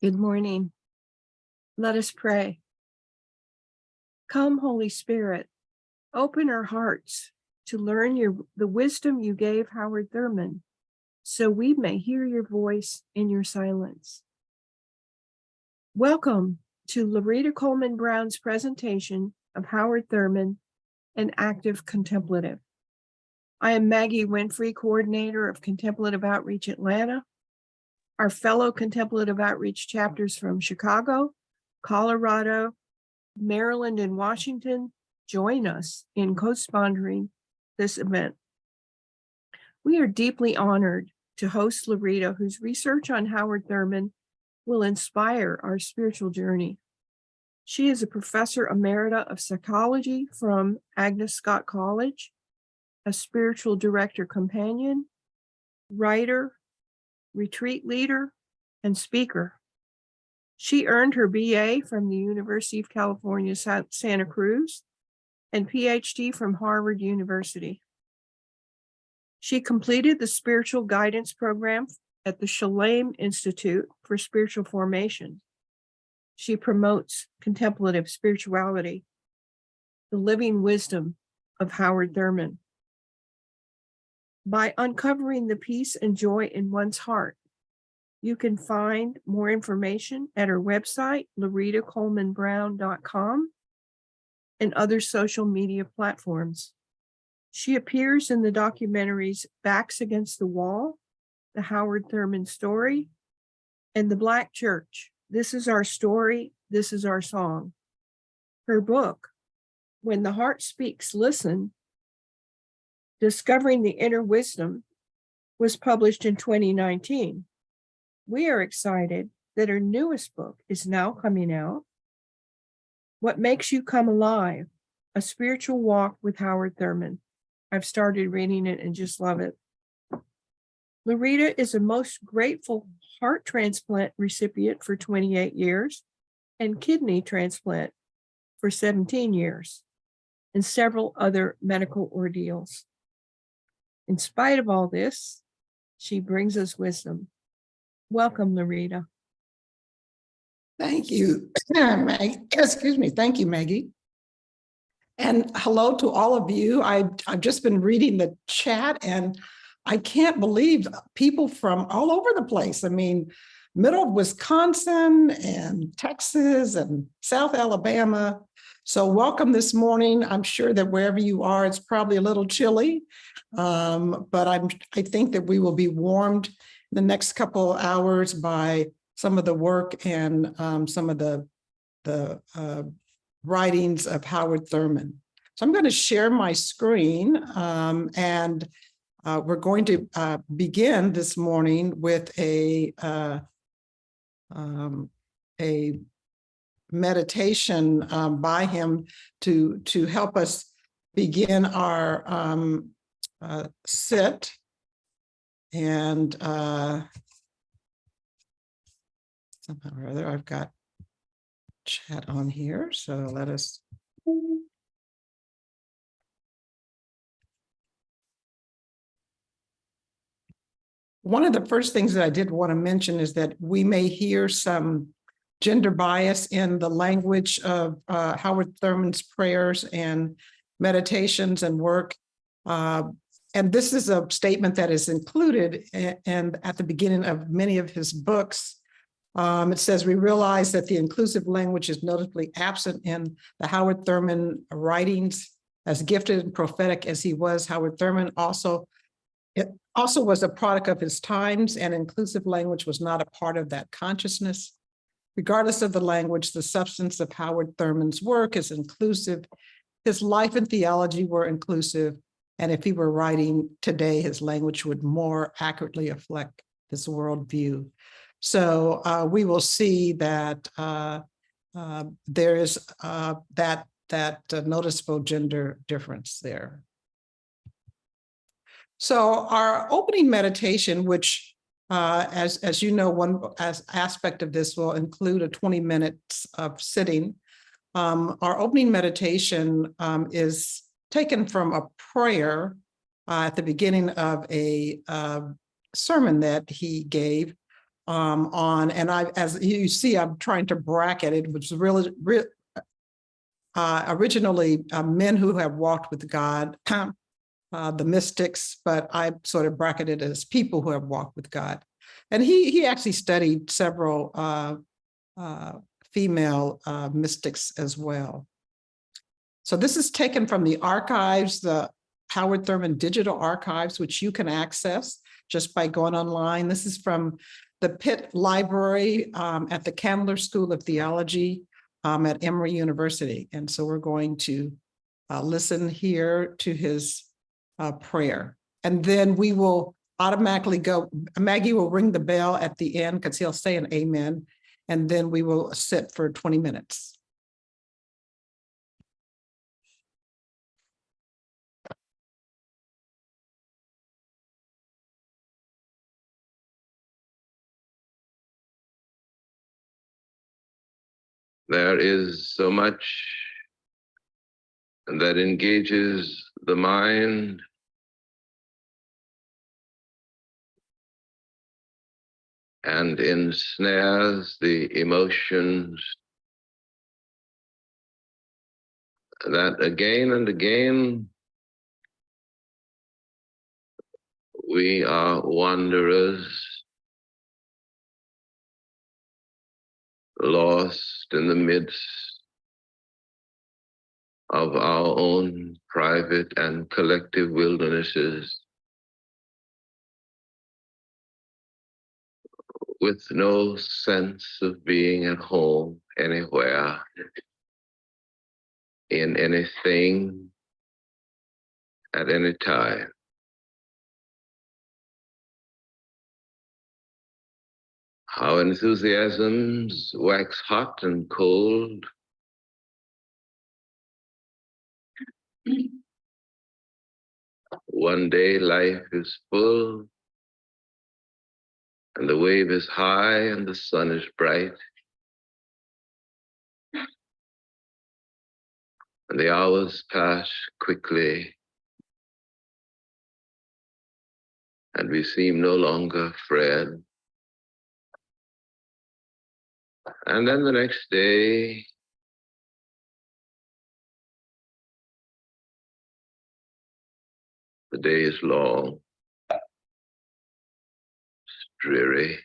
Good morning. Let us pray. Come, Holy Spirit, open our hearts to learn the wisdom you gave Howard Thurman, so we may hear your voice in your silence. Welcome to Lerita Coleman Brown's presentation of Howard Thurman, an active contemplative. I am Maggie Winfrey, coordinator of Contemplative Outreach Atlanta. Our fellow Contemplative Outreach chapters from Chicago, Colorado, Maryland, and Washington join us in co-sponsoring this event. We are deeply honored to host Lerita, whose research on Howard Thurman will inspire our spiritual journey. She is a professor emerita of psychology from Agnes Scott College, a spiritual director companion, writer, retreat leader, and speaker. She earned her BA from the University of California, Santa Cruz, and PhD from Harvard University. She completed the spiritual guidance program at the Shalem Institute for Spiritual Formation. She promotes contemplative spirituality, the living wisdom of Howard Thurman. By uncovering the peace and joy in one's heart, you can find more information at her website, LeritaColemanBrown.com, and other social media platforms. She appears in the documentaries Backs Against the Wall, The Howard Thurman Story, and The Black Church, This Is Our Story, This Is Our Song. Her book, When the Heart Speaks, Listen, Discovering the Inner Wisdom, was published in 2019. We are excited that her newest book is now coming out, What Makes You Come Alive, A Spiritual Walk with Howard Thurman. I've started reading it and just love it. Lerita is a most grateful heart transplant recipient for 28 years and kidney transplant for 17 years and several other medical ordeals. In spite of all this, she brings us wisdom. Welcome, Lerita. Thank you, Maggie. Excuse me. Thank you, Maggie. And hello to all of you. I've just been reading the chat and I can't believe people from all over the place. I mean, middle of Wisconsin and Texas and South Alabama. So welcome this morning. I'm sure that wherever you are, it's probably a little chilly, but I think that we will be warmed the next couple of hours by some of the work and some of the writings of Howard Thurman. So I'm going to share my screen and we're going to begin this morning with a meditation by him to help us begin our sit. And somehow or other, I've got chat on here. So let us. One of the first things that I did want to mention is that we may hear some gender bias in the language of Howard Thurman's prayers and meditations and work. And this is a statement that is included and at the beginning of many of his books. It says, we realize that the inclusive language is notably absent in the Howard Thurman writings. As gifted and prophetic as he was, Howard Thurman also was a product of his times, and inclusive language was not a part of that consciousness. Regardless of the language, the substance of Howard Thurman's work is inclusive. His life and theology were inclusive. And if he were writing today, his language would more accurately reflect his worldview. So we will see that there is that noticeable gender difference there. So our opening meditation, which as you know, one aspect of this will include a 20 minutes of sitting. Our opening meditation is taken from a prayer at the beginning of a sermon that he gave on, and as you see, I'm trying to bracket it, which is really originally men who have walked with God, the mystics, but I sort of bracketed it as people who have walked with God. And he actually studied several female mystics as well. So this is taken from the archives, the Howard Thurman Digital Archives, which you can access just by going online. This is from the Pitt Library at the Candler School of Theology at Emory University. And so we're going to listen here to his prayer. And then we will automatically go, Maggie will ring the bell at the end because he'll say an amen. And then we will sit for 20 minutes. There is so much that engages the mind and ensnares the emotions that again and again we are wanderers, lost in the midst of our own private and collective wildernesses, with no sense of being at home anywhere, in anything, at any time. Our enthusiasms wax hot and cold. One day life is full, and the wave is high, and the sun is bright. And the hours pass quickly, and we seem no longer Fred. And then the next day, the day is long, dreary.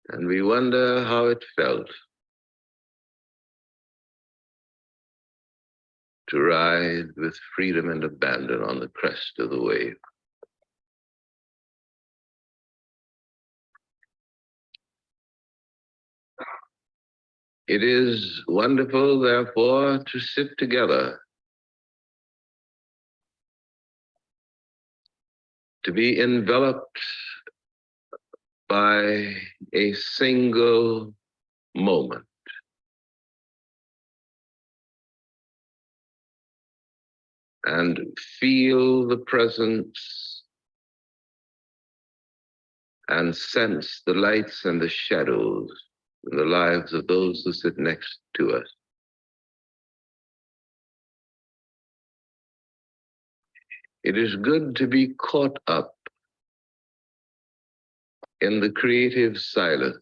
And we wonder how it felt to ride with freedom and abandon on the crest of the wave. It is wonderful, therefore, to sit together, to be enveloped by a single moment. And feel the presence and sense the lights and the shadows in the lives of those who sit next to us. It is good to be caught up in the creative silence,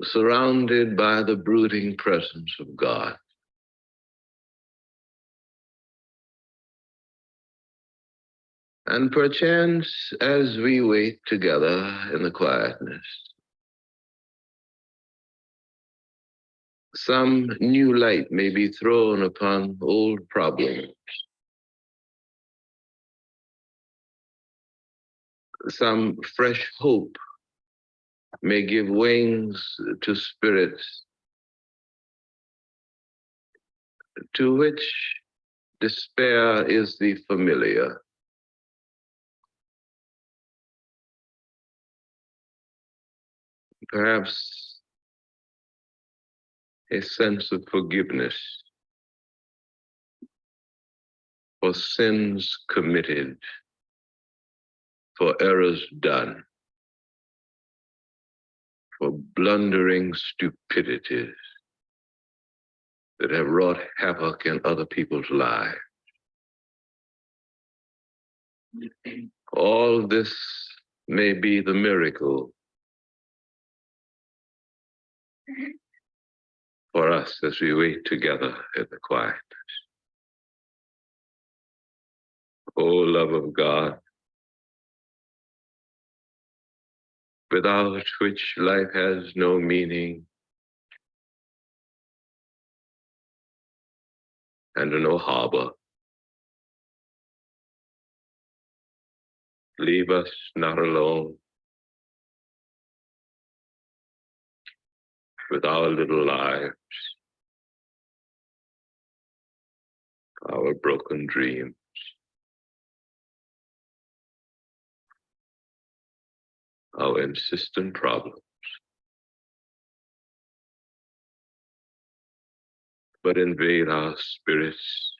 surrounded by the brooding presence of God. And perchance, as we wait together in the quietness, some new light may be thrown upon old problems. Some fresh hope may give wings to spirits to which despair is the familiar. Perhaps a sense of forgiveness for sins committed, for errors done, for blundering stupidities, that have wrought havoc in other people's lives. All this may be the miracle for us as we wait together in the quiet. O love of God, without which life has no meaning and no harbor. Leave us not alone with our little lives, our broken dreams, our insistent problems, but invade our spirits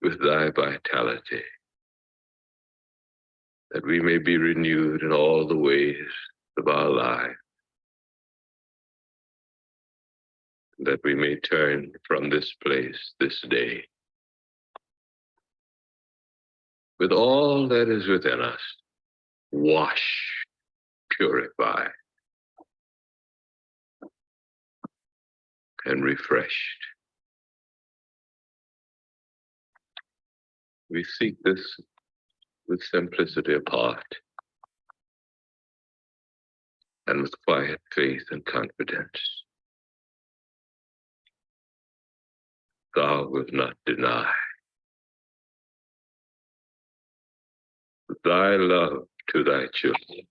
with thy vitality, that we may be renewed in all the ways of our life, that we may turn from this place this day with all that is within us, wash, purify, and refreshed. We seek this with simplicity of heart and with quiet faith and confidence. Thou wilt not deny thy love to thy children.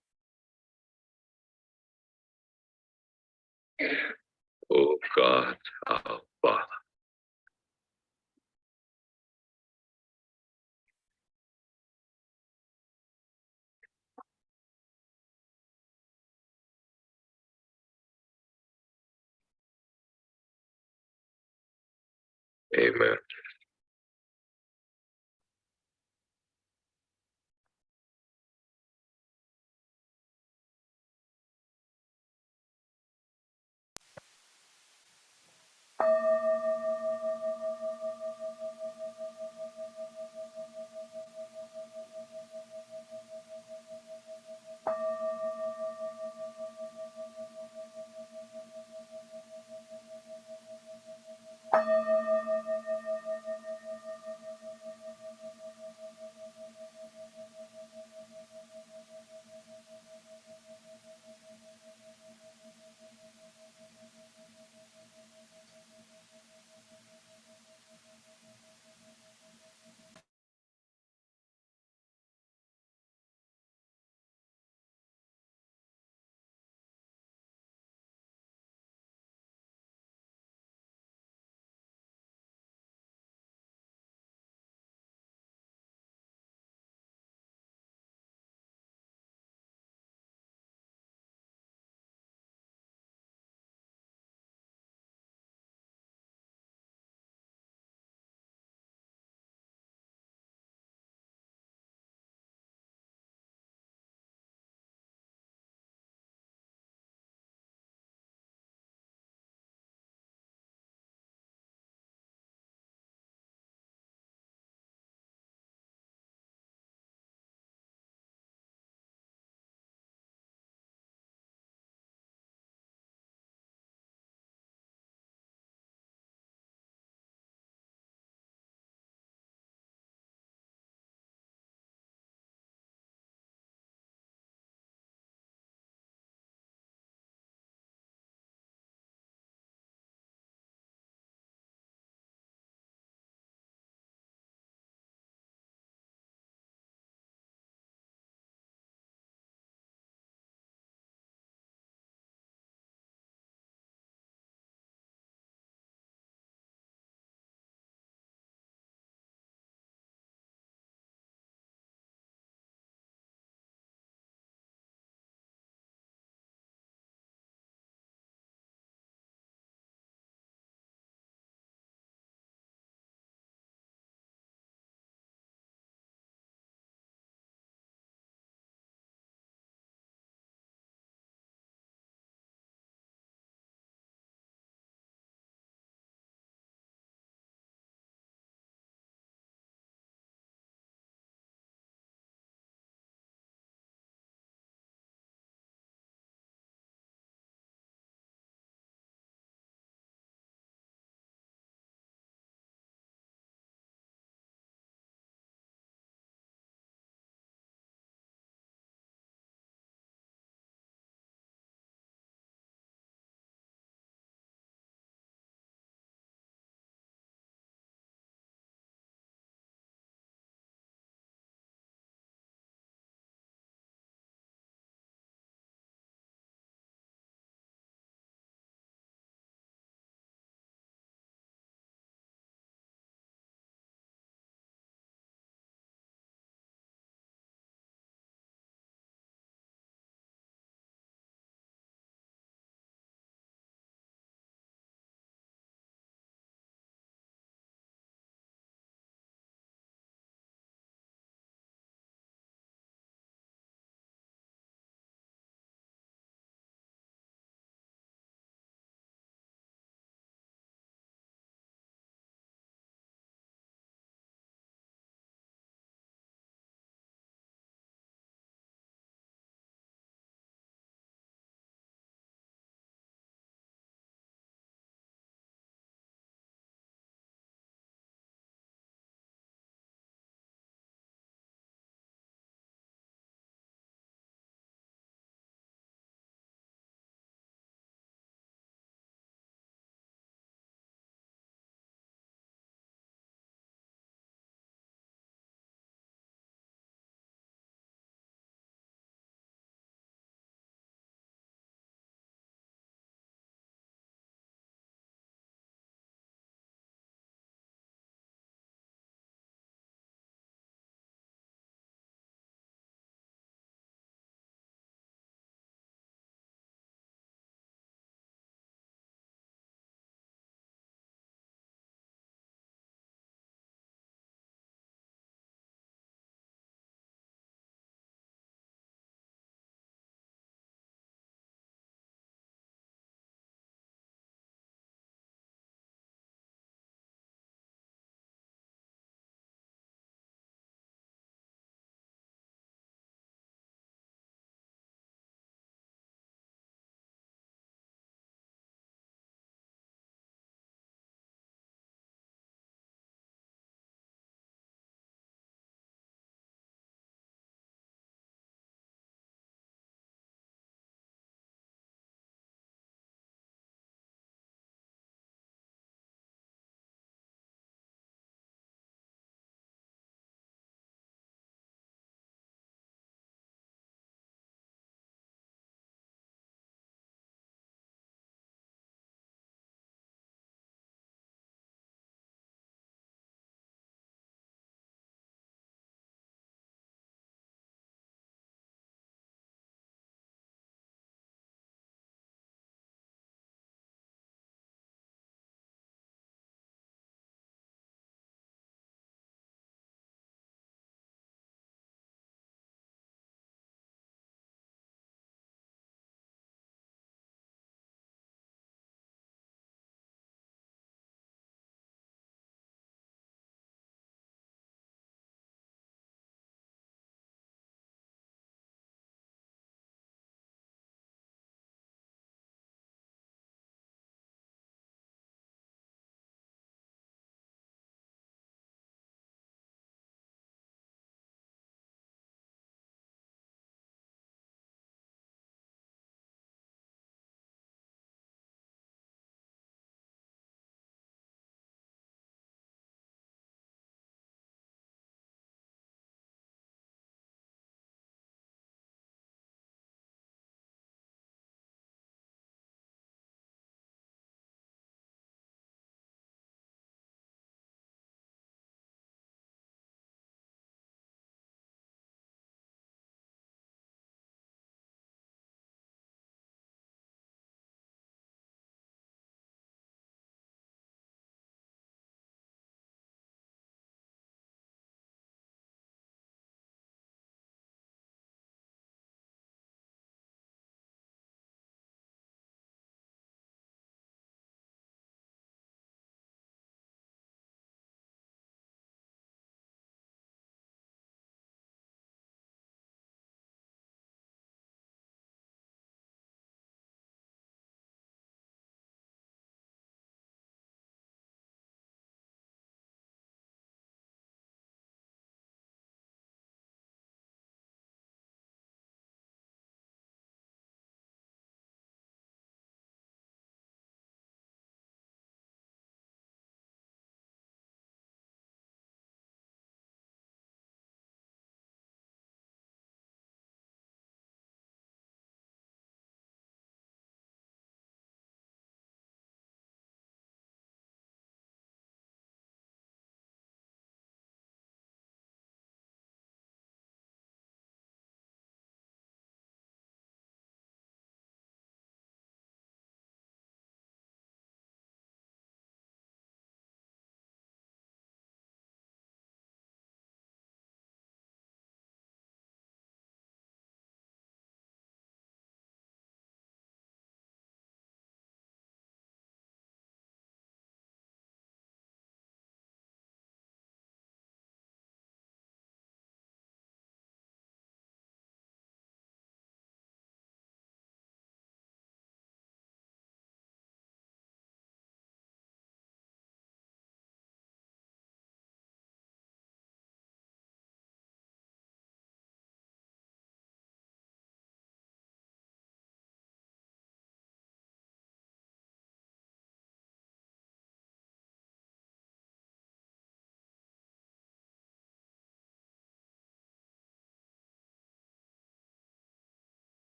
O God, our Father. Amen.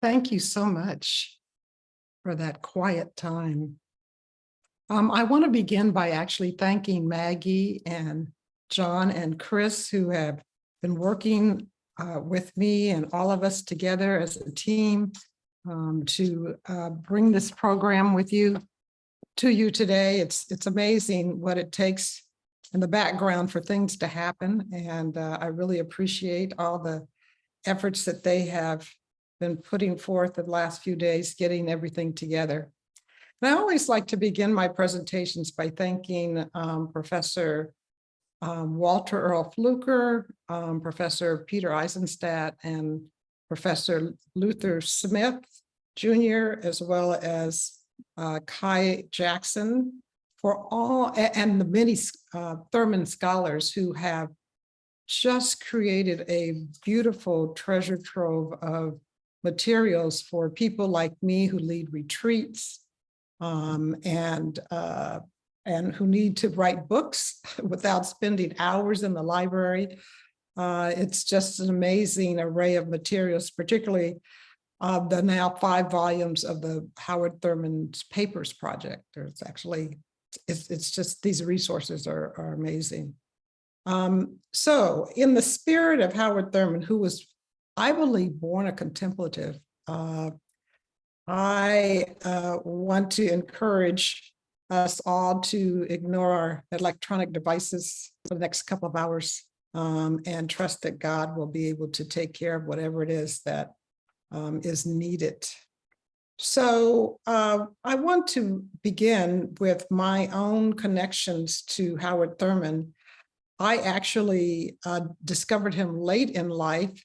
Thank you so much for that quiet time. I want to begin by actually thanking Maggie and John and Chris, who have been working with me and all of us together as a team to bring this program to you today. It's amazing what it takes in the background for things to happen, and I really appreciate all the efforts that they have been putting forth the last few days, getting everything together. And I always like to begin my presentations by thanking Professor Walter Earl Fluker, Professor Peter Eisenstadt, and Professor Luther Smith Jr., as well as Kai Jackson, for all, and the many Thurman scholars who have just created a beautiful treasure trove of materials for people like me who lead retreats and who need to write books without spending hours in the library. It's just an amazing array of materials, particularly the now 5 volumes of the Howard Thurman's Papers Project. There's actually, it's just, these resources are amazing. So in the spirit of Howard Thurman, who was, I believe, born a contemplative, I want to encourage us all to ignore our electronic devices for the next couple of hours and trust that God will be able to take care of whatever it is that is needed. So I want to begin with my own connections to Howard Thurman. I actually discovered him late in life,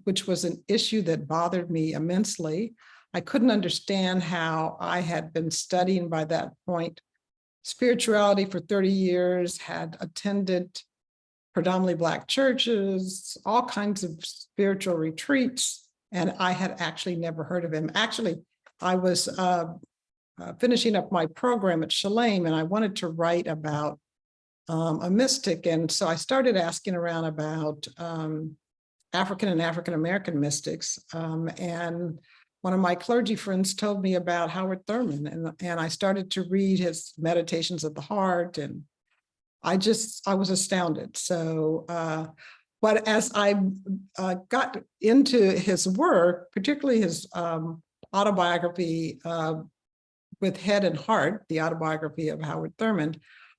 which was an issue that bothered me immensely. I couldn't understand how I had been studying by that point spirituality for 30 years, had attended predominantly Black churches, all kinds of spiritual retreats, and I had actually never heard of him. Actually, I was finishing up my program at Shalem, and I wanted to write about a mystic. And so I started asking around about African and African-American mystics. And one of my clergy friends told me about Howard Thurman, and I started to read his Meditations of the Heart, and I was astounded. So, but as I got into his work, particularly his autobiography with Head and Heart, the autobiography of Howard Thurman,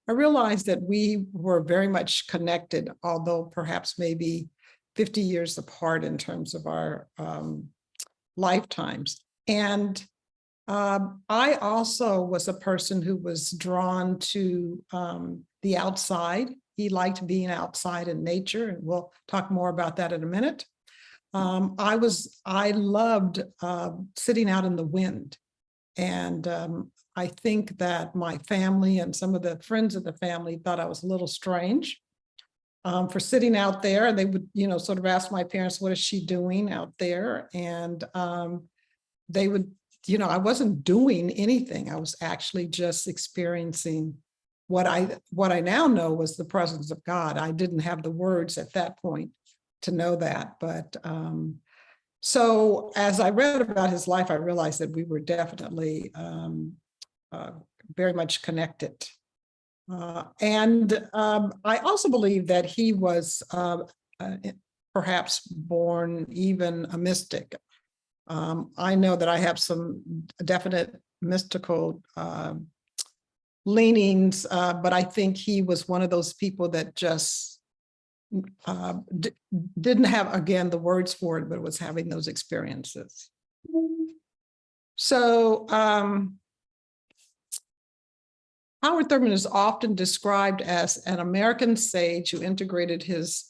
I realized that we were very much connected, although perhaps maybe 50 years apart in terms of our lifetimes. And I also was a person who was drawn to the outside. He liked being outside in nature, and we'll talk more about that in a minute. I loved sitting out in the wind. And I think that my family and some of the friends of the family thought I was a little strange for sitting out there. And they would, sort of ask my parents, what is she doing out there? And they would, I wasn't doing anything. I was actually just experiencing what I now know was the presence of God. I didn't have the words at that point to know that, but so as I read about his life, I realized that we were definitely very much connected. And I also believe that he was perhaps born even a mystic. I know that I have some definite mystical leanings, but I think he was one of those people that just didn't have, again, the words for it, but was having those experiences. So Howard Thurman is often described as an American sage who integrated his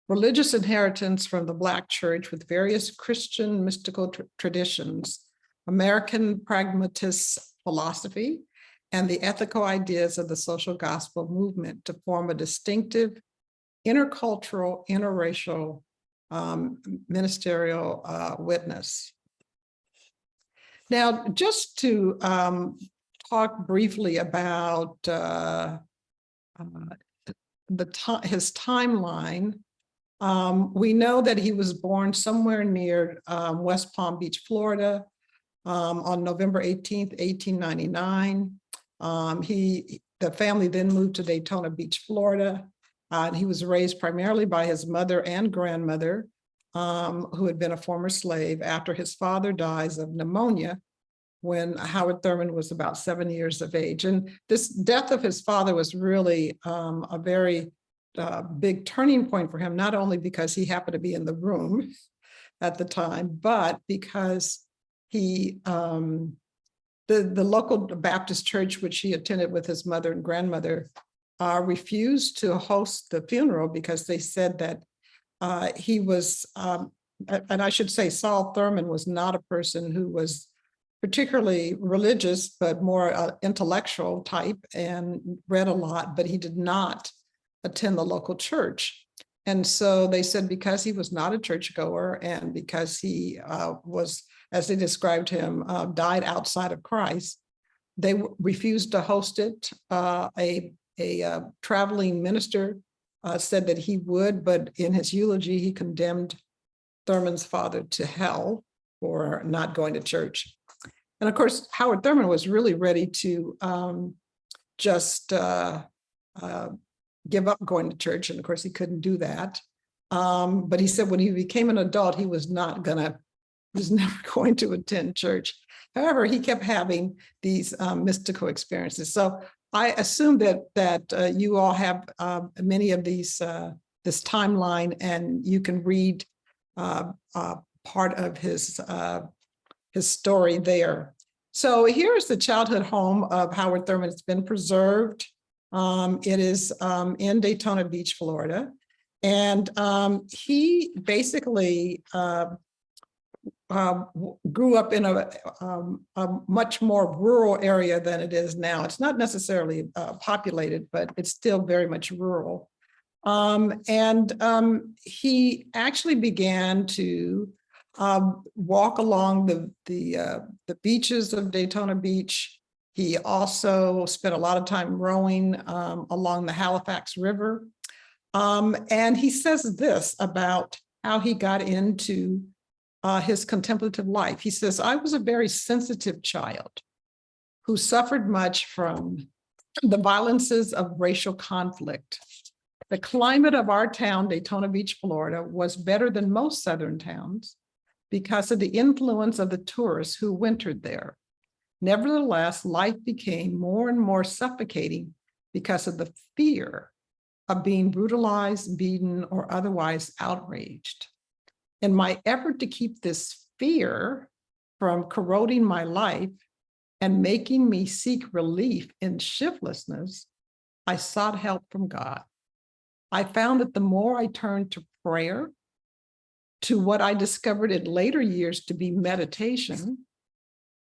religious inheritance from the Black church with various Christian mystical traditions, American pragmatist philosophy, and the ethical ideas of the social gospel movement to form a distinctive intercultural, interracial ministerial witness. Now, just to talk briefly about his timeline, We know that he was born somewhere near West Palm Beach, Florida, on November 18th, 1899. The family then moved to Daytona Beach, Florida. And he was raised primarily by his mother and grandmother, who had been a former slave, after his father dies of pneumonia when Howard Thurman was about 7 years of age. And this death of his father was really a very big turning point for him, not only because he happened to be in the room at the time, but because he, the local Baptist church, which he attended with his mother and grandmother, refused to host the funeral because they said that he was, and I should say Saul Thurman was not a person who was particularly religious, but more intellectual type and read a lot, but he did not attend the local church. And so they said because he was not a churchgoer and because he was, as they described him, died outside of Christ, they refused to host it. A traveling minister said that he would, but in his eulogy, he condemned Thurman's father to hell for not going to church. And of course, Howard Thurman was really ready to just give up going to church. And of course, he couldn't do that. But he said when he became an adult, he was never going to attend church. However, he kept having these mystical experiences. So I assume that you all have many of these, this timeline, and you can read part of his story there. So here's the childhood home of Howard Thurman. It's been preserved. It is in Daytona Beach, Florida. And he basically grew up in a much more rural area than it is now. It's not necessarily populated, but it's still very much rural. He actually began to walk along the beaches of Daytona Beach. He also spent a lot of time rowing along the Halifax River. And he says this about how he got into his contemplative life. He says, I was a very sensitive child who suffered much from the violences of racial conflict. The climate of our town, Daytona Beach, Florida, was better than most Southern towns because of the influence of the tourists who wintered there. Nevertheless, life became more and more suffocating because of the fear of being brutalized, beaten, or otherwise outraged. In my effort to keep this fear from corroding my life and making me seek relief in shiftlessness, I sought help from God. I found that the more I turned to prayer, to what I discovered in later years to be meditation,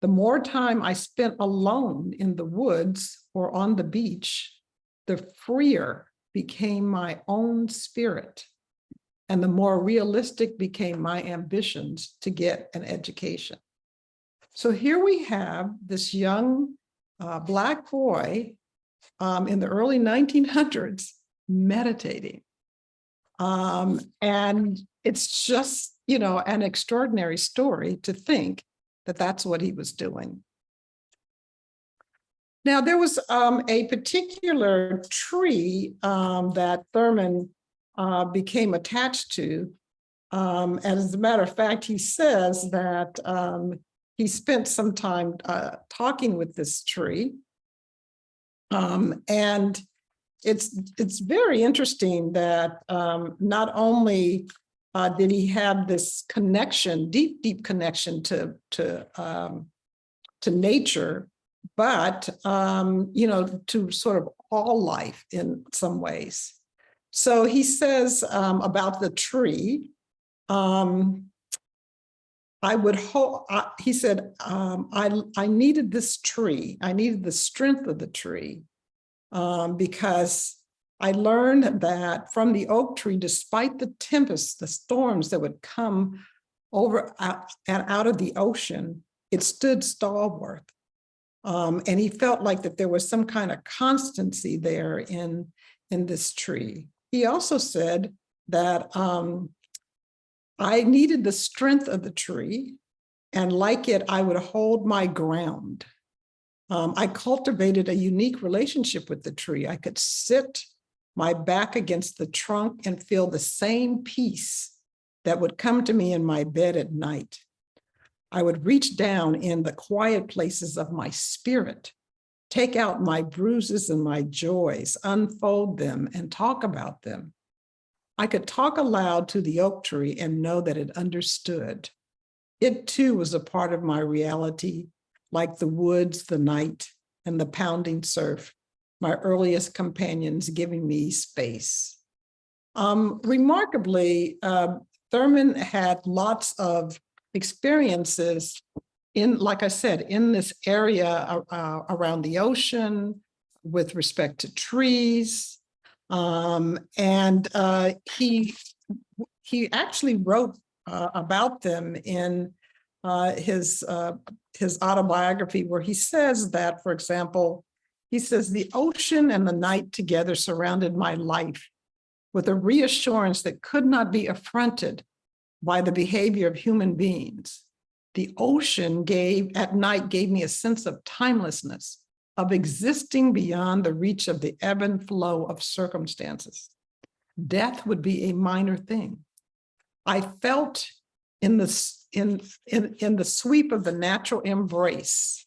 the more time I spent alone in the woods or on the beach, the freer became my own spirit, and the more realistic became my ambitions to get an education. So here we have this young Black boy in the early 1900s meditating. And it's just, an extraordinary story to think that that's what he was doing. Now, there was a particular tree that Thurman became attached to. And as a matter of fact, he says that he spent some time talking with this tree. And it's very interesting that not only did he have this connection, deep connection to nature, but to sort of all life in some ways. So he says about the tree, he said, I needed this tree. I needed the strength of the tree because I learned that from the oak tree, despite the tempests, the storms that would come over and out of the ocean, it stood stalwart. And he felt like that there was some kind of constancy there in this tree. He also said that I needed the strength of the tree, and like it, I would hold my ground. I cultivated a unique relationship with the tree. I could sit my back against the trunk and feel the same peace that would come to me in my bed at night. I would reach down in the quiet places of my spirit, take out my bruises and my joys, unfold them, and talk about them. I could talk aloud to the oak tree and know that it understood. It too was a part of my reality, like the woods, the night, and the pounding surf, my earliest companions giving me space. Remarkably, Thurman had lots of experiences in, like I said, in this area around the ocean with respect to trees. And he actually wrote about them in his autobiography, where he says that, for example, he says, the ocean and the night together surrounded my life with a reassurance that could not be affronted by the behavior of human beings. The ocean at night gave me a sense of timelessness, of existing beyond the reach of the ebb and flow of circumstances. Death would be a minor thing. I felt in the sweep of the natural embrace.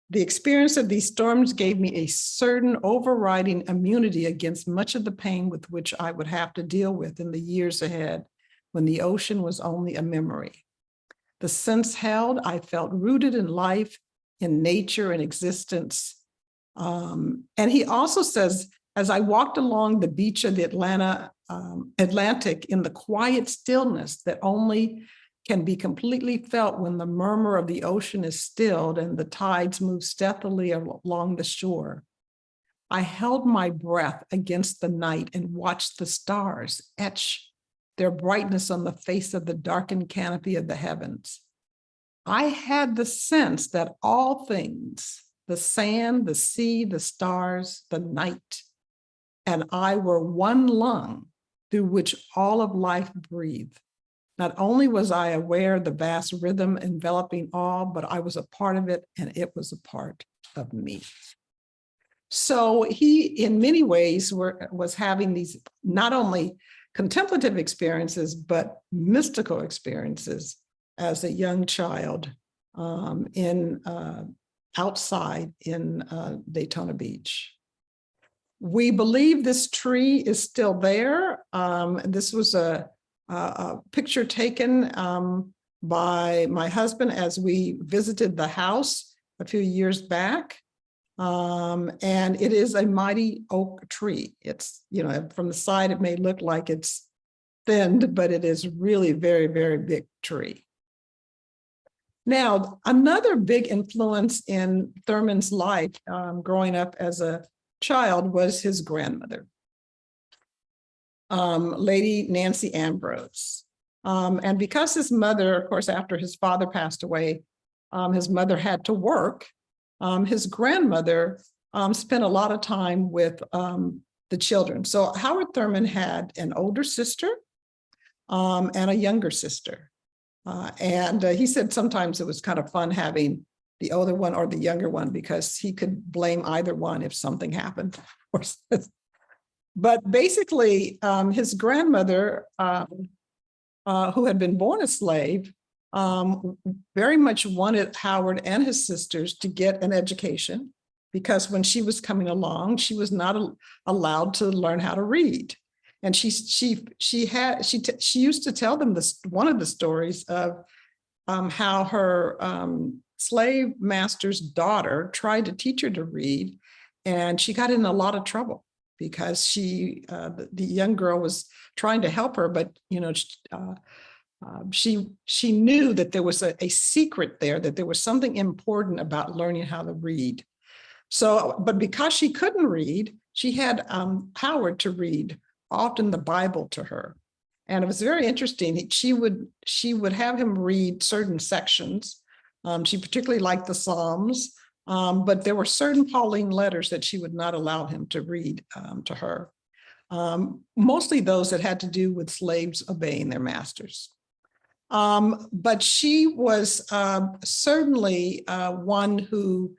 The experience of these storms gave me a certain overriding immunity against much of the pain with which I would have to deal with in the years ahead, when the ocean was only a memory. The sense held, I felt rooted in life, in nature, and existence. And he also says, as I walked along the beach of the Atlantic in the quiet stillness that only can be completely felt when the murmur of the ocean is stilled and the tides move stealthily along the shore, I held my breath against the night and watched the stars etch their brightness on the face of the darkened canopy of the heavens. I had the sense that all things, the sand, the sea, the stars, the night, and I were one lung through which all of life breathed. Not only was I aware of the vast rhythm enveloping all, but I was a part of it, and it was a part of me. So he, in many ways, was having these not only contemplative experiences, but mystical experiences as a young child outside in Daytona Beach. We believe this tree is still there. This was a picture taken by my husband as we visited the house a few years back. And it is a mighty oak tree. It's, from the side, it may look like it's thinned, but it is really very, very big tree. Now, another big influence in Thurman's life growing up as a child was his grandmother, Lady Nancy Ambrose. And because his mother, of course, after his father passed away, his mother had to work. His grandmother spent a lot of time with the children. So Howard Thurman had an older sister and a younger sister. And he said sometimes it was kind of fun having the older one or the younger one, because he could blame either one if something happened. But basically, his grandmother, who had been born a slave, very much wanted Howard and his sisters to get an education, because when she was coming along, she was not allowed to learn how to read. And she used to tell them one of the stories of how her slave master's daughter tried to teach her to read, and she got in a lot of trouble because the young girl was trying to help her, but she knew that there was a secret there, that there was something important about learning how to read. So, but because she couldn't read, she had Howard to read often the Bible to her. And it was very interesting. She would have him read certain sections. She particularly liked the Psalms, But there were certain Pauline letters that she would not allow him to read to her, mostly those that had to do with slaves obeying their masters. But she was certainly one who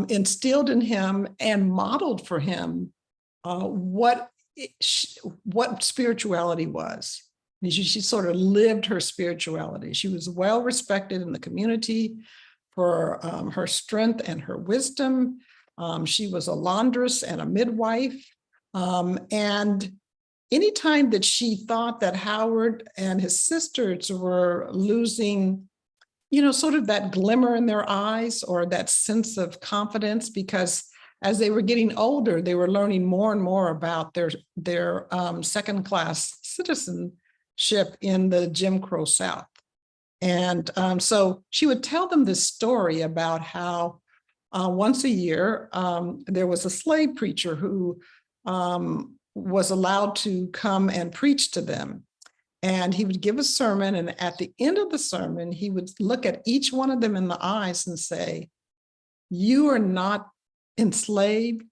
instilled in him and modeled for him what spirituality was. She sort of lived her spirituality. She was well respected in the community for her strength and her wisdom. She was a laundress and a midwife. And anytime that she thought that Howard and his sisters were losing, sort of that glimmer in their eyes or that sense of confidence, because as they were getting older, they were learning more and more about their second-class citizenship in the Jim Crow South. And so she would tell them this story about how once a year, there was a slave preacher who was allowed to come and preach to them. And he would give a sermon, and at the end of the sermon, he would look at each one of them in the eyes and say, "You are not enslaved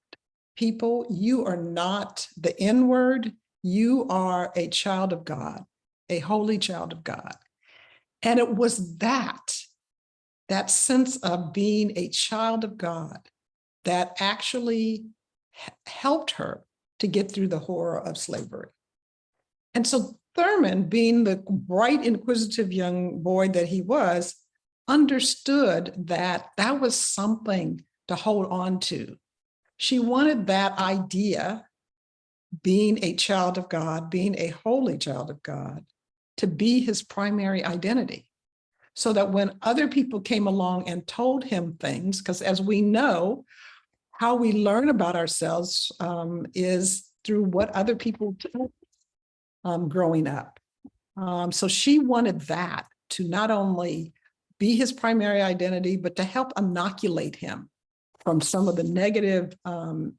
people. You are not the N-word. You are a child of God, a holy child of God." And it was that sense of being a child of God that actually helped her to get through the horror of slavery. And so Thurman, being the bright, inquisitive young boy that he was, understood that that was something to hold on to. She wanted that idea, being a child of God, being a holy child of God, to be his primary identity. So that when other people came along and told him things, because as we know, how we learn about ourselves is through what other people tell growing up. So she wanted that to not only be his primary identity, but to help inoculate him from some of the negative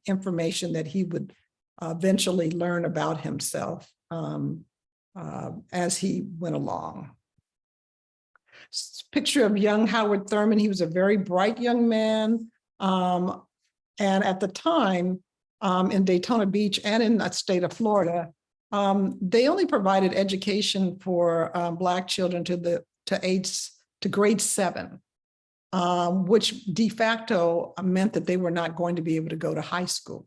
information that he would eventually learn about himself as he went along. Picture of young Howard Thurman. He was a very bright young man. And at the time in Daytona Beach and in the state of Florida, they only provided education for Black children to grade 7, which de facto meant that they were not going to be able to go to high school.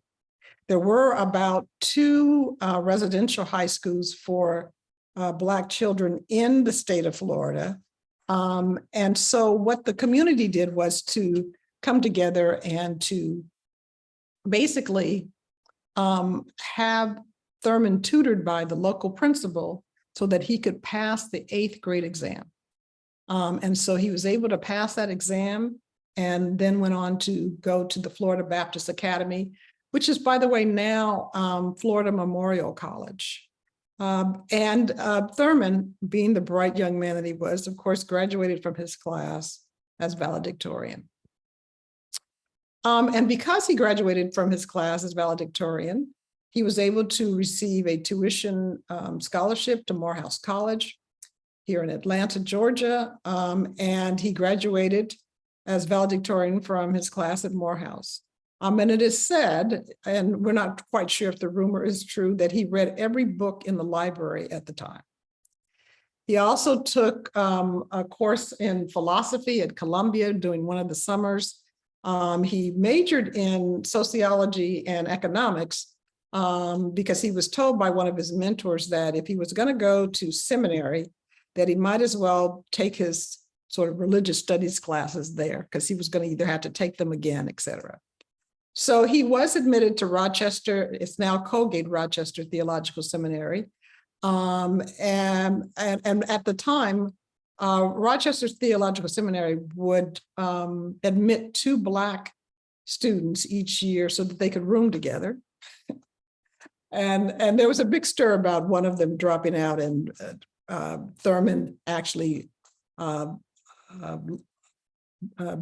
There were about 2 residential high schools for Black children in the state of Florida. And so what the community did was to come together and to basically have Thurman tutored by the local principal so that he could pass the 8th grade exam. And so he was able to pass that exam and then went on to go to the Florida Baptist Academy, which is, by the way, now Florida Memorial College. And Thurman, being the bright young man that he was, of course, graduated from his class as valedictorian. And because he graduated from his class as valedictorian, he was able to receive a tuition scholarship to Morehouse College here in Atlanta, Georgia. And he graduated as valedictorian from his class at Morehouse. And it is said, and we're not quite sure if the rumor is true, that he read every book in the library at the time. He also took a course in philosophy at Columbia during one of the summers. He majored in sociology and economics because he was told by one of his mentors that if he was going to go to seminary, that he might as well take his sort of religious studies classes there because he was going to either have to take them again, et cetera. So he was admitted to Rochester, it's now Colgate Rochester Theological Seminary. And at the time, Rochester Theological Seminary would admit 2 Black students each year so that they could room together. And there was a big stir about one of them dropping out, and Thurman actually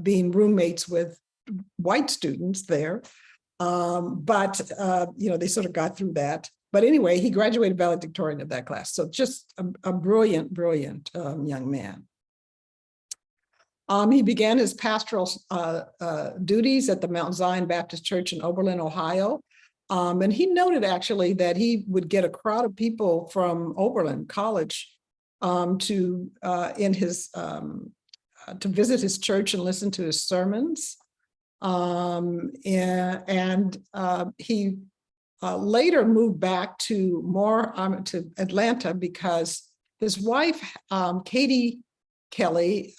being roommates with white students there. But they sort of got through that. But anyway, he graduated valedictorian of that class. So just a brilliant, brilliant young man. He began his pastoral duties at the Mount Zion Baptist Church in Oberlin, Ohio. And he noted actually that he would get a crowd of people from Oberlin College to visit his church and listen to his sermons. He later moved back to Atlanta because his wife, Katie Kelly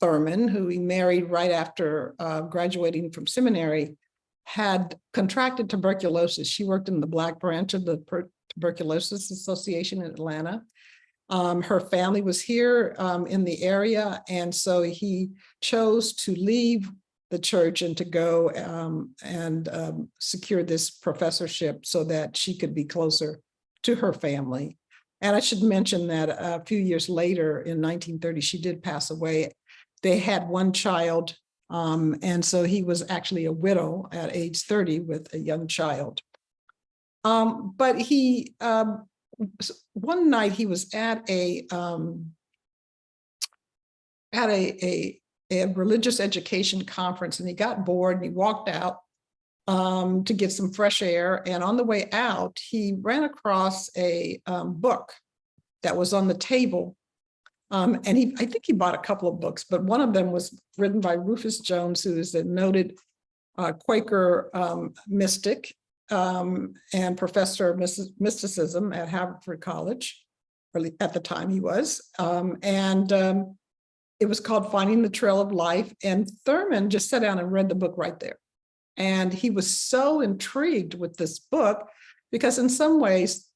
Thurman, who he married right after graduating from seminary, had contracted tuberculosis. She worked in the Black branch of the Tuberculosis Association in Atlanta. Her family was here in the area, and so he chose to leave the church and to go and secure this professorship so that she could be closer to her family. And I should mention that a few years later, in 1930, she did pass away. They had one child, and so he was actually a widow at age 30 with a young child. But he, one night he was at a religious education conference, and he got bored and he walked out to get some fresh air. And on the way out, he ran across a book that was on the table. And I think he bought a couple of books, but one of them was written by Rufus Jones, who is a noted Quaker mystic and professor of mysticism at Harvard College, or at the time he was. It was called Finding the Trail of Life. And Thurman just sat down and read the book right there. And he was so intrigued with this book because in some ways,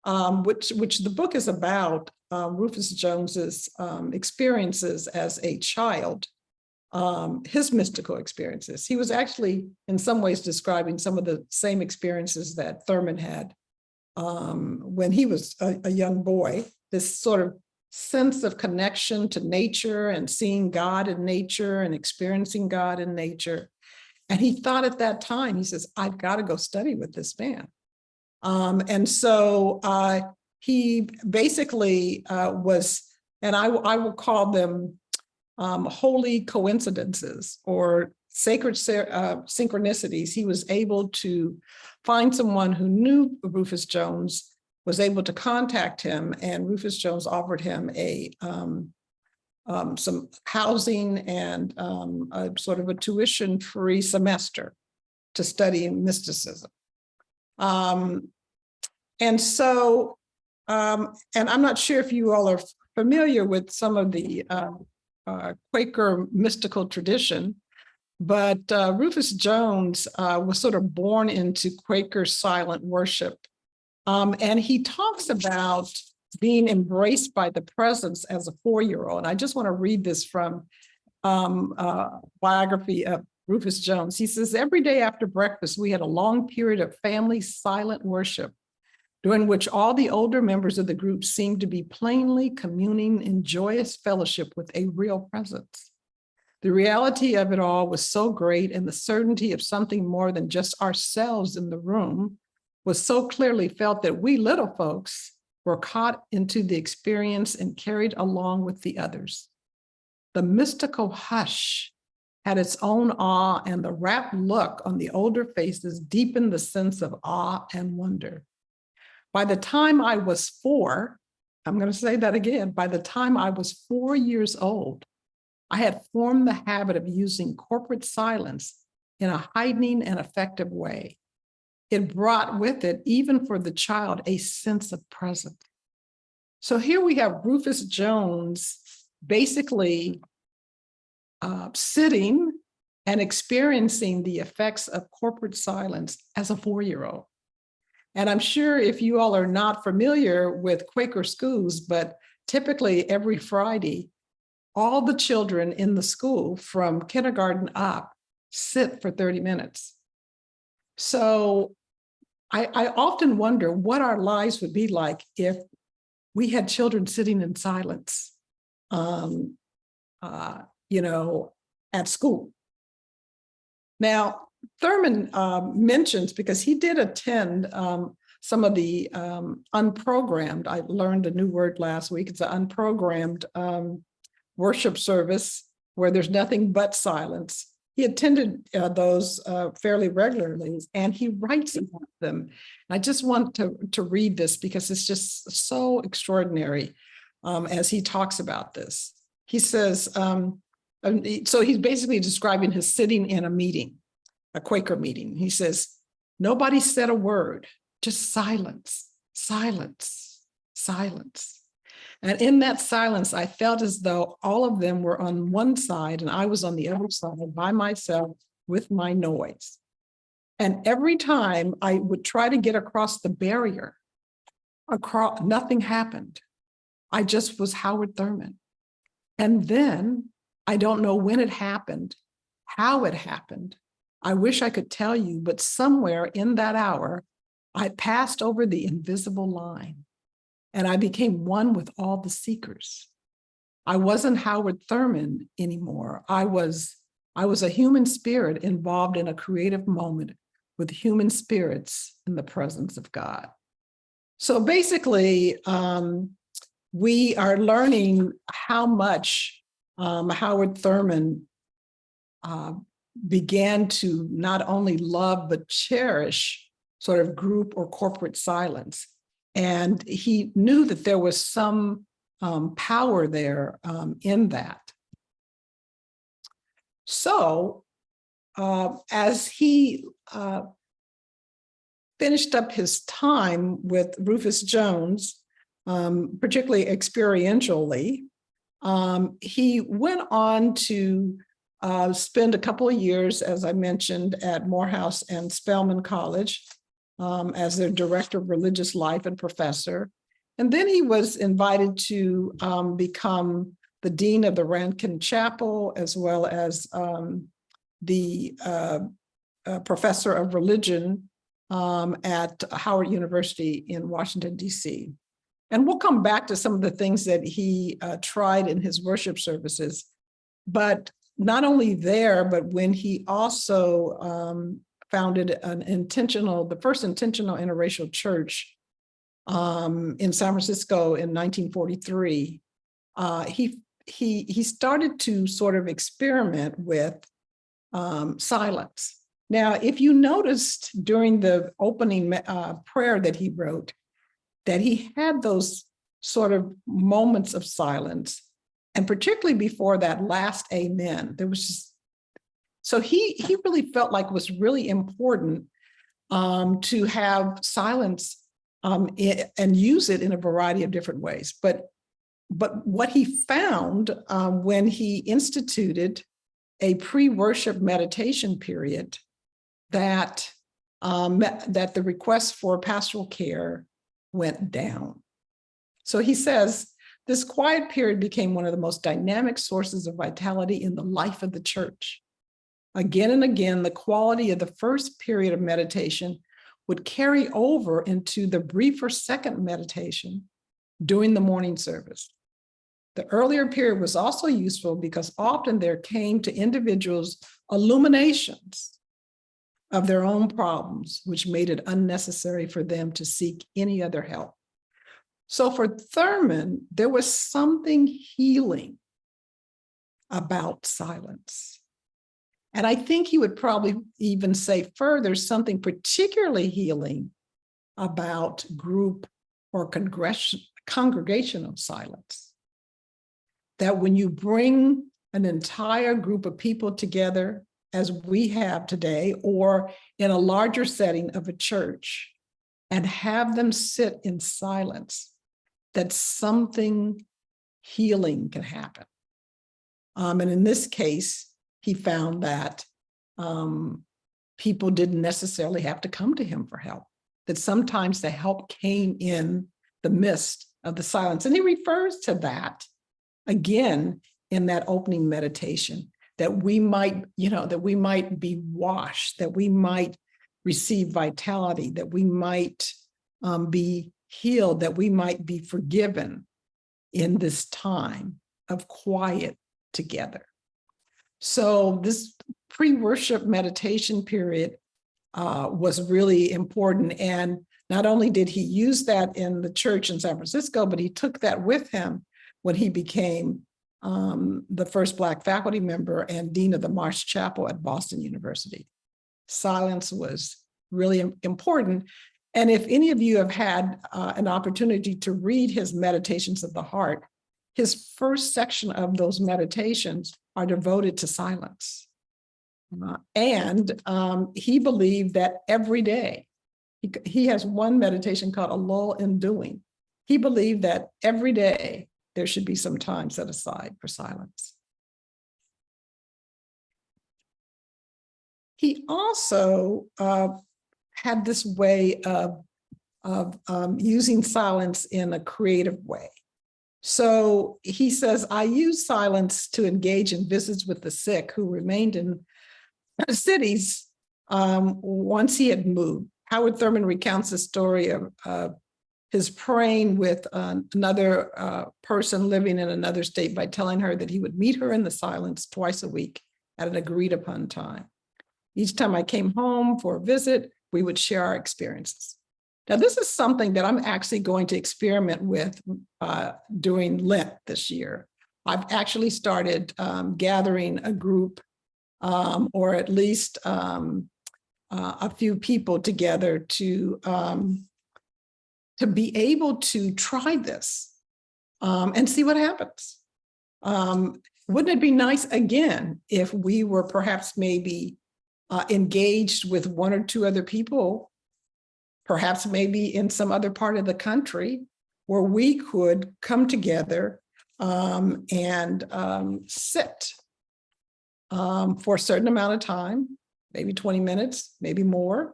which the book is about, Rufus Jones's experiences as a child, his mystical experiences. He was actually in some ways describing some of the same experiences that Thurman had when he was a young boy, this sort of sense of connection to nature and seeing God in nature and experiencing God in nature. And he thought at that time, he says, I've got to go study with this man. And so he basically was, and I will call them holy coincidences or sacred synchronicities. He was able to find someone who knew Rufus Jones, was able to contact him, and Rufus Jones offered him some housing and a sort of a tuition-free semester to study mysticism. And I'm not sure if you all are familiar with some of the Quaker mystical tradition, but Rufus Jones was sort of born into Quaker silent worship. And he talks about being embraced by the presence as a 4-year-old. And I just want to read this from biography of Rufus Jones. He says, every day after breakfast, we had a long period of family silent worship, during which all the older members of the group seemed to be plainly communing in joyous fellowship with a real presence. The reality of it all was so great, and the certainty of something more than just ourselves in the room was so clearly felt that we little folks were caught into the experience and carried along with the others. The mystical hush had its own awe, and the rapt look on the older faces deepened the sense of awe and wonder. By the time I was 4, I'm going to say that again, by the time I was 4 years old, I had formed the habit of using corporate silence in a heightening and effective way. It brought with it, even for the child, a sense of presence. So here we have Rufus Jones basically sitting and experiencing the effects of corporate silence as a 4-year-old. And I'm sure if you all are not familiar with Quaker schools, but typically every Friday, all the children in the school from kindergarten up sit for 30 minutes. So I often wonder what our lives would be like if we had children sitting in silence, at school. Now, Thurman mentions, because he did attend some of the unprogrammed, I learned a new word last week, it's an unprogrammed worship service where there's nothing but silence. He attended those fairly regularly, and he writes about them. I just want to read this because it's just so extraordinary as he talks about this. He says, so he's basically describing his sitting in a meeting, a Quaker meeting. He says, nobody said a word, just silence, silence, silence. And in that silence, I felt as though all of them were on one side and I was on the other side by myself with my noise. And every time I would try to get across the barrier, nothing happened. I just was Howard Thurman. And then I don't know when it happened, how it happened. I wish I could tell you, but somewhere in that hour, I passed over the invisible line and I became one with all the seekers. I wasn't Howard Thurman anymore. I was a human spirit involved in a creative moment with human spirits in the presence of God. So basically, we are learning how much Howard Thurman began to not only love, but cherish sort of group or corporate silence. And he knew that there was some power there in that. So as he finished up his time with Rufus Jones, particularly experientially, he went on to spend a couple of years, as I mentioned, at Morehouse and Spelman College as their director of religious life and professor. And then he was invited to become the dean of the Rankin Chapel, as well as the professor of religion at Howard University in Washington, D.C. And we'll come back to some of the things that he tried in his worship services. But not only there, but when he also founded the first intentional interracial church in San Francisco in 1943, he started to sort of experiment with silence. Now, if you noticed during the opening prayer that he wrote, that he had those sort of moments of silence, and particularly before that last amen, there was just, so he really felt like it was really important to have silence and use it in a variety of different ways. But what he found when he instituted a pre-worship meditation period, that the request for pastoral care went down. So he says, this quiet period became one of the most dynamic sources of vitality in the life of the church. Again and again, the quality of the first period of meditation would carry over into the briefer second meditation during the morning service. The earlier period was also useful because often there came to individuals illuminations of their own problems, which made it unnecessary for them to seek any other help. So for Thurman, there was something healing about silence. And I think he would probably even say further, something particularly healing about group or congregational silence. That when you bring an entire group of people together, as we have today, or in a larger setting of a church, and have them sit in silence, that something healing can happen. And in this case, he found that people didn't necessarily have to come to him for help, that sometimes the help came in the midst of the silence. And he refers to that again in that opening meditation, that we might, that we might be washed, that we might receive vitality, that we might be healed, that we might be forgiven in this time of quiet together. So this pre-worship meditation period was really important. And not only did he use that in the church in San Francisco, but he took that with him when he became the first Black faculty member and dean of the Marsh Chapel at Boston University. Silence was really important. And if any of you have had an opportunity to read his Meditations of the Heart, his first section of those meditations are devoted to silence. And he believed that every day, he has one meditation called A Lull in Doing. He believed that every day there should be some time set aside for silence. He also had this way of using silence in a creative way. So he says, I use silence to engage in visits with the sick who remained in cities once he had moved. Howard Thurman recounts the story of his praying with another person living in another state by telling her that he would meet her in the silence twice a week at an agreed upon time. Each time I came home for a visit, we would share our experiences. Now, this is something that I'm actually going to experiment with during Lent this year. I've actually started gathering a group or at least a few people together to be able to try this and see what happens. Wouldn't it be nice, again, if we were perhaps maybe engaged with one or two other people, perhaps maybe in some other part of the country, where we could come together and sit for a certain amount of time, maybe 20 minutes, maybe more,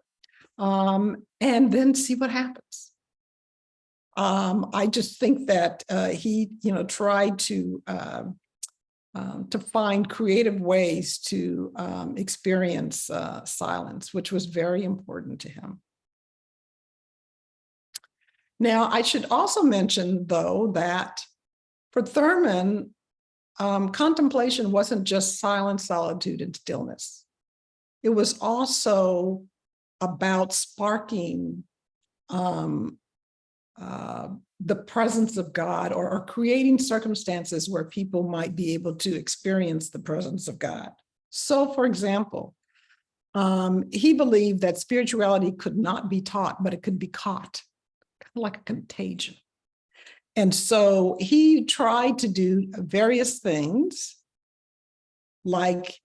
and then see what happens. I just think that he, tried to find creative ways to experience silence, which was very important to him. Now, I should also mention, though, that for Thurman, contemplation wasn't just silence, solitude, and stillness. It was also about sparking the presence of God, or creating circumstances where people might be able to experience the presence of God. So, for example, he believed that spirituality could not be taught, but it could be caught, kind of like a contagion. And so he tried to do various things, like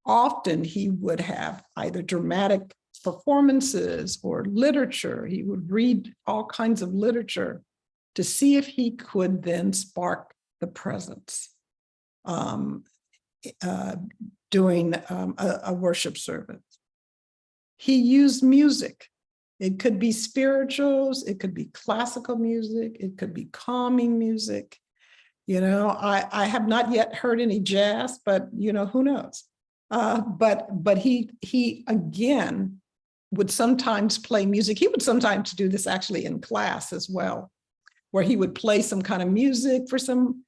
often he would have either dramatic performances or literature. He would read all kinds of literature to see if he could then spark the presence during a worship service. He used music. It could be spirituals, it could be classical music, it could be calming music. I have not yet heard any jazz, but who knows? But he again would sometimes play music. He would sometimes do this actually in class as well, where he would play some kind of music for some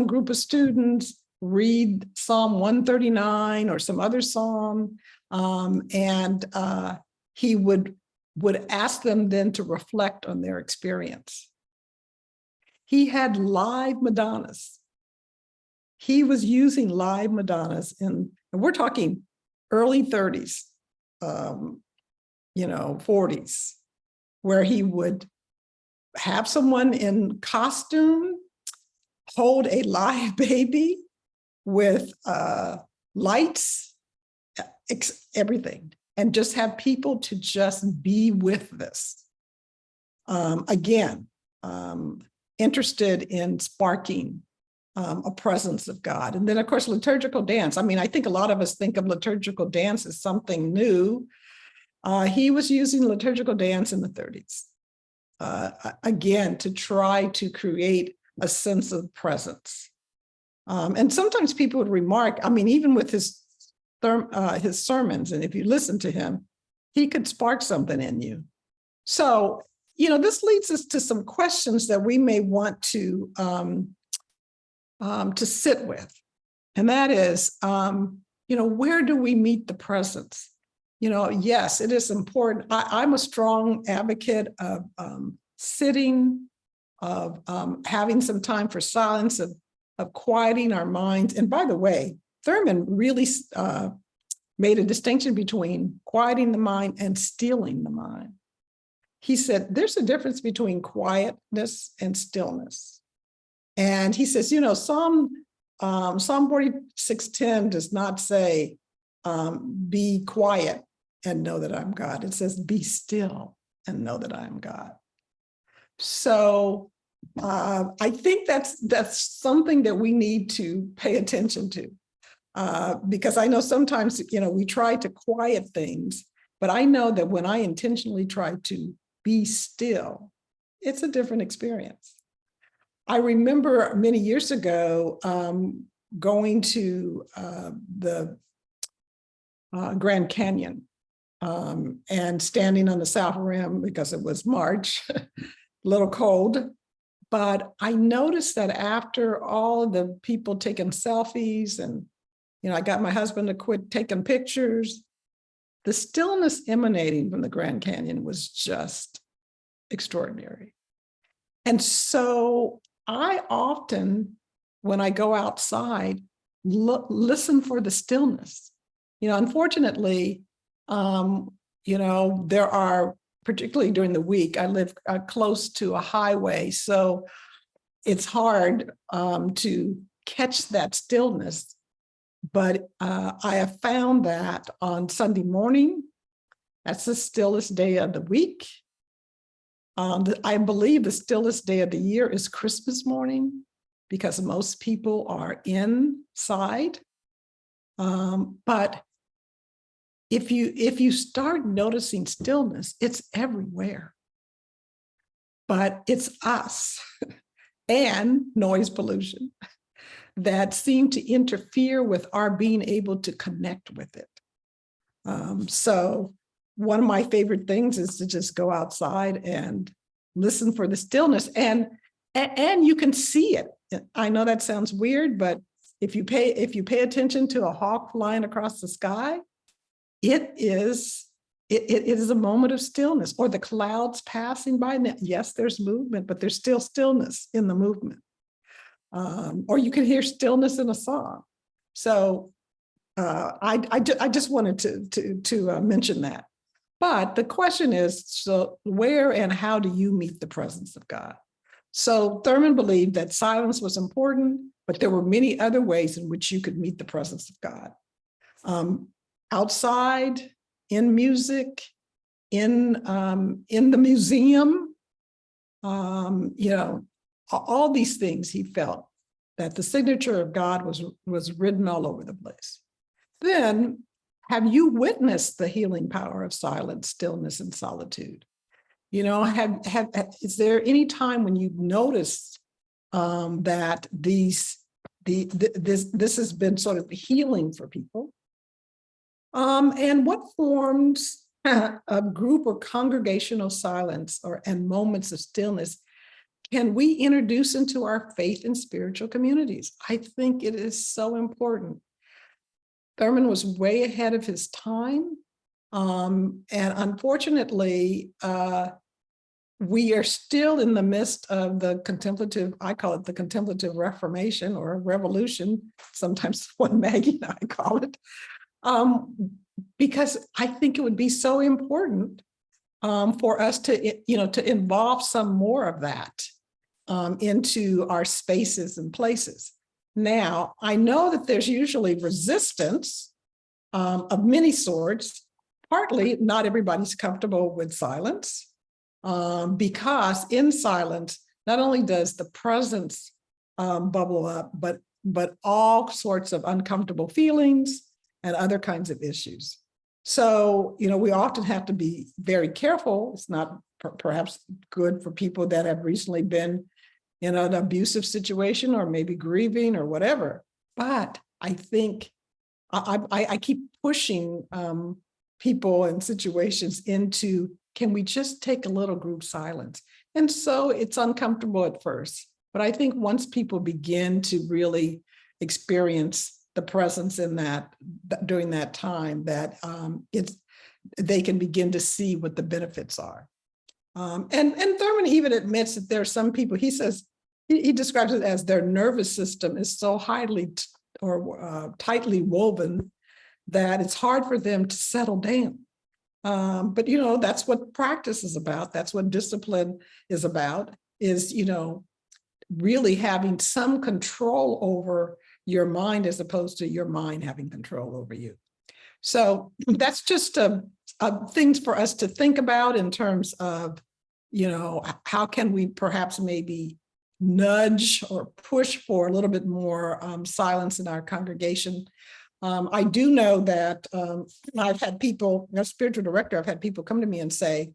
group of students, read Psalm 139 or some other psalm, and he would ask them then to reflect on their experience. He had live Madonnas. He was using live Madonnas and we're talking early 30s, 40s, where he would have someone in costume hold a live baby with lights, everything, and just have people to just be with this. Again, interested in sparking a presence of God. And then, of course, liturgical dance. I think a lot of us think of liturgical dance as something new. He was using liturgical dance in the 30s, again, to try to create a sense of presence. And sometimes people would remark, even with his sermons, and if you listen to him, he could spark something in you. So, this leads us to some questions that we may want to sit with. And that is, where do we meet the presence? Yes, it is important. I'm a strong advocate of sitting, of having some time for silence, of of quieting our minds. And by the way, Thurman really made a distinction between quieting the mind and stilling the mind. He said, there's a difference between quietness and stillness. And he says, Psalm 46:10 does not say, be quiet and know that I'm God. It says, be still and know that I'm God. So I think that's something that we need to pay attention to. Because I know sometimes, we try to quiet things, but I know that when I intentionally try to be still, it's a different experience. I remember many years ago going to the Grand Canyon and standing on the South Rim because it was March, a little cold. But I noticed that after all the people taking selfies and I got my husband to quit taking pictures, the stillness emanating from the Grand Canyon was just extraordinary. And so I often, when I go outside, listen for the stillness. Unfortunately, there are, particularly during the week, I live close to a highway, so it's hard to catch that stillness. But I have found that on Sunday morning, that's the stillest day of the week. I believe the stillest day of the year is Christmas morning because most people are inside. But if you start noticing stillness, it's everywhere. But it's us and noise pollution that seem to interfere with our being able to connect with it. So one of my favorite things is to just go outside and listen for the stillness, and you can see it. I know that sounds weird, but if you pay attention to a hawk flying across the sky, it is a moment of stillness, or the clouds passing by. Yes, there's movement, but there's still stillness in the movement. Or you can hear stillness in a song. So I just wanted to mention that. But the question is, so where and how do you meet the presence of God? So Thurman believed that silence was important, but there were many other ways in which you could meet the presence of God. Outside, in music, in the museum, all these things. He felt that the signature of God was written all over the place. Then, have you witnessed the healing power of silence, stillness, and solitude? Is there any time when you've noticed that this has been sort of healing for people? And what forms of group or congregational silence and moments of stillness can we introduce into our faith and spiritual communities? I think it is so important. Thurman was way ahead of his time. And unfortunately, we are still in the midst of the contemplative, I call it the contemplative reformation or revolution, sometimes what Maggie and I call it, because I think it would be so important for us to involve some more of that into our spaces and places. Now, I know that there's usually resistance of many sorts. Partly, not everybody's comfortable with silence, because in silence, not only does the presence bubble up, but all sorts of uncomfortable feelings and other kinds of issues. So, we often have to be very careful. It's not perhaps good for people that have recently been in an abusive situation or maybe grieving or whatever. But I think I keep pushing people and situations into, can we just take a little group silence? And so it's uncomfortable at first. But I think once people begin to really experience the presence in that during that time, that they can begin to see what the benefits are. And Thurman even admits that there are some people, he says, he describes it as their nervous system is so tightly woven that it's hard for them to settle down. But that's what practice is about. That's what discipline is about, is really having some control over your mind as opposed to your mind having control over you. So that's just things for us to think about in terms of, how can we perhaps maybe nudge or push for a little bit more silence in our congregation. I do know that I've had people, as spiritual director, I've had people come to me and say,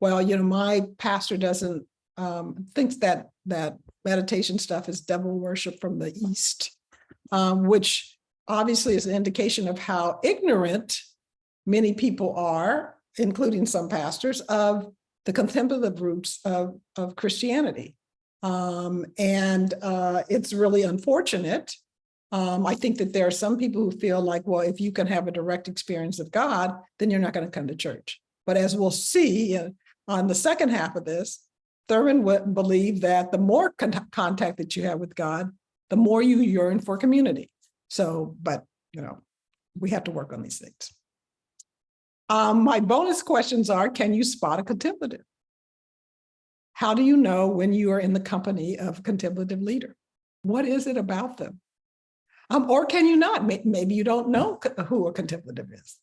well, my pastor doesn't thinks that meditation stuff is devil worship from the East, which obviously is an indication of how ignorant many people are, including some pastors, of the contemplative roots of Christianity. And it's really unfortunate. I think that there are some people who feel like, well, if you can have a direct experience of God, then you're not going to come to church. But as we'll see on the second half of this, Thurman would believe that the more contact that you have with God, the more you yearn for community. So, but, we have to work on these things. My bonus questions are, can you spot a contemplative? How do you know when you are in the company of a contemplative leader? What is it about them? Or can you not? Maybe you don't know who a contemplative is.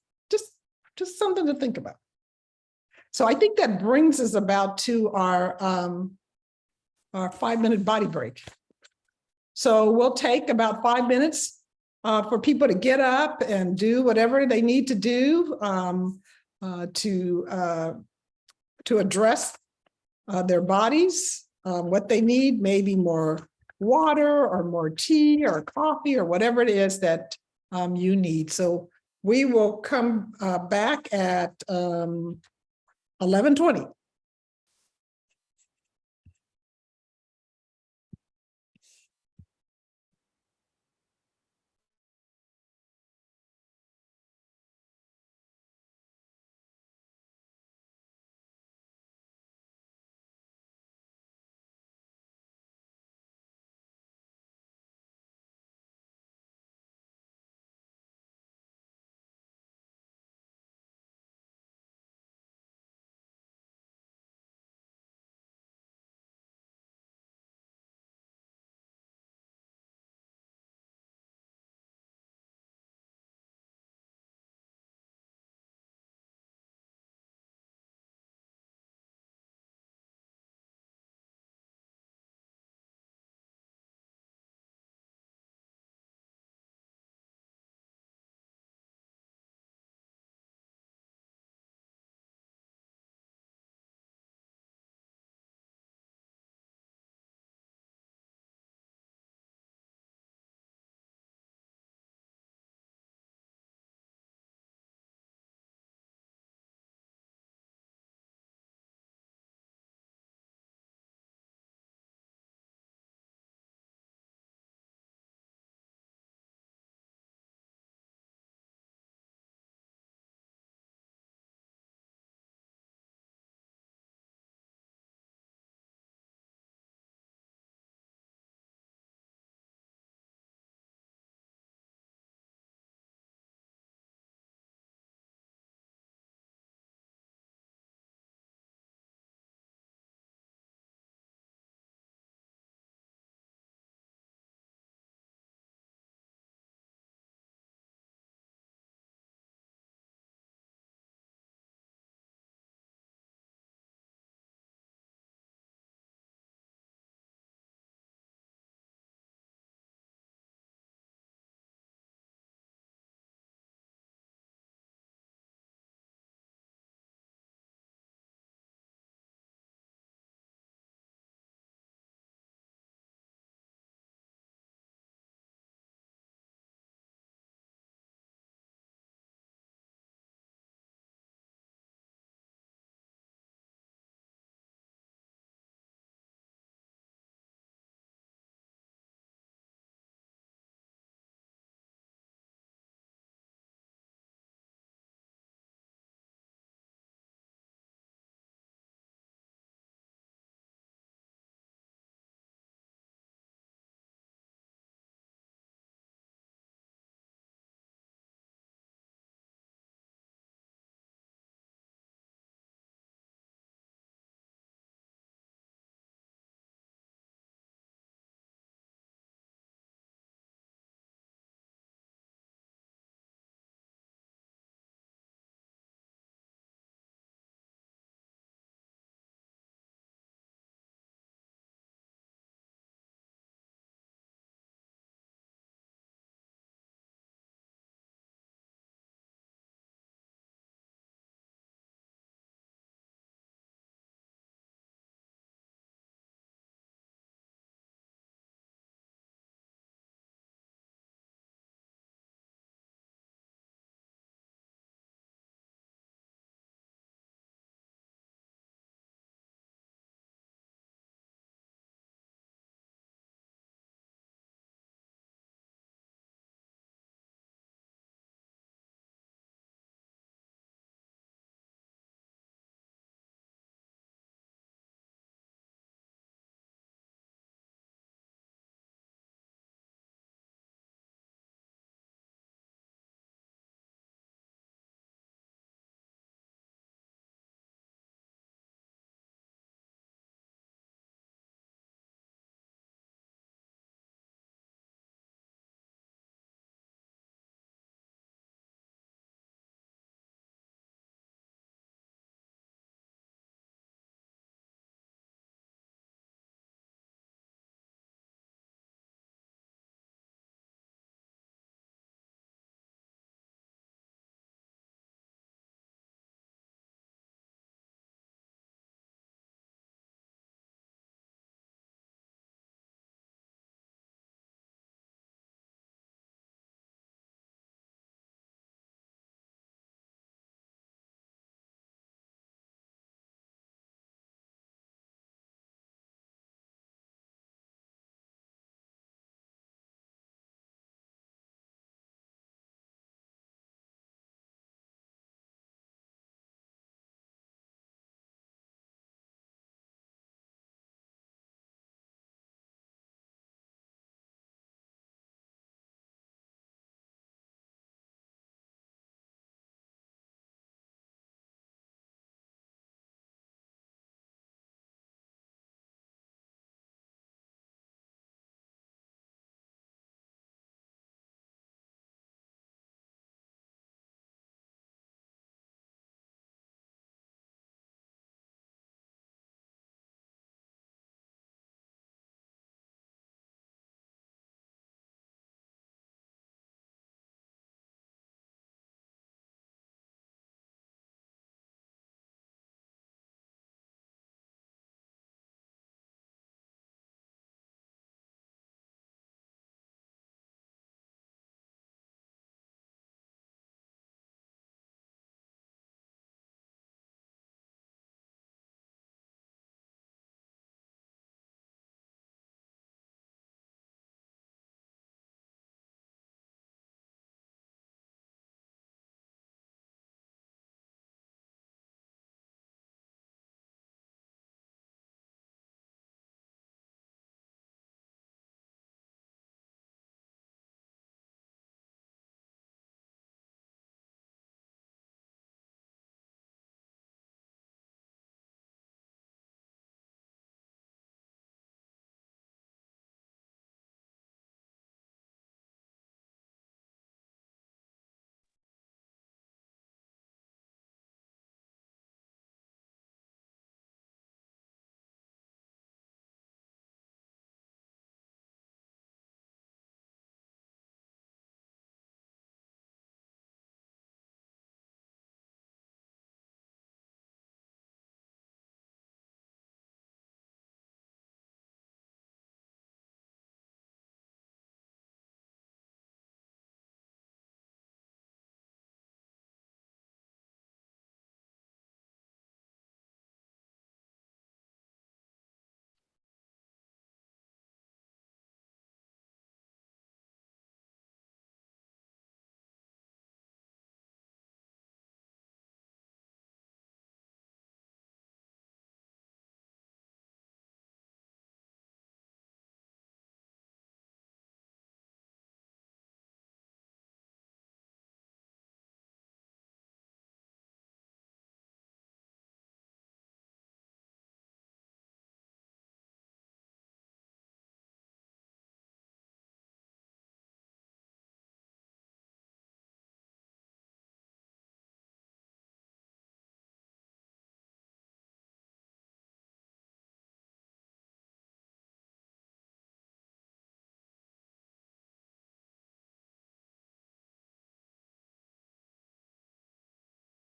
Just something to think about. So I think that brings us about to our 5-minute body break. So we'll take about 5 minutes for people to get up and do whatever they need to do to address their bodies, what they need, maybe more water or more tea or coffee or whatever it is that you need. So we will come back at 11:20.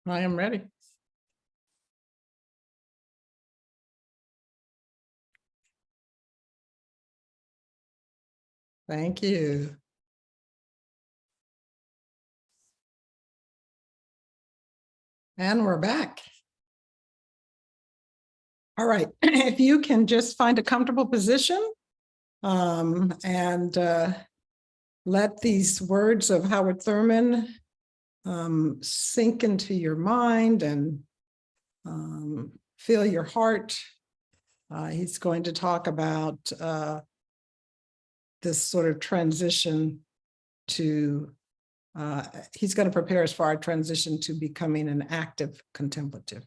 I am ready. Thank you. And we're back. All right, if you can just find a comfortable position and let these words of Howard Thurman sink into your mind and fill your heart. He's going to talk about this sort of transition to, he's going to prepare us for our transition to becoming an active contemplative.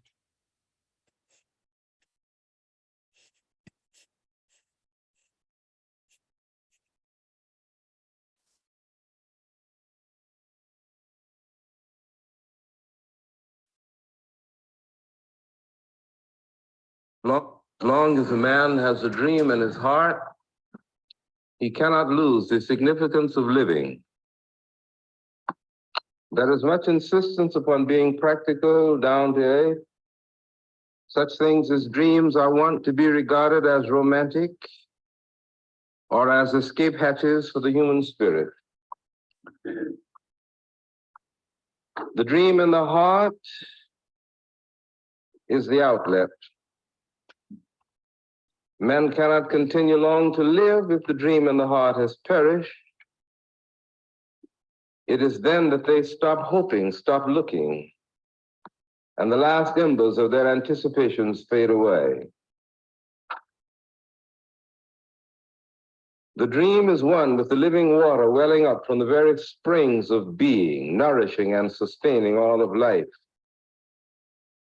Long as a man has a dream in his heart, he cannot lose the significance of living. There is much insistence upon being practical, down to earth. Such things as dreams are wont to be regarded as romantic or as escape hatches for the human spirit. The dream in the heart is the outlet. Men cannot continue long to live if the dream in the heart has perished. It is then that they stop hoping, stop looking, and the last embers of their anticipations fade away. The dream is one with the living water welling up from the very springs of being, nourishing and sustaining all of life.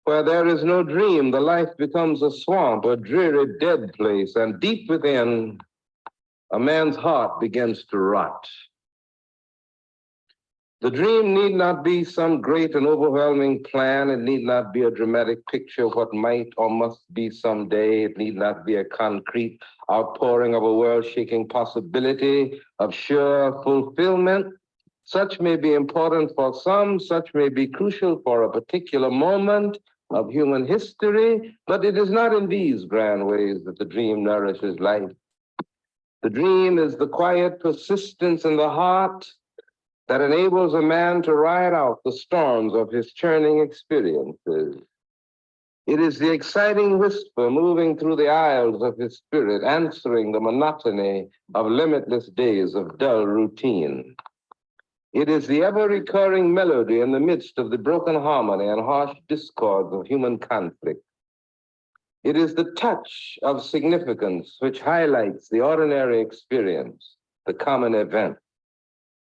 Where there is no dream, the life becomes a swamp, a dreary, dead place, and deep within, a man's heart begins to rot. The dream need not be some great and overwhelming plan. It need not be a dramatic picture of what might or must be someday. It need not be a concrete outpouring of a world-shaking possibility of sure fulfillment. Such may be important for some, such may be crucial for a particular moment of human history, but it is not in these grand ways that the dream nourishes life. The dream is the quiet persistence in the heart that enables a man to ride out the storms of his churning experiences. It is the exciting whisper moving through the aisles of his spirit, answering the monotony of limitless days of dull routine. It is the ever-recurring melody in the midst of the broken harmony and harsh discords of human conflict. It is the touch of significance which highlights the ordinary experience, the common event.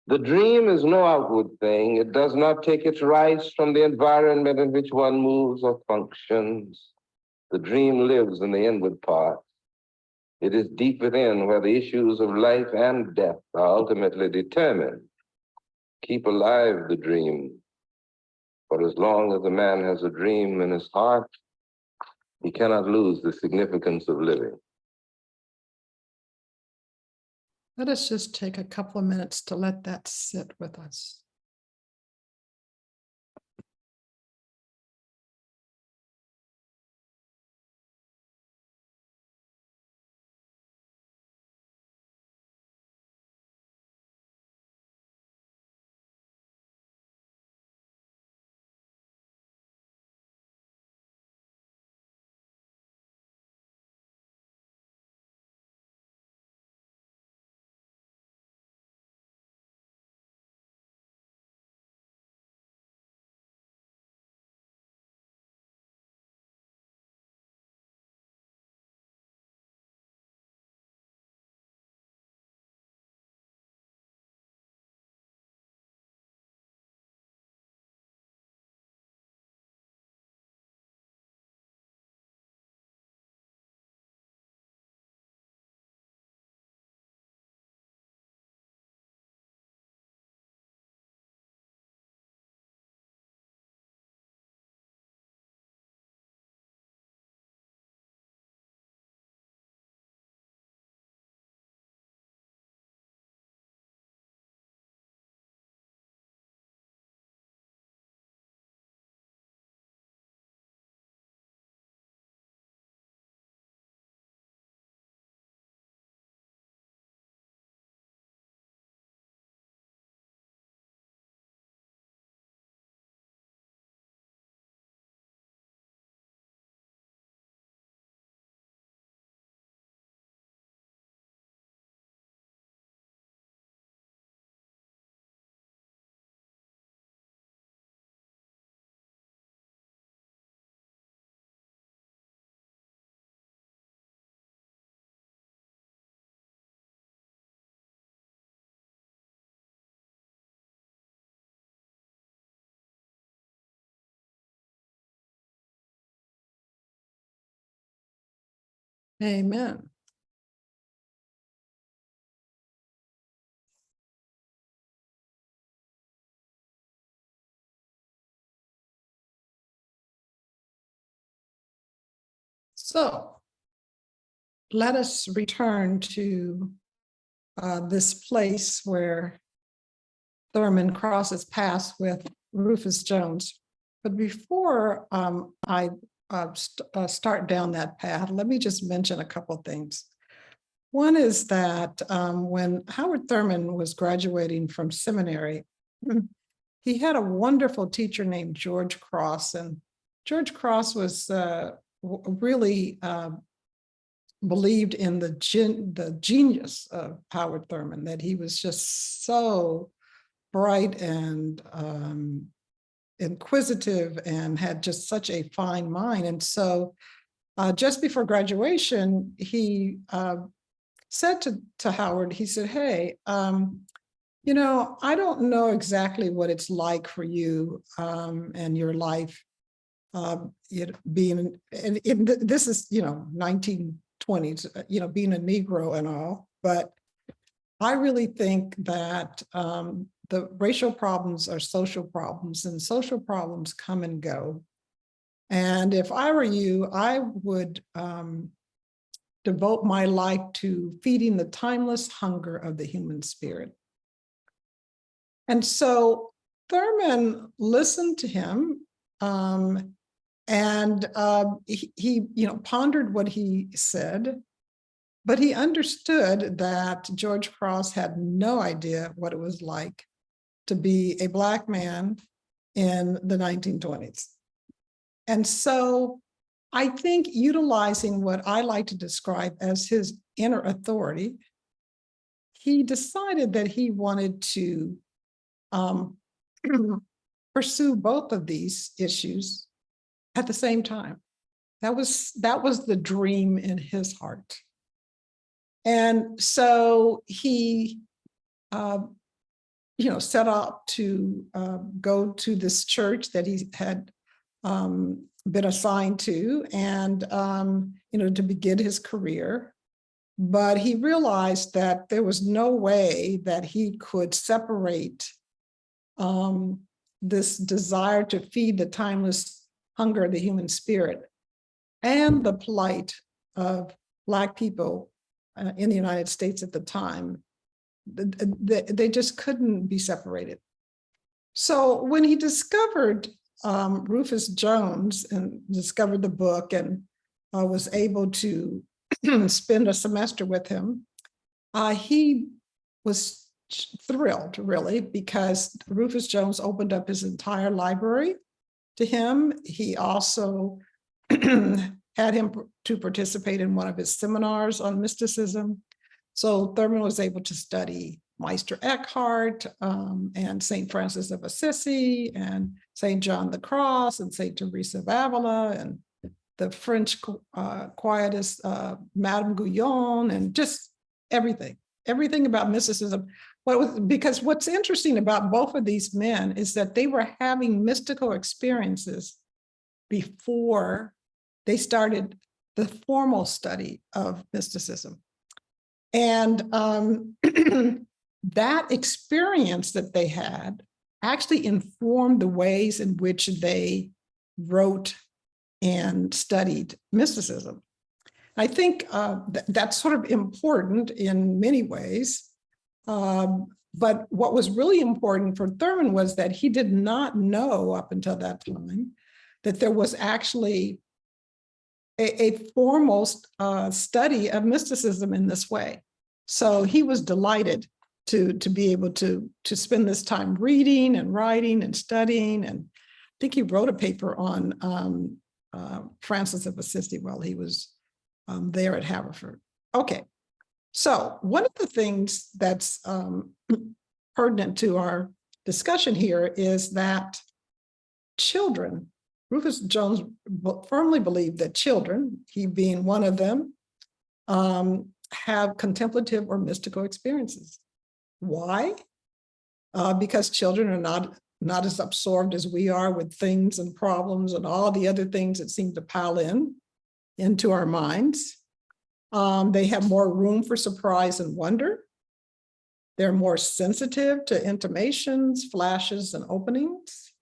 The dream is no outward thing. It does not take its rise from the environment in which one moves or functions. The dream lives in the inward part. It is deep within where the issues of life and death are ultimately determined. Keep alive the dream. For as long as a man has a dream in his heart, he cannot lose the significance of living. Let us just take a couple of minutes to let that sit with us. Amen. So let us return to this place where Thurman crosses paths with Rufus Jones. But before I start down that path, let me just mention a couple of things. One is that when Howard Thurman was graduating from seminary, he had a wonderful teacher named George Cross, and George Cross was really believed in the genius of Howard Thurman, that he was just so bright and inquisitive and had just such a fine mind. And so just before graduation, he said to Howard, he said, hey, you know, I don't know exactly what it's like for you and your life being, and this is, you know, 1920s, you know, being a Negro and all, but I really think that the racial problems are social problems, and social problems come and go. And if I were you, I would devote my life to feeding the timeless hunger of the human spirit. And so Thurman listened to him, and he you know, pondered what he said, but he understood that George Cross had no idea what it was like to be a Black man in the 1920s. And so I think utilizing what I like to describe as his inner authority, he decided that he wanted to pursue both of these issues at the same time. That was the dream in his heart. And so he, you know, set out to go to this church that he had been assigned to, and you know, to begin his career. But he realized that there was no way that he could separate this desire to feed the timeless hunger of the human spirit and the plight of Black people in the United States at the time. They just couldn't be separated. So when he discovered Rufus Jones and discovered the book and was able to spend a semester with him, he was thrilled, really, because Rufus Jones opened up his entire library to him. He also had him to participate in one of his seminars on mysticism. So Thurman was able to study Meister Eckhart and St. Francis of Assisi and St. John the Cross and St. Teresa of Avila and the French quietist Madame Guyon, and just everything about mysticism. Because what's interesting about both of these men is that they were having mystical experiences before they started the formal study of mysticism. And that experience that they had actually informed the ways in which they wrote and studied mysticism. I think that's sort of important in many ways. But what was really important for Thurman was that he did not know up until that time that there was actually a formal study of mysticism in this way. So he was delighted to be able to spend this time reading and writing and studying. And I think he wrote a paper on Francis of Assisi while he was there at Haverford. Okay, so one of the things that's pertinent to our discussion here is that children, Rufus Jones firmly believed that children, he being one of them, have contemplative or mystical experiences. Why? Because children are not as absorbed as we are with things and problems and all the other things that seem to pile into our minds. They have more room for surprise and wonder. They're more sensitive to intimations, flashes, and openings.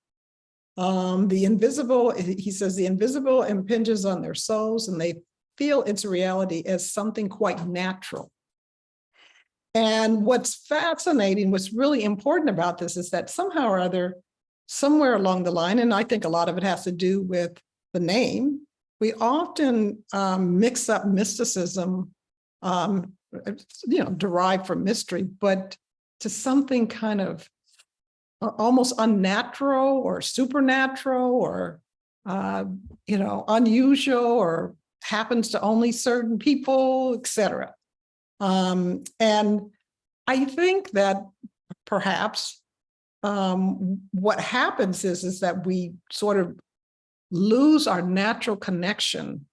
The invisible, he says, the invisible impinges on their souls and they feel its reality as something quite natural. And what's fascinating, what's really important about this is that somehow or other, somewhere along the line, and I think a lot of it has to do with the name, we often mix up mysticism, derived from mystery, but to something kind of almost unnatural or supernatural or, unusual or happens to only certain people, etc. And I think that perhaps what happens is that we sort of lose our natural connection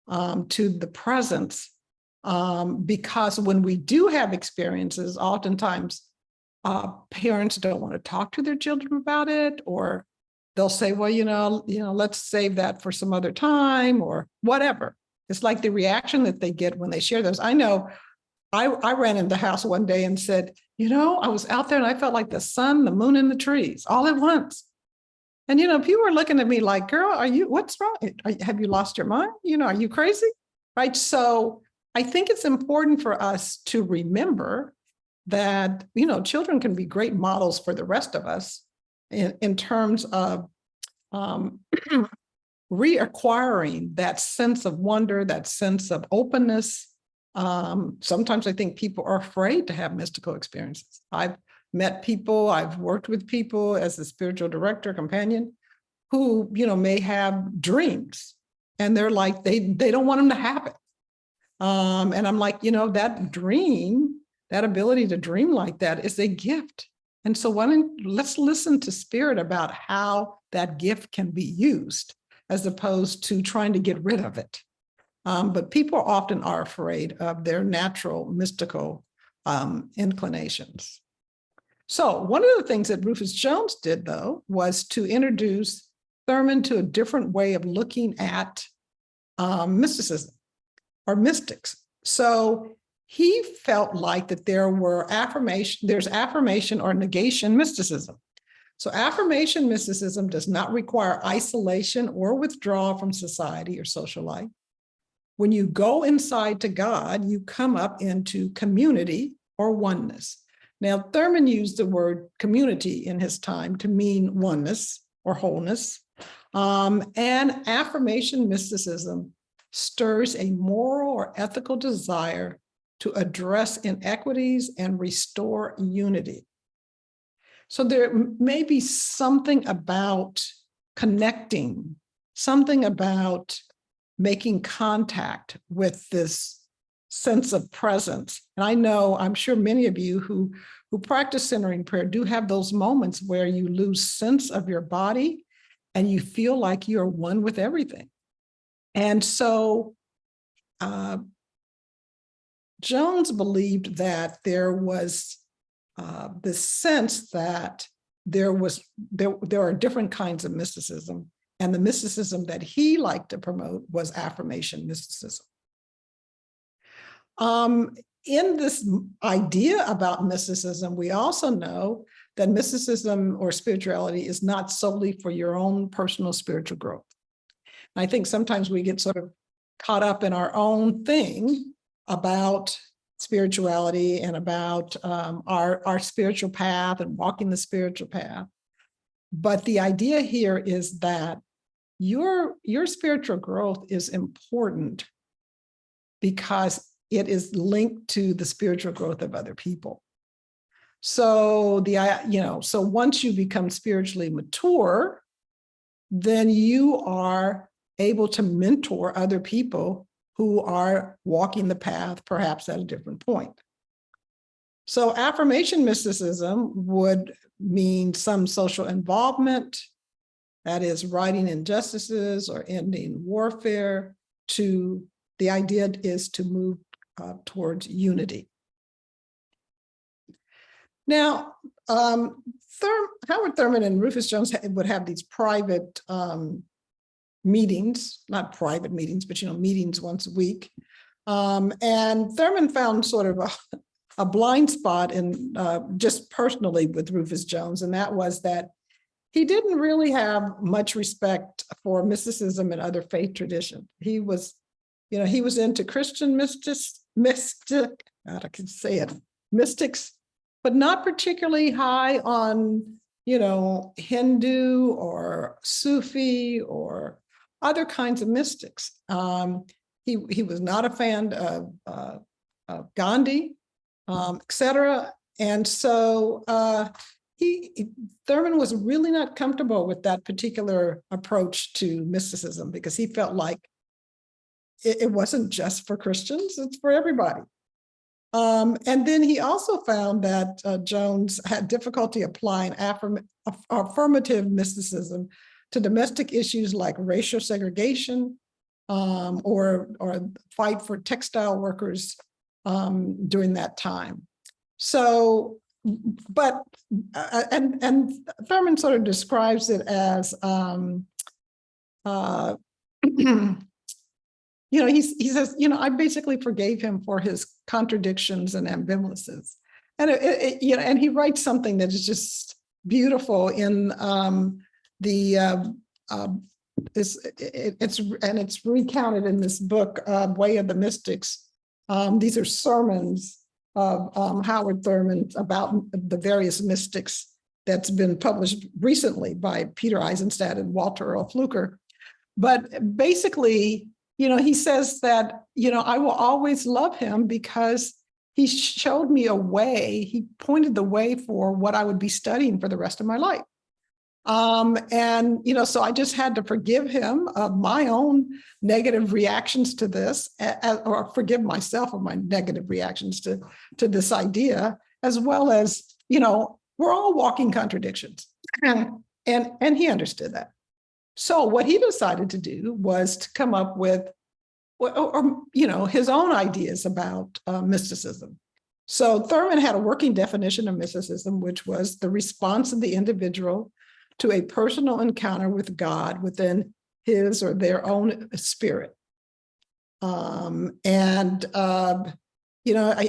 to the presence because when we do have experiences, oftentimes parents don't want to talk to their children about it, or they'll say, well, let's save that for some other time or whatever. It's like the reaction that they get when they share those. I know I ran into the house one day and said, I was out there and I felt like the sun, the moon, and the trees all at once. And, people were looking at me like, girl, what's wrong? Have you lost your mind? Are you crazy? Right. So I think it's important for us to remember that, children can be great models for the rest of us in terms of reacquiring that sense of wonder, that sense of openness. Sometimes I think people are afraid to have mystical experiences. I've met people, I've worked with people as a spiritual director, companion, who, may have dreams and they're like, they don't want them to happen. And I'm like, that dream, that ability to dream like that is a gift. And so let's listen to Spirit about how that gift can be used as opposed to trying to get rid of it. But people often are afraid of their natural mystical inclinations. So one of the things that Rufus Jones did, though, was to introduce Thurman to a different way of looking at mysticism or mystics. So he felt like that there's affirmation or negation mysticism. So affirmation mysticism does not require isolation or withdrawal from society or social life. When you go inside to God, you come up into community or oneness. Now, Thurman used the word community in his time to mean oneness or wholeness. And affirmation mysticism stirs a moral or ethical desire to address inequities and restore unity. So there may be something about connecting, something about making contact with this sense of presence. And I'm sure many of you who practice centering prayer do have those moments where you lose sense of your body and you feel like you're one with everything. And so Jones believed that there was this sense that there are different kinds of mysticism, and the mysticism that he liked to promote was affirmation mysticism. In this idea about mysticism, we also know that mysticism or spirituality is not solely for your own personal spiritual growth. And I think sometimes we get sort of caught up in our own thing about spirituality and about our spiritual path and walking the spiritual path. But the idea here is that your spiritual growth is important because it is linked to the spiritual growth of other people. So so once you become spiritually mature, then you are able to mentor other people who are walking the path, perhaps at a different point. So affirmation mysticism would mean some social involvement, that is righting injustices or ending warfare. The idea is to move towards unity. Now, Howard Thurman and Rufus Jones would have these private meetings, not private meetings, but meetings once a week, And Thurman found sort of a blind spot in just personally with Rufus Jones, and that was that he didn't really have much respect for mysticism and other faith traditions. He was into Christian mystics, but not particularly high on, Hindu or Sufi or other kinds of mystics. He was not a fan of Gandhi, etc. And so Thurman was really not comfortable with that particular approach to mysticism because he felt like it wasn't just for Christians, it's for everybody. And then he also found that Jones had difficulty applying affirmative mysticism to domestic issues like racial segregation or fight for textile workers during that time. So, but and Thurman sort of describes it as he says, I basically forgave him for his contradictions and ambivalences. And and he writes something that is just beautiful in it's recounted in this book, Way of the Mystics. These are sermons of Howard Thurman about the various mystics that's been published recently by Peter Eisenstadt and Walter Earl Fluker. But basically, he says that, I will always love him because he showed me a way, he pointed the way for what I would be studying for the rest of my life. So I just had to forgive him of my own negative reactions to this, or forgive myself of my negative reactions to this idea, as well as, we're all walking contradictions. And he understood that. So what he decided to do was to come up with, his own ideas about mysticism. So Thurman had a working definition of mysticism, which was the response of the individual to a personal encounter with God within his or their own spirit. I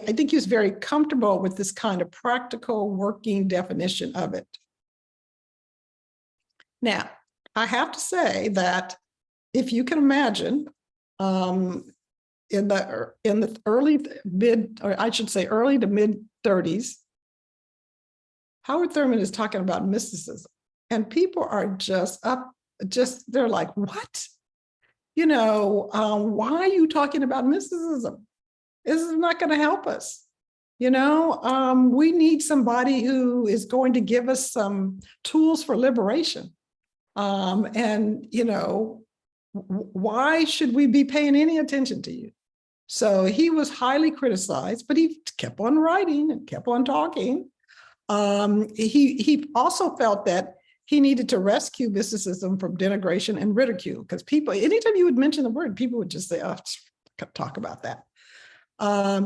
think he was very comfortable with this kind of practical working definition of it. Now, I have to say that if you can imagine, in the early to mid 30s, Howard Thurman is talking about mysticism, and people are they're like, what? Why are you talking about mysticism? This is not going to help us. We need somebody who is going to give us some tools for liberation. Why should we be paying any attention to you? So he was highly criticized, but he kept on writing and kept on talking. He also felt that he needed to rescue mysticism from denigration and ridicule, because people, anytime you would mention the word, people would just say, oh, talk about that.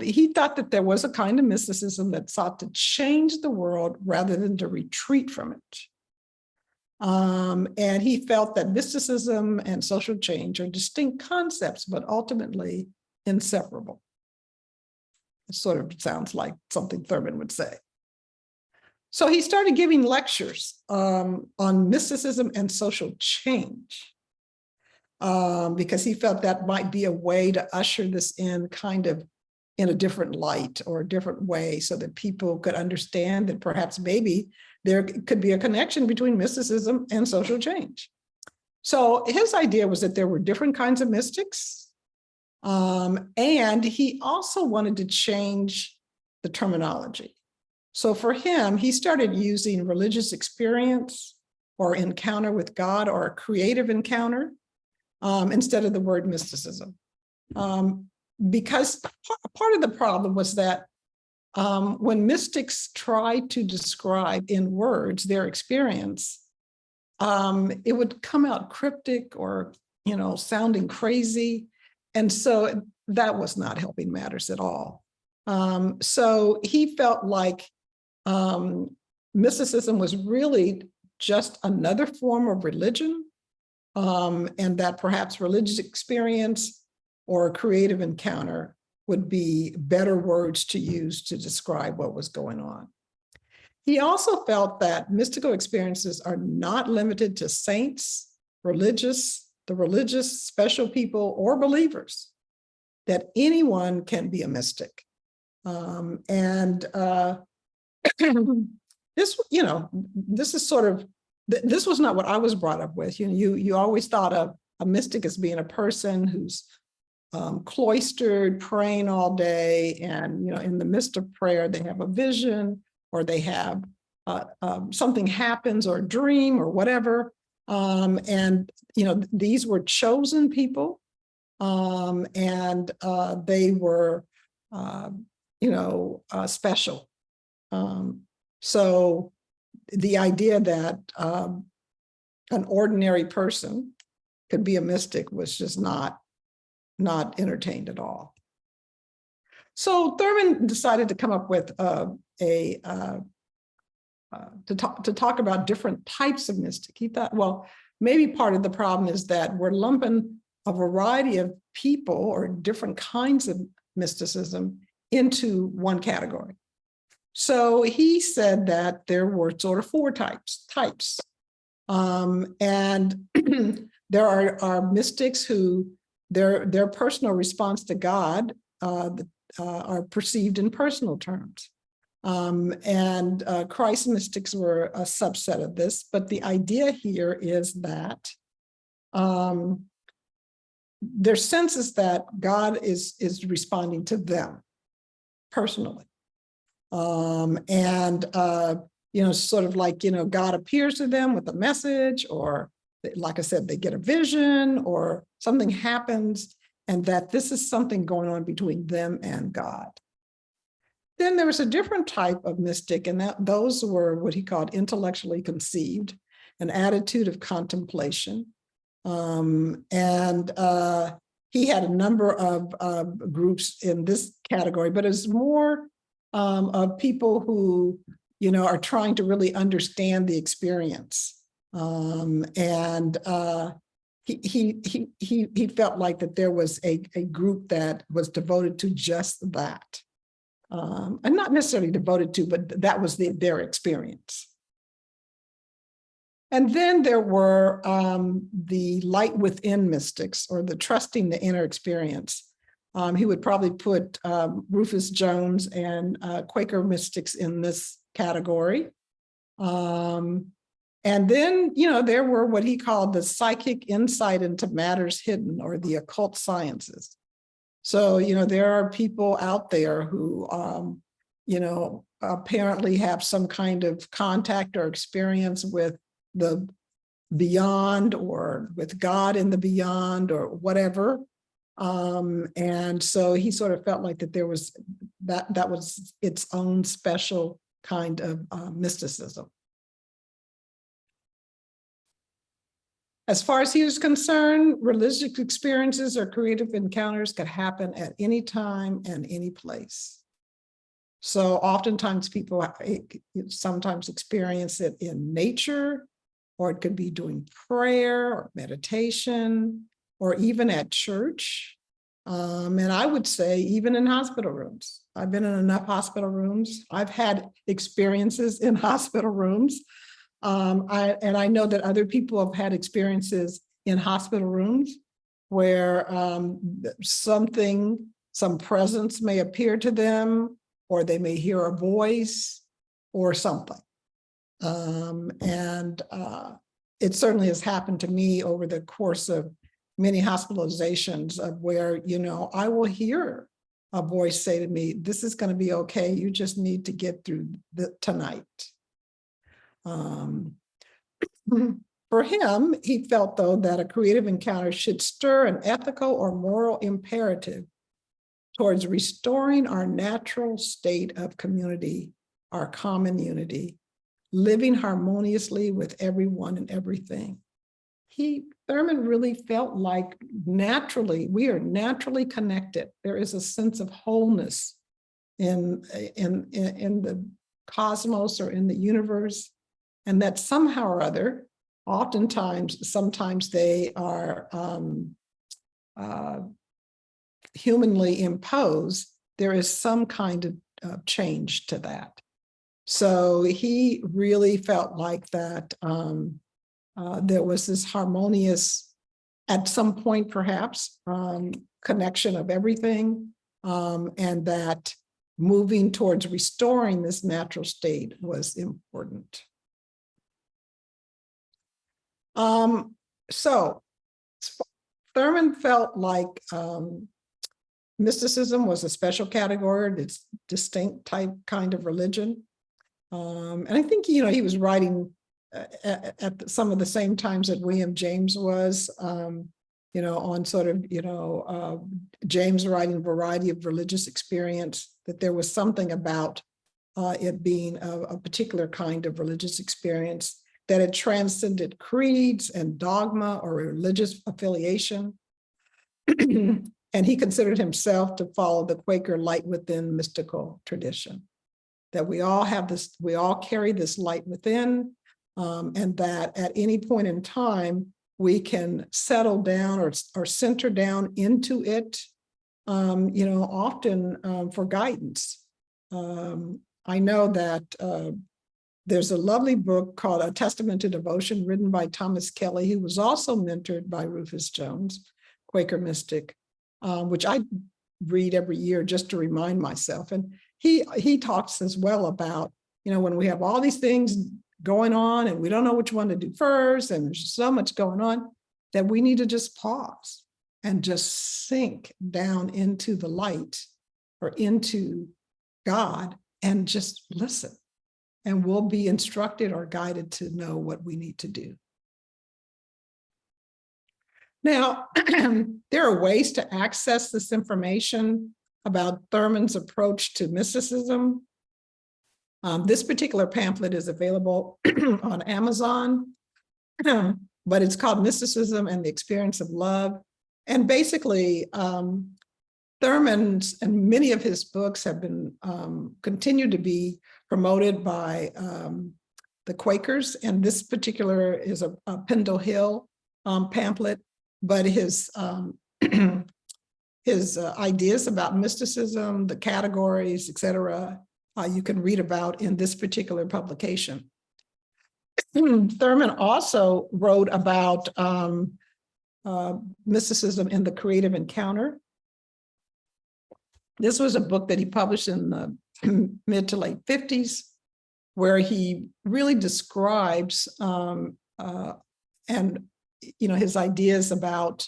He thought that there was a kind of mysticism that sought to change the world rather than to retreat from it. And he felt that mysticism and social change are distinct concepts, but ultimately inseparable. It sort of sounds like something Thurman would say. So he started giving lectures on mysticism and social change, because he felt that might be a way to usher this in kind of in a different light or a different way, so that people could understand that perhaps maybe there could be a connection between mysticism and social change. So his idea was that there were different kinds of mystics, and he also wanted to change the terminology. So for him, he started using religious experience or encounter with God or a creative encounter instead of the word mysticism. Because part of the problem was that when mystics try to describe in words their experience, it would come out cryptic or, sounding crazy. And so that was not helping matters at all. So he felt like mysticism was really just another form of religion, and that perhaps religious experience or a creative encounter would be better words to use to describe what was going on. He also felt that mystical experiences are not limited to saints, the religious, special people, or believers, that anyone can be a mystic. This, this is sort of, this was not what I was brought up with. You always thought of a mystic as being a person who's cloistered, praying all day, and in the midst of prayer, they have a vision, or they have something happens, or a dream, or whatever. These were chosen people, and they were, special. So the idea that an ordinary person could be a mystic was just not entertained at all. So Thurman decided to come up with to talk about different types of mystic. He thought, well, maybe part of the problem is that we're lumping a variety of people or different kinds of mysticism into one category. So he said that there were sort of four types. And there are mystics who their personal response to God are perceived in personal terms. And Christ mystics were a subset of this, but the idea here is that their sense is that God is responding to them personally. Sort of like, God appears to them with a message, or like I said, they get a vision or something happens, and that this is something going on between them and God. Then there was a different type of mystic, and those were what he called intellectually conceived, an attitude of contemplation. He had a number of groups in this category, but it's more of people who, are trying to really understand the experience. He felt like that there was a group that was devoted to just that. And not necessarily devoted to, but that was their experience. And then there were the light within mystics, or the trusting the inner experience. He would probably put Rufus Jones and Quaker mystics in this category. And then, there were what he called the psychic insight into matters hidden, or the occult sciences. So, there are people out there who, apparently have some kind of contact or experience with the beyond, or with God in the beyond, or whatever. And so he sort of felt like that there was that was its own special kind of mysticism. As far as he was concerned, religious experiences or creative encounters could happen at any time and any place. So oftentimes people sometimes experience it in nature, or it could be doing prayer or meditation, or even at church. And I would say even in hospital rooms. I've been in enough hospital rooms. I've had experiences in hospital rooms. I know that other people have had experiences in hospital rooms where some presence may appear to them, or they may hear a voice or something. It certainly has happened to me over the course of many hospitalizations, of where, I will hear a voice say to me, "This is going to be okay. You just need to get through tonight." For him, he felt, though, that a creative encounter should stir an ethical or moral imperative towards restoring our natural state of community, our common unity, living harmoniously with everyone and everything. Thurman really felt like we are naturally connected. There is a sense of wholeness in the cosmos, or in the universe, and that somehow or other, sometimes they are humanly impose, there is some kind of change to that. So he really felt like that there was this harmonious, at some point perhaps, connection of everything, and that moving towards restoring this natural state was important. So Thurman felt like mysticism was a special category, it's distinct kind of religion. And I think, he was writing at some of the same times that William James was, on sort of, James writing variety of religious experience, that there was something about it being a particular kind of religious experience, that it transcended creeds and dogma or religious affiliation. And he considered himself to follow the Quaker light within mystical tradition, that we all have this, we all carry this light within, and that at any point in time, we can settle down or center down into it, often for guidance. I know that there's a lovely book called A Testament to Devotion, written by Thomas Kelly, who was also mentored by Rufus Jones, Quaker mystic, which I read every year just to remind myself. And he talks as well about, when we have all these things going on and we don't know which one to do first, and there's so much going on, that we need to just pause and just sink down into the light or into God and just listen. And we'll be instructed or guided to know what we need to do. Now, there are ways to access this information about Thurman's approach to mysticism. This particular pamphlet is available on Amazon, but it's called Mysticism and the Experience of Love. And basically, Thurman's and many of his books have been continued to be promoted by the Quakers. And this particular is a Pendle Hill pamphlet, but his ideas about mysticism, the categories, etc., you can read about in this particular publication. Thurman also wrote about mysticism in the creative encounter. This was a book that he published in the mid to late 50s, where he really describes his ideas about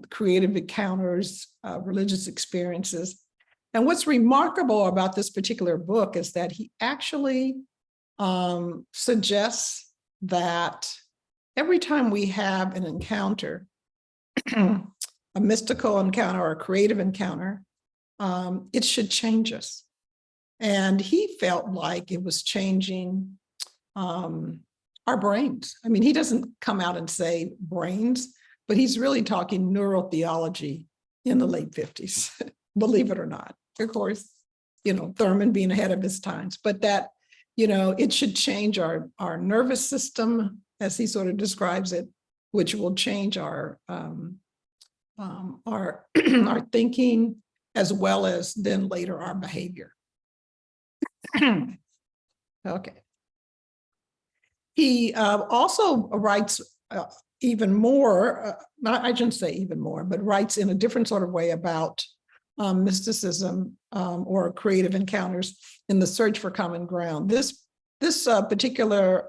creative encounters, religious experiences. And what's remarkable about this particular book is that he actually suggests that every time we have an encounter, a mystical encounter or a creative encounter, it should change us. And he felt like it was changing our brains. I mean, he doesn't come out and say brains, but he's really talking neurotheology in the late 50s, believe it or not. Of course, Thurman being ahead of his times, but that, it should change our nervous system, as he sort of describes it, which will change our our thinking, as well as then later our behavior. Okay. He also writes even more, I shouldn't say even more, but writes in a different sort of way about mysticism or creative encounters in The Search for Common Ground. This particular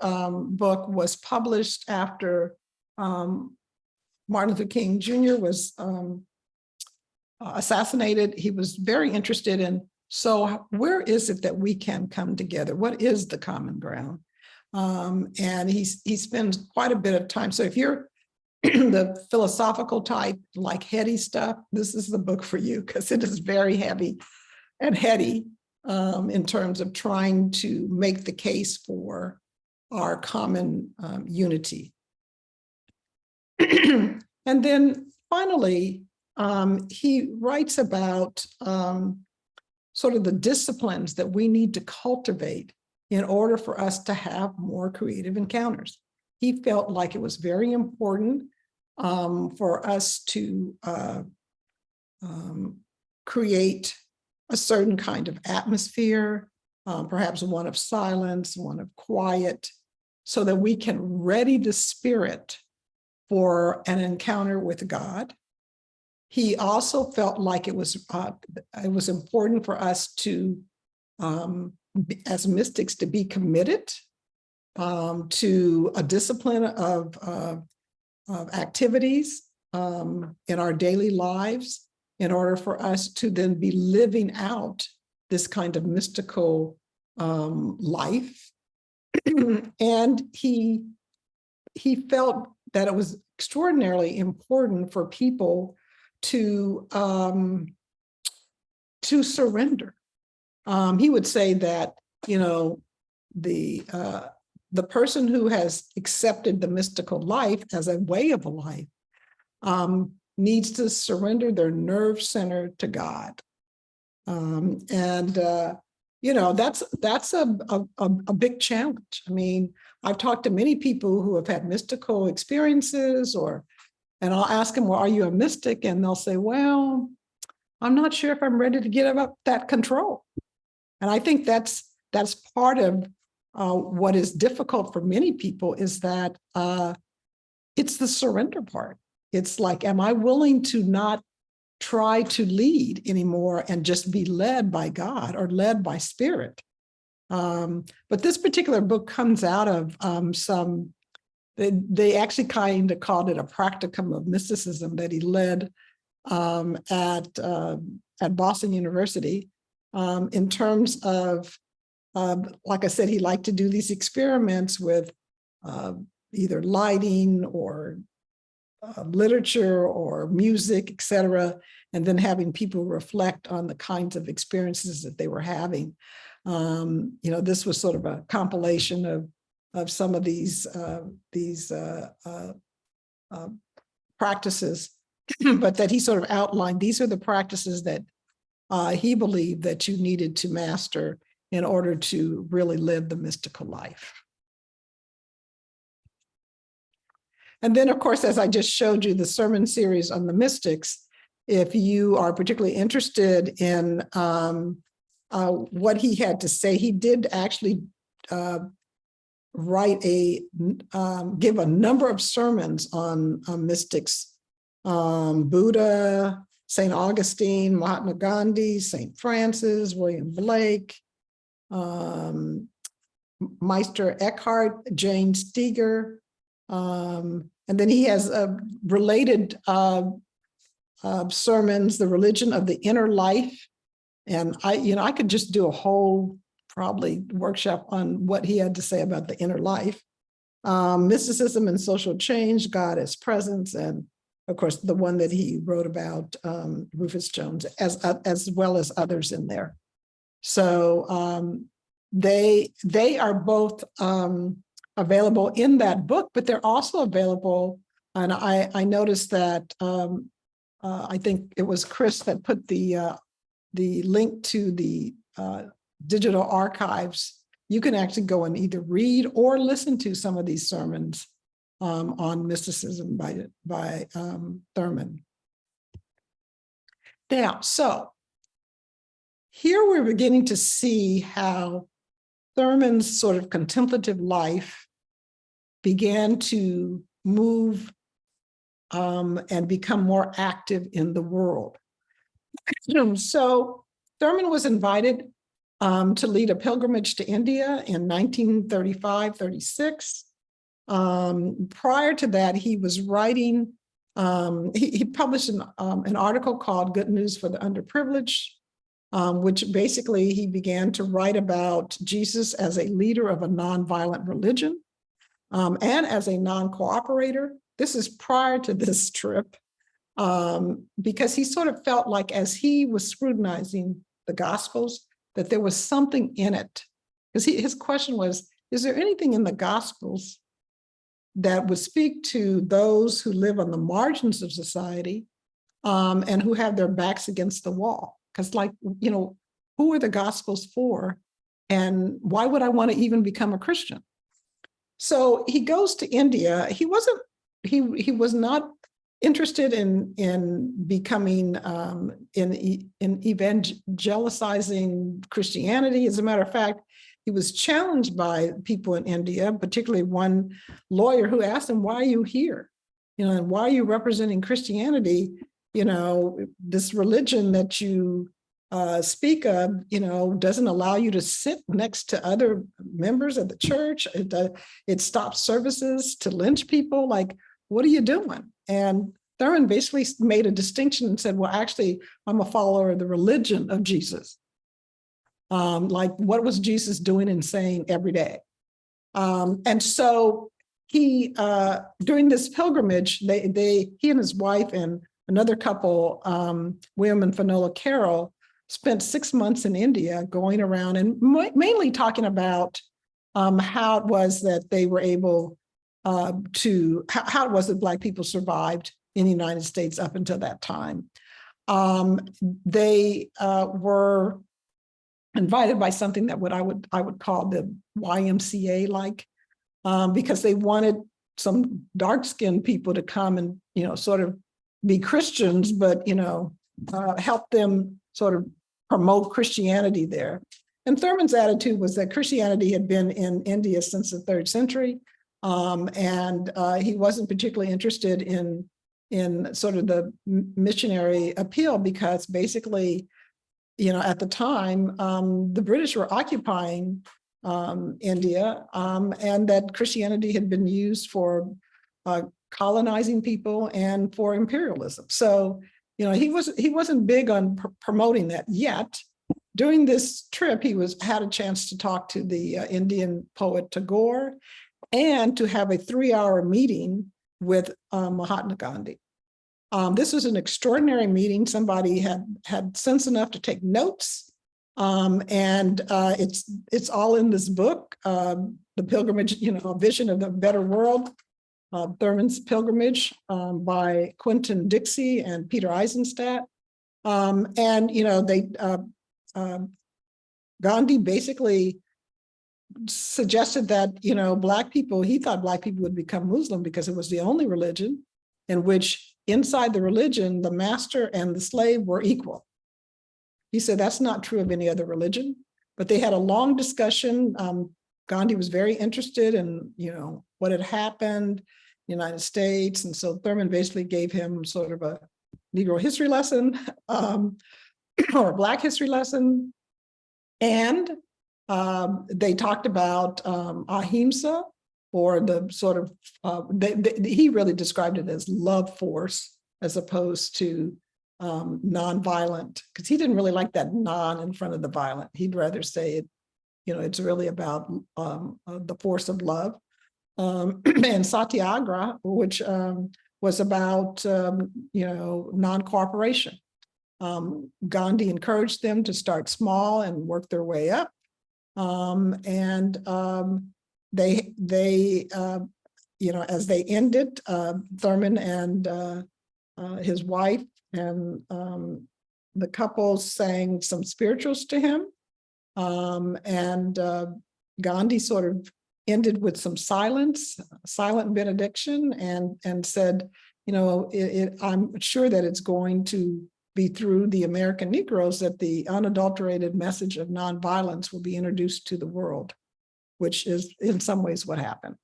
book was published after Martin Luther King Jr. was assassinated. He was very interested in, so where is it that we can come together? What is the common ground? And he spends quite a bit of time. So if you're the philosophical type, like heady stuff, this is the book for you, because it is very heavy and heady in terms of trying to make the case for our common unity. And then finally, he writes about sort of the disciplines that we need to cultivate in order for us to have more creative encounters. He felt like it was very important for us to create a certain kind of atmosphere, perhaps one of silence, one of quiet, so that we can ready the spirit for an encounter with God. He also felt like it was important for us to, as mystics, to be committed to a discipline of activities in our daily lives in order for us to then be living out this kind of mystical life. And he felt that it was extraordinarily important for people to surrender. He would say that, you know, the person who has accepted the mystical life as a way of a life needs to surrender their nerve center to God. You know, that's a big challenge. I mean, I've talked to many people who have had mystical experiences, and I'll ask them, well, are you a mystic? And they'll say, well, I'm not sure if I'm ready to give up that control. And I think that's part of what is difficult for many people, is that it's the surrender part. It's like, am I willing to not try to lead anymore and just be led by God or led by spirit? But this particular book comes out of they actually kind of called it a practicum of mysticism that he led at Boston University, in terms of, like I said, he liked to do these experiments with either lighting or literature or music, et cetera, and then having people reflect on the kinds of experiences that they were having. You know, this was sort of a compilation of some of these practices, but that he sort of outlined, these are the practices that he believed that you needed to master in order to really live the mystical life. And then, of course, as I just showed you, the sermon series on the mystics, if you are particularly interested in what he had to say, he did actually give a number of sermons on mystics, Buddha, St. Augustine, Mahatma Gandhi, St. Francis, William Blake, Meister Eckhart, Jane Steger, and then he has related sermons, The Religion of the Inner Life. And I could just do a whole probably workshop on what he had to say about the inner life. Mysticism and Social Change, God as Presence, and of course, the one that he wrote about, Rufus Jones, as well as others in there. So they are both available in that book, but they're also available. And I noticed that I think it was Chris that put the link to the digital archives. You can actually go and either read or listen to some of these sermons on mysticism by Thurman. Now, so here we're beginning to see how Thurman's sort of contemplative life began to move and become more active in the world. So Thurman was invited to lead a pilgrimage to India in 1935-36. Prior to that, he was writing, he published an article called Good News for the Underprivileged, which basically he began to write about Jesus as a leader of a nonviolent religion and as a non-cooperator. This is prior to this trip, because he sort of felt like, as he was scrutinizing the Gospels, that there was something in it. Because his question was, is there anything in the Gospels that would speak to those who live on the margins of society and who have their backs against the wall? Because, like, you know, who are the Gospels for? And why would I want to even become a Christian? So he goes to India. He was not interested in becoming in evangelizing Christianity. As a matter of fact, he was challenged by people in India, particularly one lawyer who asked him, "Why are you here? And why are you representing Christianity? This religion that you speak of, doesn't allow you to sit next to other members of the church. It stops services to lynch people. Like, what are you doing?" And Thurman basically made a distinction and said, "Well, actually, I'm a follower of the religion of Jesus. Like, what was Jesus doing and saying every day?" And so he, during this pilgrimage, he and his wife and another couple, William and Finola Carroll, spent 6 months in India going around and mainly talking about how it was that they were able how it was that Black people survived in the United States up until that time. They were invited by something that I would call the YMCA, like, because they wanted some dark-skinned people to come and sort of be Christians, but help them sort of promote Christianity there. And Thurman's attitude was that Christianity had been in India since the 3rd century, and he wasn't particularly interested in sort of the missionary appeal, because basically, at the time, the British were occupying India, and that Christianity had been used for colonizing people and for imperialism. So, he wasn't big on promoting that yet. During this trip, he had a chance to talk to the Indian poet Tagore and to have a 3-hour meeting with Mahatma Gandhi. This was an extraordinary meeting. Somebody had sense enough to take notes, and it's all in this book, The Pilgrimage, A Vision of the Better World, Thurman's Pilgrimage, by Quentin Dixie and Peter Eisenstadt. Gandhi basically suggested that, Black people, he thought Black people would become Muslim because it was the only religion in which inside the religion, the master and the slave were equal. He said that's not true of any other religion, but they had a long discussion. Gandhi was very interested in, what had happened in the United States. And so Thurman basically gave him sort of a Negro history lesson, or a Black history lesson. And they talked about ahimsa, or the sort of, he really described it as love force as opposed to nonviolent, because he didn't really like that non in front of the violent. He'd rather say it, it's really about the force of love. And satyagraha, which was about, non-cooperation. Gandhi encouraged them to start small and work their way up. As they ended, Thurman and his wife and the couple sang some spirituals to him. Gandhi sort of ended with some silent benediction, and said, I'm sure that it's going to be through the American Negroes that the unadulterated message of nonviolence will be introduced to the world, which is in some ways what happened.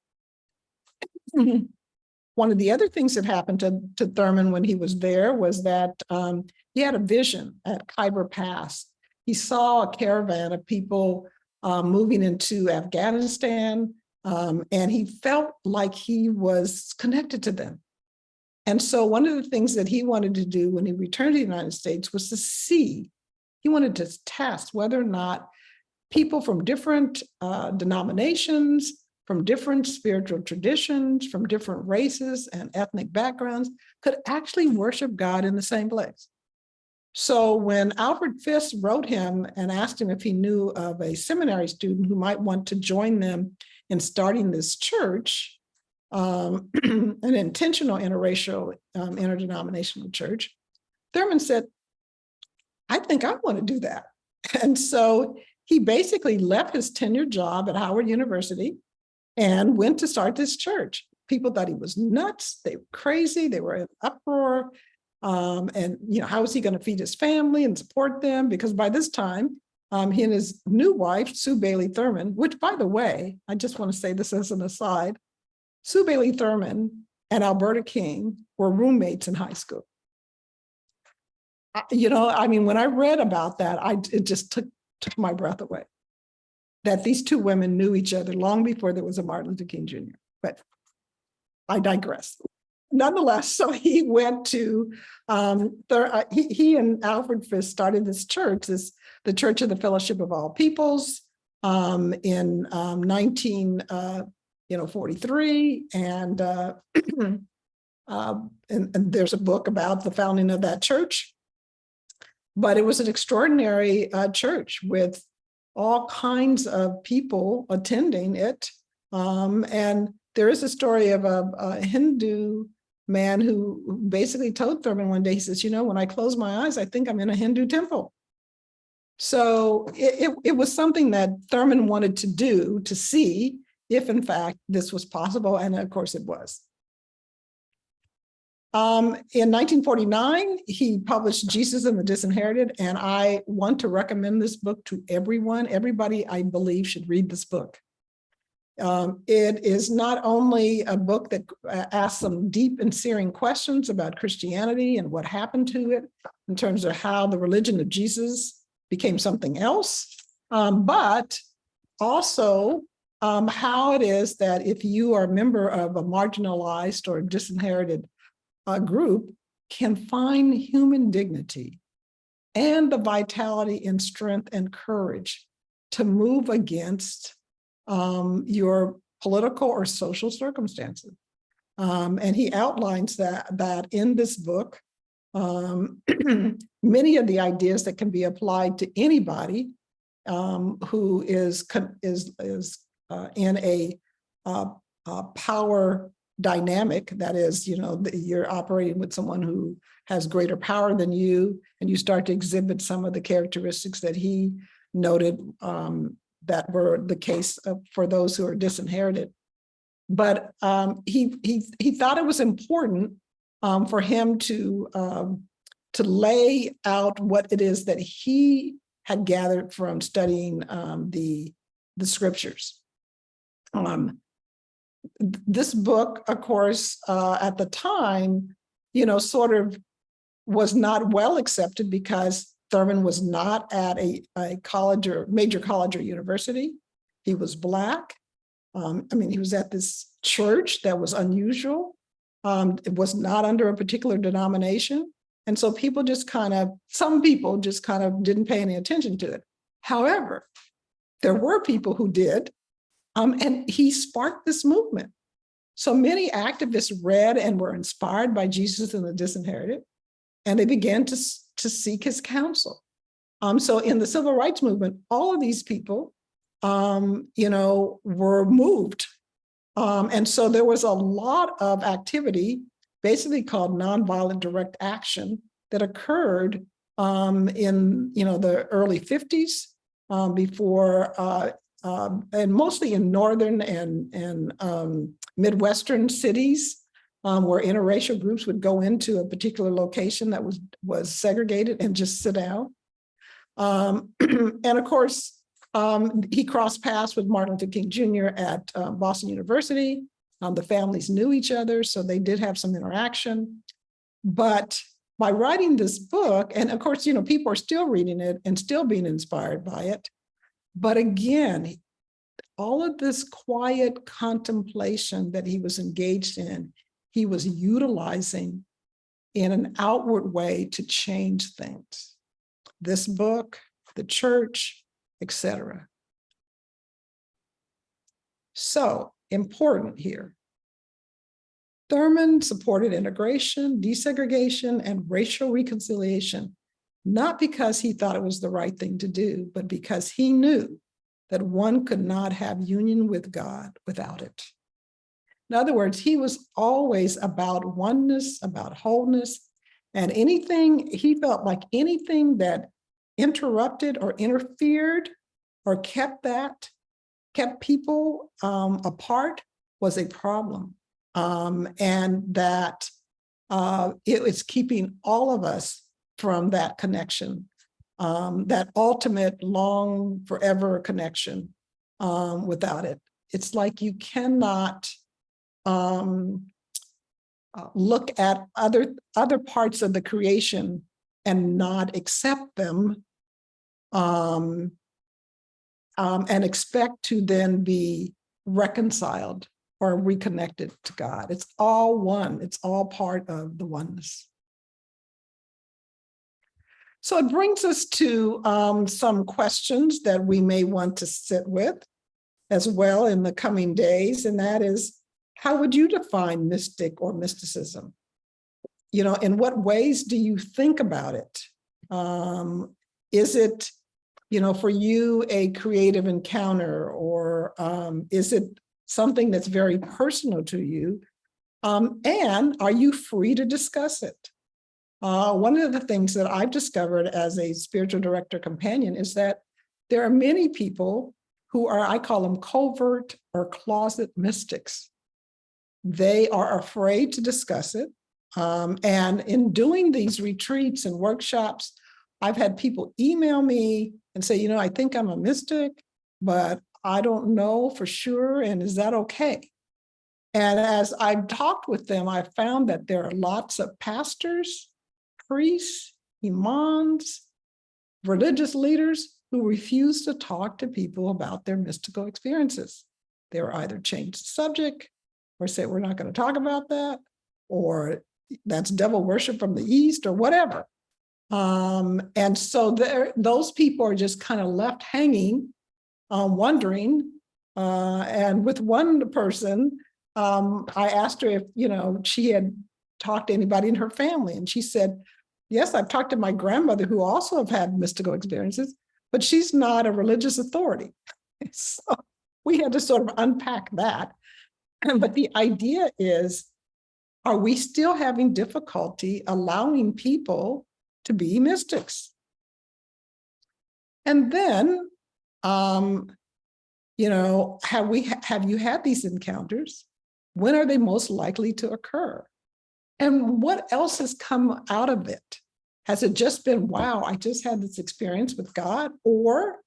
One of the other things that happened to Thurman when he was there was that he had a vision at Khyber Pass. He saw a caravan of people moving into Afghanistan, and he felt like he was connected to them. And so one of the things that he wanted to do when he returned to the United States was to see, he wanted to test whether or not people from different denominations, from different spiritual traditions, from different races and ethnic backgrounds could actually worship God in the same place. So when Alfred Fisk wrote him and asked him if he knew of a seminary student who might want to join them in starting this church, an intentional interracial, interdenominational church, Thurman said, I think I want to do that. And so he basically left his tenured job at Howard University and went to start this church. People thought he was nuts. They were crazy. They were in uproar. And how is he going to feed his family and support them? Because by this time, he and his new wife, Sue Bailey Thurman, which, by the way, I just want to say this as an aside, Sue Bailey Thurman and Alberta King were roommates in high school. When I read about that, it just took my breath away. That these two women knew each other long before there was a Martin Luther King Jr. But I digress. Nonetheless, so he went to, he and Alfred Fisk started this church, the Church of the Fellowship of All Peoples, in 1943, and there's a book about the founding of that church. But it was an extraordinary church with all kinds of people attending it. And there is a story of a Hindu man who basically told Thurman one day, he says, when I close my eyes, I think I'm in a Hindu temple. So it was something that Thurman wanted to do to see if, in fact, this was possible. And of course it was. In 1949, he published Jesus and the Disinherited, and I want to recommend this book to everyone. Everybody, I believe, should read this book. It is not only a book that asks some deep and searing questions about Christianity and what happened to it in terms of how the religion of Jesus became something else, but also how it is that if you are a member of a marginalized or disinherited group, can find human dignity and the vitality and strength and courage to move against your political or social circumstances. And he outlines that in this book, many of the ideas that can be applied to anybody who is in a power dynamic, that is, you're operating with someone who has greater power than you, and you start to exhibit some of the characteristics that he noted that were the case for those who are disinherited. But he thought it was important for him to lay out what it is that he had gathered from studying the scriptures. This book, of course, at the time, sort of was not well accepted because Thurman was not at a college or major college or university. He was Black. He was at this church that was unusual. It was not under a particular denomination. And so some people just kind of didn't pay any attention to it. However, there were people who did. And he sparked this movement. So many activists read and were inspired by Jesus and the Disinherited, and they began to seek his counsel. So in the civil rights movement, all of these people, were moved. And so there was a lot of activity, basically called nonviolent direct action, that occurred in the early 50s before. And mostly in northern and Midwestern cities, where interracial groups would go into a particular location that was segregated and just sit down. And of course, he crossed paths with Martin Luther King Jr. at Boston University. The families knew each other, so they did have some interaction. But by writing this book, and of course, people are still reading it and still being inspired by it. But again, all of this quiet contemplation that he was engaged in, he was utilizing in an outward way to change things. This book, the church, etc. So important here. Thurman supported integration, desegregation, and racial reconciliation, not because he thought it was the right thing to do, but because he knew that one could not have union with God without it. In other words, he was always about oneness, about wholeness, and he felt like anything that interrupted or interfered or kept people apart was a problem. and that it is keeping all of us from that connection, that ultimate long forever connection. Without it, it's like you cannot look at other parts of the creation and not accept them, and expect to then be reconciled or reconnected to God. It's all one. It's all part of the oneness. So it brings us to some questions that we may want to sit with as well in the coming days, and that is, how would you define mystic or mysticism? In what ways do you think about it? Is it, for you, a creative encounter, or is it something that's very personal to you? And are you free to discuss it? One of the things that I've discovered as a spiritual director companion is that there are many people who are, I call them covert or closet mystics. They are afraid to discuss it. And in doing these retreats and workshops, I've had people email me and say, I think I'm a mystic, but I don't know for sure. And is that okay? And as I've talked with them, I've found that there are lots of pastors, priests, imams, religious leaders who refuse to talk to people about their mystical experiences. They're either change the subject or say, we're not going to talk about that, or that's devil worship from the East, or whatever. And so those people are just kind of left hanging, wondering. And with one person, I asked her if, she had talked to anybody in her family. And she said, yes, I've talked to my grandmother, who also have had mystical experiences, but she's not a religious authority. So we had to sort of unpack that. But the idea is, are we still having difficulty allowing people to be mystics? And then, have you had these encounters? When are they most likely to occur? And what else has come out of it? Has it just been, wow, I just had this experience with God? Or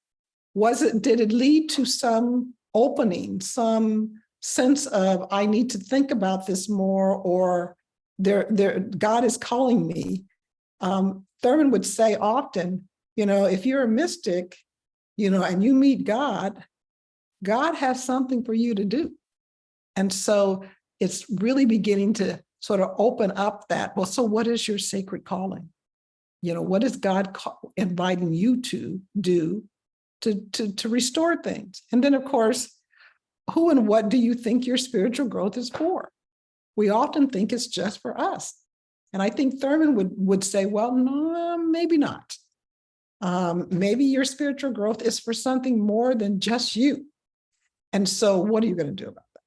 did it lead to some opening, some sense of, I need to think about this more, or God is calling me? Thurman would say often, if you're a mystic, and you meet God, God has something for you to do. And so it's really beginning to sort of open up that, well, so what is your sacred calling? What is God inviting you to do to restore things? And then, of course, who and what do you think your spiritual growth is for? We often think it's just for us. And I think Thurman would say, well, no, maybe not. Maybe your spiritual growth is for something more than just you. And so what are you going to do about that?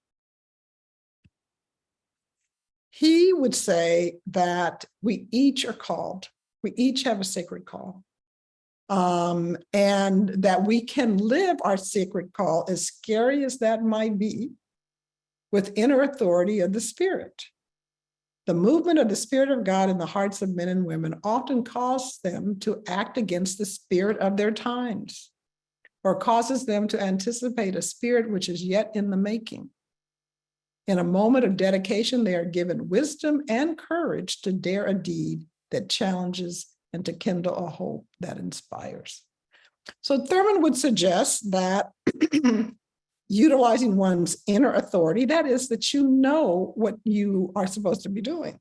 He would say that we each are called. We each have a sacred call. And that we can live our sacred call, as scary as that might be, with inner authority of the Spirit. The movement of the Spirit of God in the hearts of men and women often causes them to act against the spirit of their times, or causes them to anticipate a spirit which is yet in the making. In a moment of dedication, they are given wisdom and courage to dare a deed that challenges and to kindle a hope that inspires. So Thurman would suggest that utilizing one's inner authority, that is, that you know what you are supposed to be doing.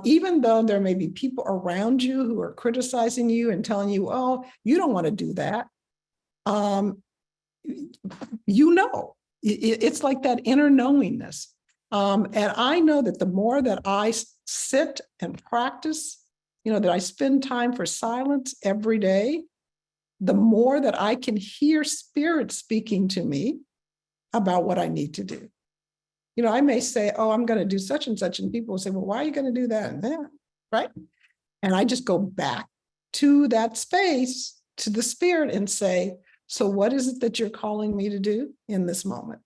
Even though there may be people around you who are criticizing you and telling you, oh, you don't want to do that. It's like that inner knowingness. And I know that the more that I sit and practice, that I spend time for silence every day, the more that I can hear Spirit speaking to me about what I need to do. I may say, oh, I'm going to do such and such. And people will say, well, why are you going to do that and that? Right? And I just go back to that space, to the Spirit, and say, so what is it that you're calling me to do in this moment?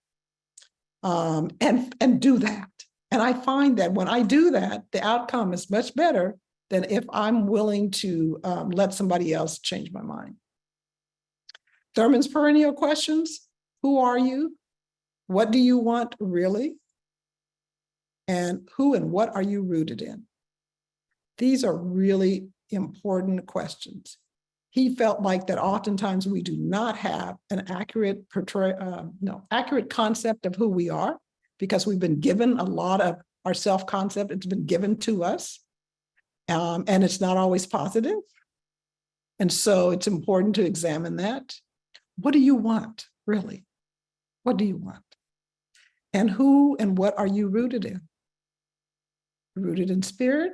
and do that. And I find that when I do that, the outcome is much better than if I'm willing to let somebody else change my mind. Thurman's perennial questions: who are you? What do you want really? And who and what are you rooted in? These are really important questions. He felt like that oftentimes we do not have an accurate concept of who we are, because we've been given a lot of our self-concept. It's been given to us, and it's not always positive. And so it's important to examine that. What do you want, really? What do you want? And who and what are you rooted in? Rooted in spirit?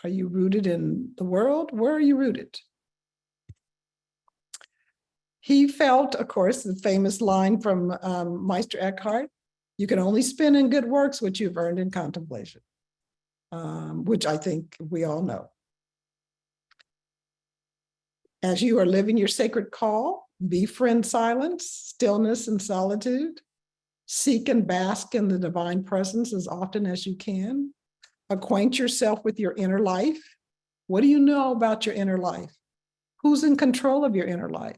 Are you rooted in the world? Where are you rooted? He felt, of course, the famous line from Meister Eckhart: you can only spend in good works what you've earned in contemplation, which I think we all know. As you are living your sacred call, befriend silence, stillness, and solitude. Seek and bask in the divine presence as often as you can. Acquaint yourself with your inner life. What do you know about your inner life? Who's in control of your inner life?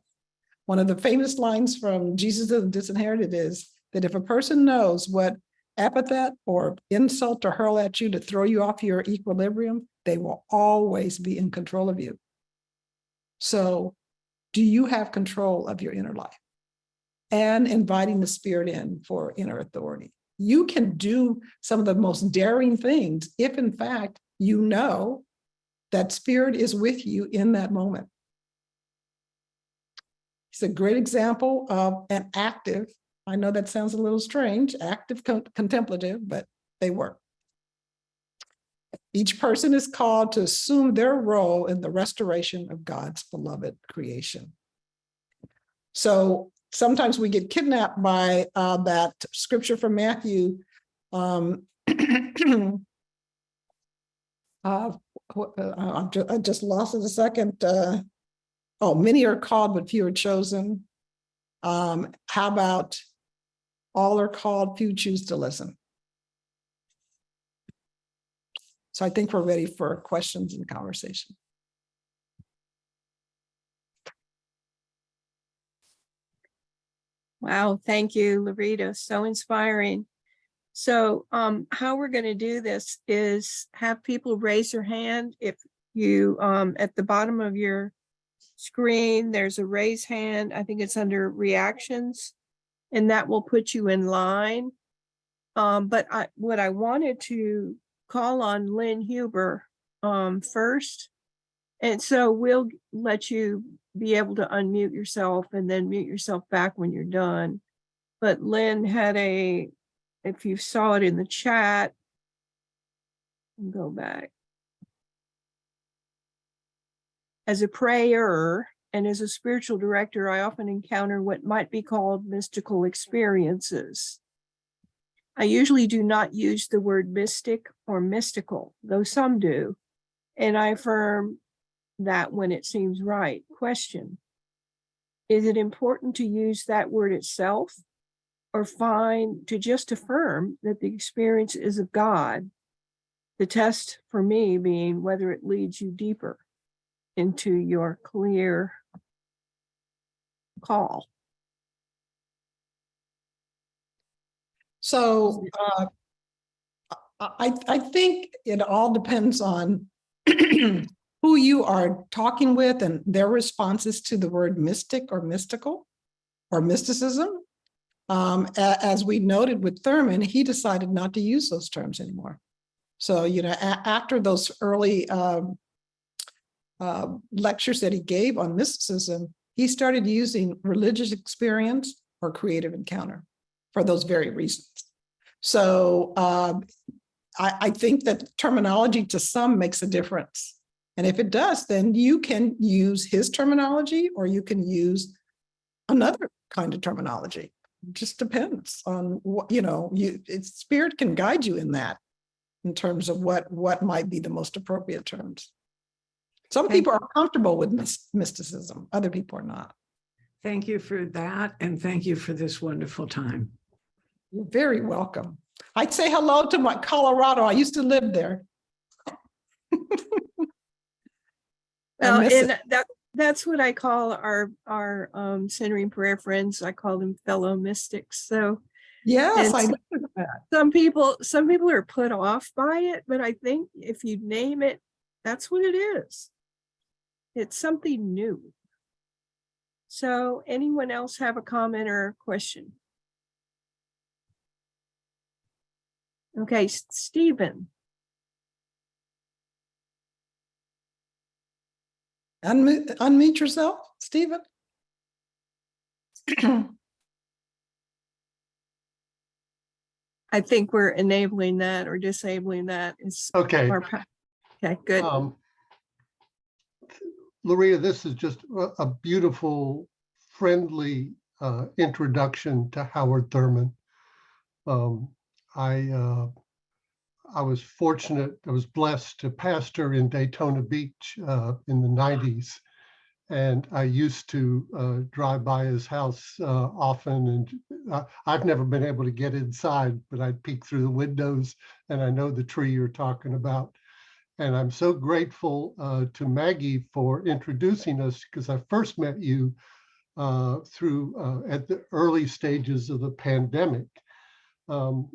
One of the famous lines from Jesus of the Disinherited is that if a person knows what epithet or insult to hurl at you to throw you off your equilibrium, they will always be in control of you. So, do you have control of your inner life? And inviting the spirit in for inner authority. You can do some of the most daring things if, in fact, you know that spirit is with you in that moment. It's a great example of an active, I know that sounds a little strange, active contemplative, but they work. Each person is called to assume their role in the restoration of God's beloved creation. So sometimes we get kidnapped by that scripture from Matthew. I just lost it a second. Many are called, but few are chosen. How about all are called, few choose to listen? So I think we're ready for questions and conversation. Wow, thank you, Lerita. So inspiring. So how we're going to do this is have people raise their hand. If you, at the bottom of your screen, there's a raise hand. I think it's under reactions, and that will put you in line. But what I wanted to call on Lynn Huber first. And so we'll let you be able to unmute yourself and then mute yourself back when you're done. But Lynn had if you saw it in the chat, go back. As a prayer and as a spiritual director, I often encounter what might be called mystical experiences. I usually do not use the word mystic or mystical, though some do, and I affirm that when it seems right. Question: is it important to use that word itself, or fine to just affirm that the experience is of God? The test for me being whether it leads you deeper into your clear call. So I think it all depends on who you are talking with and their responses to the word mystic or mystical or mysticism. As we noted with Thurman, he decided not to use those terms anymore. So, after those early lectures that he gave on mysticism, he started using religious experience or creative encounter for those very reasons. So I think that terminology to some makes a difference. And if it does, then you can use his terminology or you can use another kind of terminology. It just depends on what, spirit can guide you in that, in terms of what might be the most appropriate terms. Some people are comfortable with mysticism, other people are not. Thank you for that, and thank you for this wonderful time. You're very welcome. I'd say hello to my Colorado. I used to live there. Well, miss and that's what I call our centering prayer friends. I call them fellow mystics. So Yes, and I s- know that. some people are put off by it, but I think if you name it, that's what it is. It's something new. So anyone else have a comment or a question? Okay, Stephen. Unmute yourself, Stephen. I think we're enabling that or disabling that. It's Okay, okay, good. Lerita, this is just a beautiful, friendly introduction to Howard Thurman. I was fortunate, I was blessed to pastor in Daytona Beach in the 90s. And I used to drive by his house often, and I've never been able to get inside, but I'd peek through the windows, and I know the tree you're talking about. And I'm so grateful to Maggie for introducing us, because I first met you through at the early stages of the pandemic. So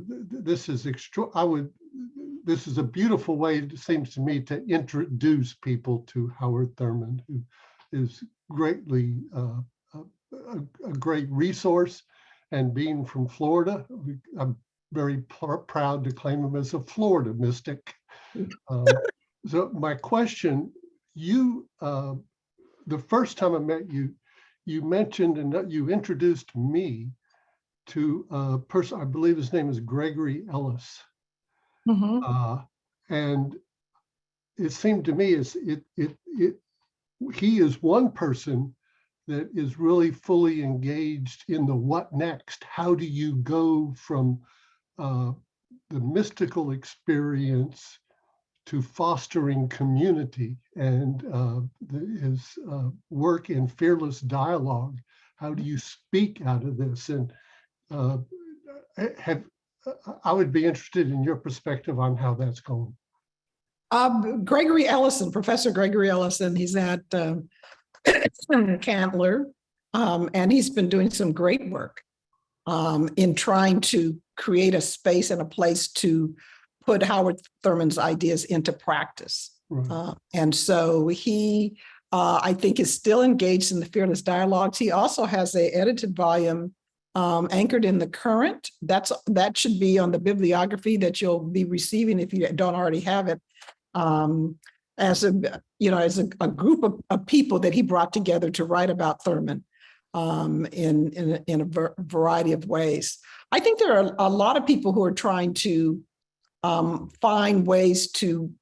this is this is a beautiful way, it seems to me, to introduce people to Howard Thurman, who is greatly a great resource. And being from Florida, I'm very proud to claim him as a Florida mystic. So my question, the first time I met you, you mentioned and you introduced me to a person, I believe his name is Gregory Ellis. And it seemed to me he is one person that is really fully engaged in the what next. How do you go from the mystical experience to fostering community, and his work in fearless dialogue? How do you speak out of this? And I would be interested in your perspective on how that's going. Gregory Ellison, Professor Gregory Ellison, he's at Candler, and he's been doing some great work in trying to create a space and a place to put Howard Thurman's ideas into practice. Right. And so he, I think, is still engaged in the Fearless Dialogues. He also has an edited volume anchored in the current. That should be on the bibliography that you'll be receiving if you don't already have it. As a group of people that he brought together to write about Thurman in a variety of ways. I think there are a lot of people who are trying to find ways to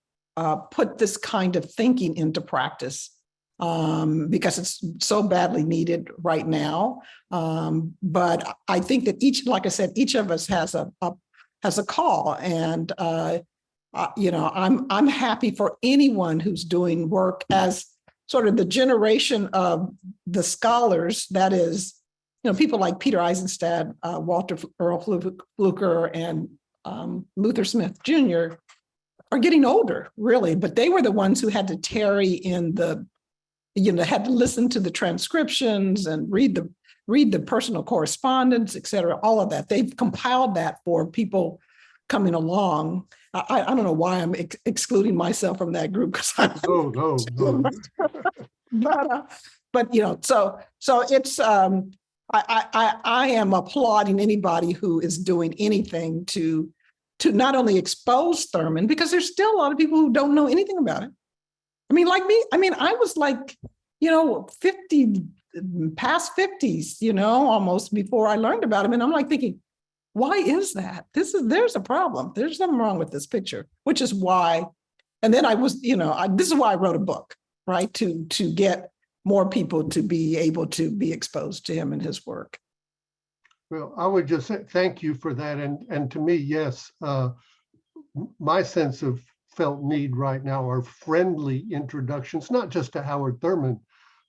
put this kind of thinking into practice because it's so badly needed right now. But I think that like I said, each of us has a call, and I'm happy for anyone who's doing work as sort of the generation of the scholars. That is, people like Peter Eisenstadt, Walter Earl Fluker, and Luther Smith Jr. are getting older, really, but they were the ones who had to tarry in had to listen to the transcriptions and read the personal correspondence, et cetera, all of that. They've compiled that for people coming along. I don't know why I'm excluding myself from that group, because No. but so it's I am applauding anybody who is doing anything to not only expose Thurman, because there's still a lot of people who don't know anything about it. I mean, like me, I was like, 50, past 50s, almost, before I learned about him. And I'm like thinking, why is that? There's a problem. There's something wrong with this picture, which is why. And then I was, this is why I wrote a book, right? To get more people to be able to be exposed to him and his work. Well, I would just say thank you for that. And to me, yes, my sense of felt need right now are friendly introductions, not just to Howard Thurman,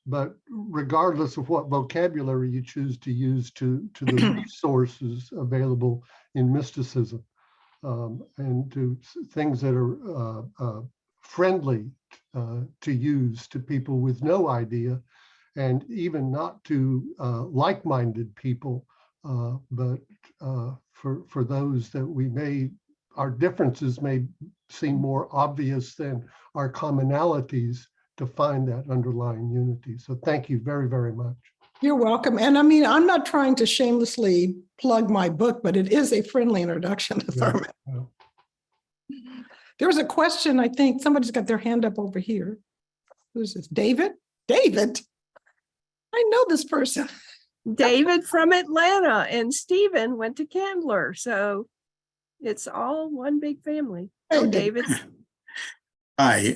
but regardless of what vocabulary you choose to use to the resources available in mysticism, and to things that are friendly to use to people with no idea, and even not to like-minded people, but for those that our differences may seem more obvious than our commonalities, to find that underlying unity. So thank you very, very much. You're welcome. And I mean, I'm not trying to shamelessly plug my book, but it is a friendly introduction to Thurman. Yeah. There was a question, I think somebody's got their hand up over here. Who's this? David? David? I know this person. David from Atlanta, and Stephen went to Candler. So it's all one big family. Hey, Oh, David. Hi.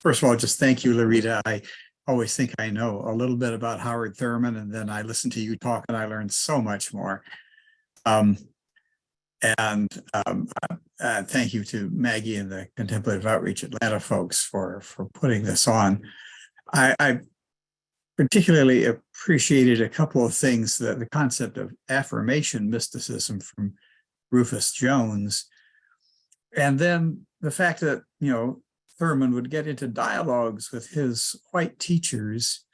First of all, just thank you, Lerita. I always think I know a little bit about Howard Thurman, and then I listened to you talk and I learned so much more. Thank you to Maggie and the Contemplative Outreach Atlanta folks for putting this on. I particularly appreciated a couple of things, the concept of affirmation mysticism from Rufus Jones, and then the fact that, Thurman would get into dialogues with his white teachers,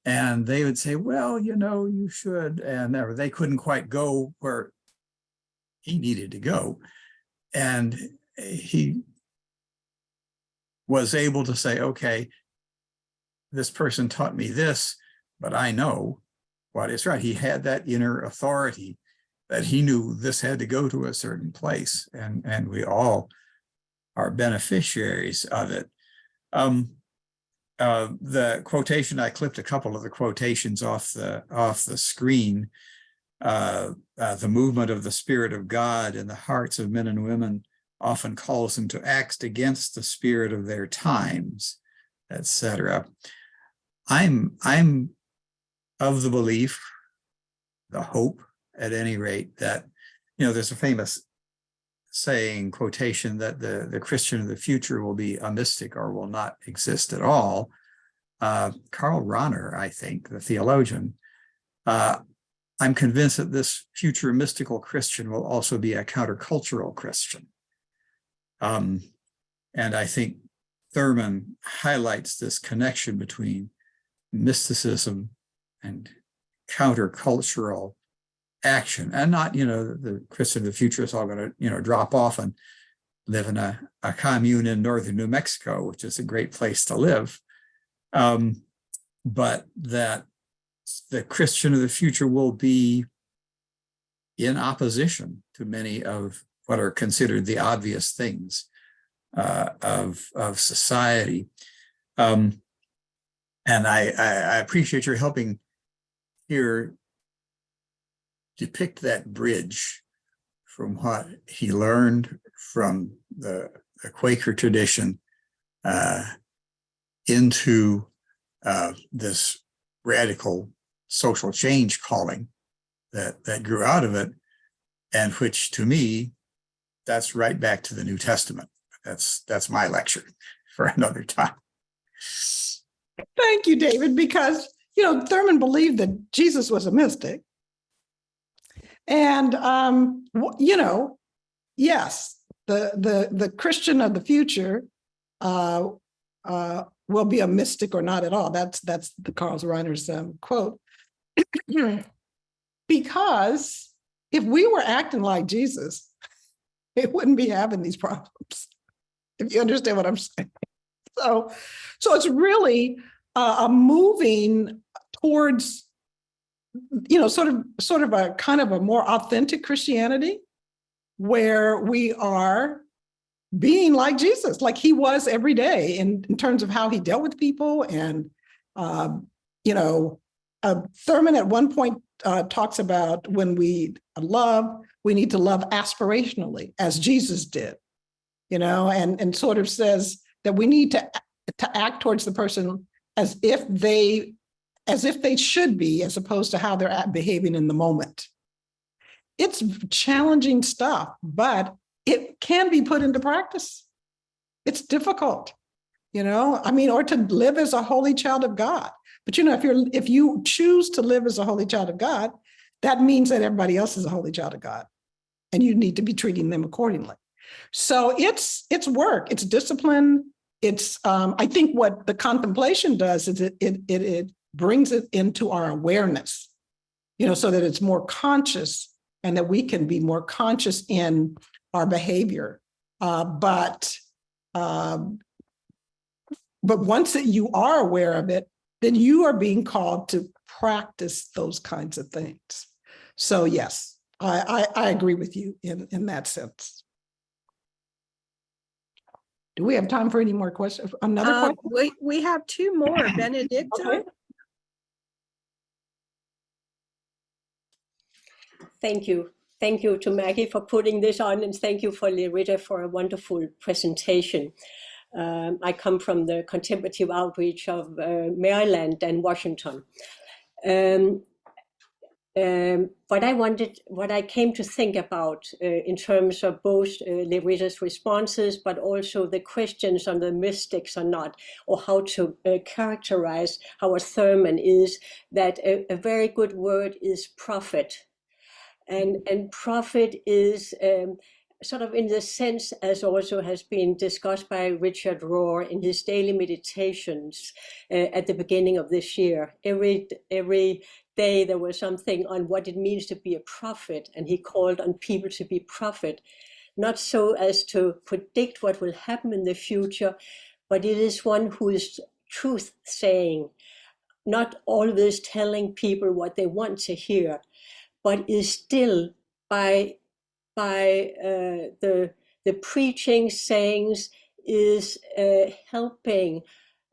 and they would say, well, you should, and they couldn't quite go where he needed to go. And he was able to say, okay, this person taught me this, but I know what is right. He had that inner authority that he knew this had to go to a certain place, and we all are beneficiaries of it. The quotation, I clipped a couple of the quotations off the screen. The movement of the Spirit of God in the hearts of men and women often calls them to act against the spirit of their times, etc. I'm of the belief, the hope at any rate, that there's a famous saying, quotation, that the Christian of the future will be a mystic or will not exist at all. Karl Rahner, I think, the theologian, I'm convinced that this future mystical Christian will also be a countercultural Christian. And I think Thurman highlights this connection between mysticism and countercultural action, and not, the Christian of the future is all going to, drop off and live in a commune in northern New Mexico, which is a great place to live. But that the Christian of the future will be in opposition to many of what are considered the obvious things of society. And I appreciate your helping here depict that bridge from what he learned from the Quaker tradition into this radical social change calling that grew out of it, and which, to me, that's right back to the New Testament. That's my lecture for another time. Thank you, David, because, Thurman believed that Jesus was a mystic. And, yes, the Christian of the future will be a mystic or not at all. That's the Karl Rahner's quote. Because if we were acting like Jesus, it wouldn't be having these problems, if you understand what I'm saying. So it's really a moving towards, sort of a kind of a more authentic Christianity, where we are being like Jesus, like he was every day in terms of how he dealt with people. And, Thurman at one point talks about when we need to love aspirationally, as Jesus did, and sort of says that we need to act towards the person as if they should be, as opposed to how they're behaving in the moment. It's challenging stuff, but it can be put into practice. It's difficult. I mean, or to live as a holy child of God. But if you choose to live as a holy child of God, that means that everybody else is a holy child of God, and you need to be treating them accordingly. So it's work, it's discipline. It's I think what the contemplation does is it brings it into our awareness, so that it's more conscious and that we can be more conscious in our behavior. But once that you are aware of it, then you are being called to practice those kinds of things. So yes, I agree with you in that sense. Do we have time for any more questions? Another question? We have two more. Benedicta? Okay. Thank you. Thank you to Maggie for putting this on, and thank you for Lerita for a wonderful presentation. I come from the Contemplative Outreach of Maryland and Washington. What I came to think about in terms of both Lerita's responses, but also the questions on the mystics or not, or how to characterize Howard Thurman, is that a very good word is prophet. And prophet is sort of in the sense, as also has been discussed by Richard Rohr in his daily meditations at the beginning of this year. Every day there was something on what it means to be a prophet, and he called on people to be prophet, not so as to predict what will happen in the future, but it is one who is truth saying, not always telling people what they want to hear, but is still by the preaching, sayings, is helping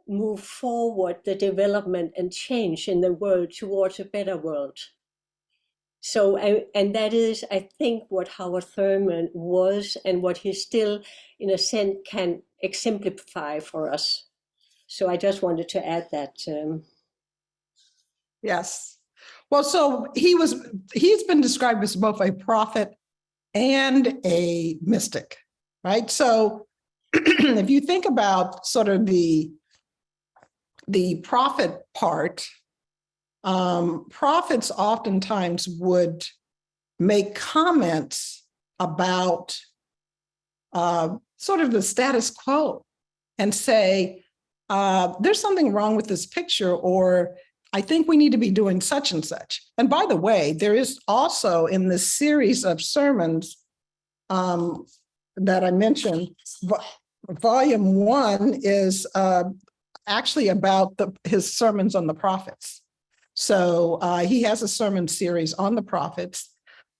move forward the development and change in the world towards a better world. So, and that is, I think, what Howard Thurman was, and what he still, in a sense, can exemplify for us. So I just wanted to add that. Yes. Well, so he's been described as both a prophet and a mystic, right? So if you think about sort of the prophet part, prophets oftentimes would make comments about sort of the status quo and say, there's something wrong with this picture, or I think we need to be doing such and such. And by the way, there is also in this series of sermons that I mentioned, volume 1 is actually about his sermons on the prophets. So he has a sermon series on the prophets.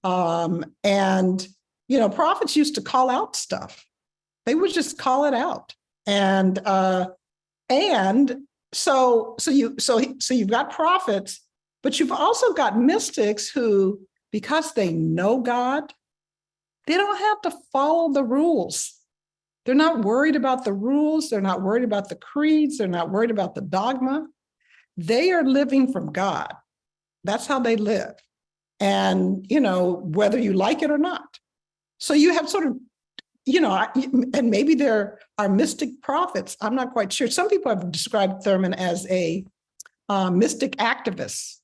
And, prophets used to call out stuff. They would just call it out. So you've got prophets, but you've also got mystics who, because they know God, they don't have to follow the rules. They're not worried about the rules. They're not worried about the creeds. They're not worried about the dogma. They are living from God. That's how they live. And, whether you like it or not. So you have sort of, and maybe there are mystic prophets. I'm not quite sure. Some people have described Thurman as a mystic activist.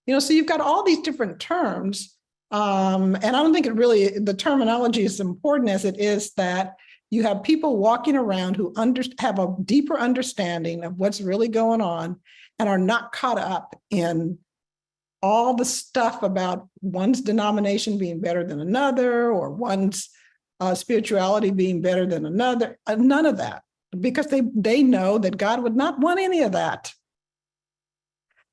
So you've got all these different terms. And I don't think the terminology is important as it is that you have people walking around who have a deeper understanding of what's really going on and are not caught up in all the stuff about one's denomination being better than another, or one's spirituality being better than another. None of that, because they know that God would not want any of that.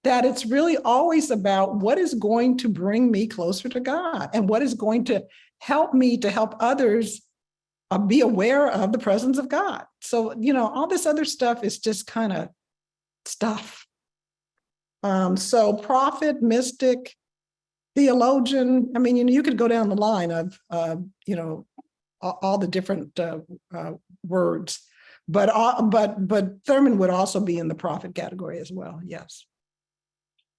That it's really always about what is going to bring me closer to God, and what is going to help me to help others be aware of the presence of God. So, all this other stuff is just kind of stuff. So prophet, mystic, theologian, I mean, you could go down the line of, all the different words, but Thurman would also be in the prophet category as well. Yes.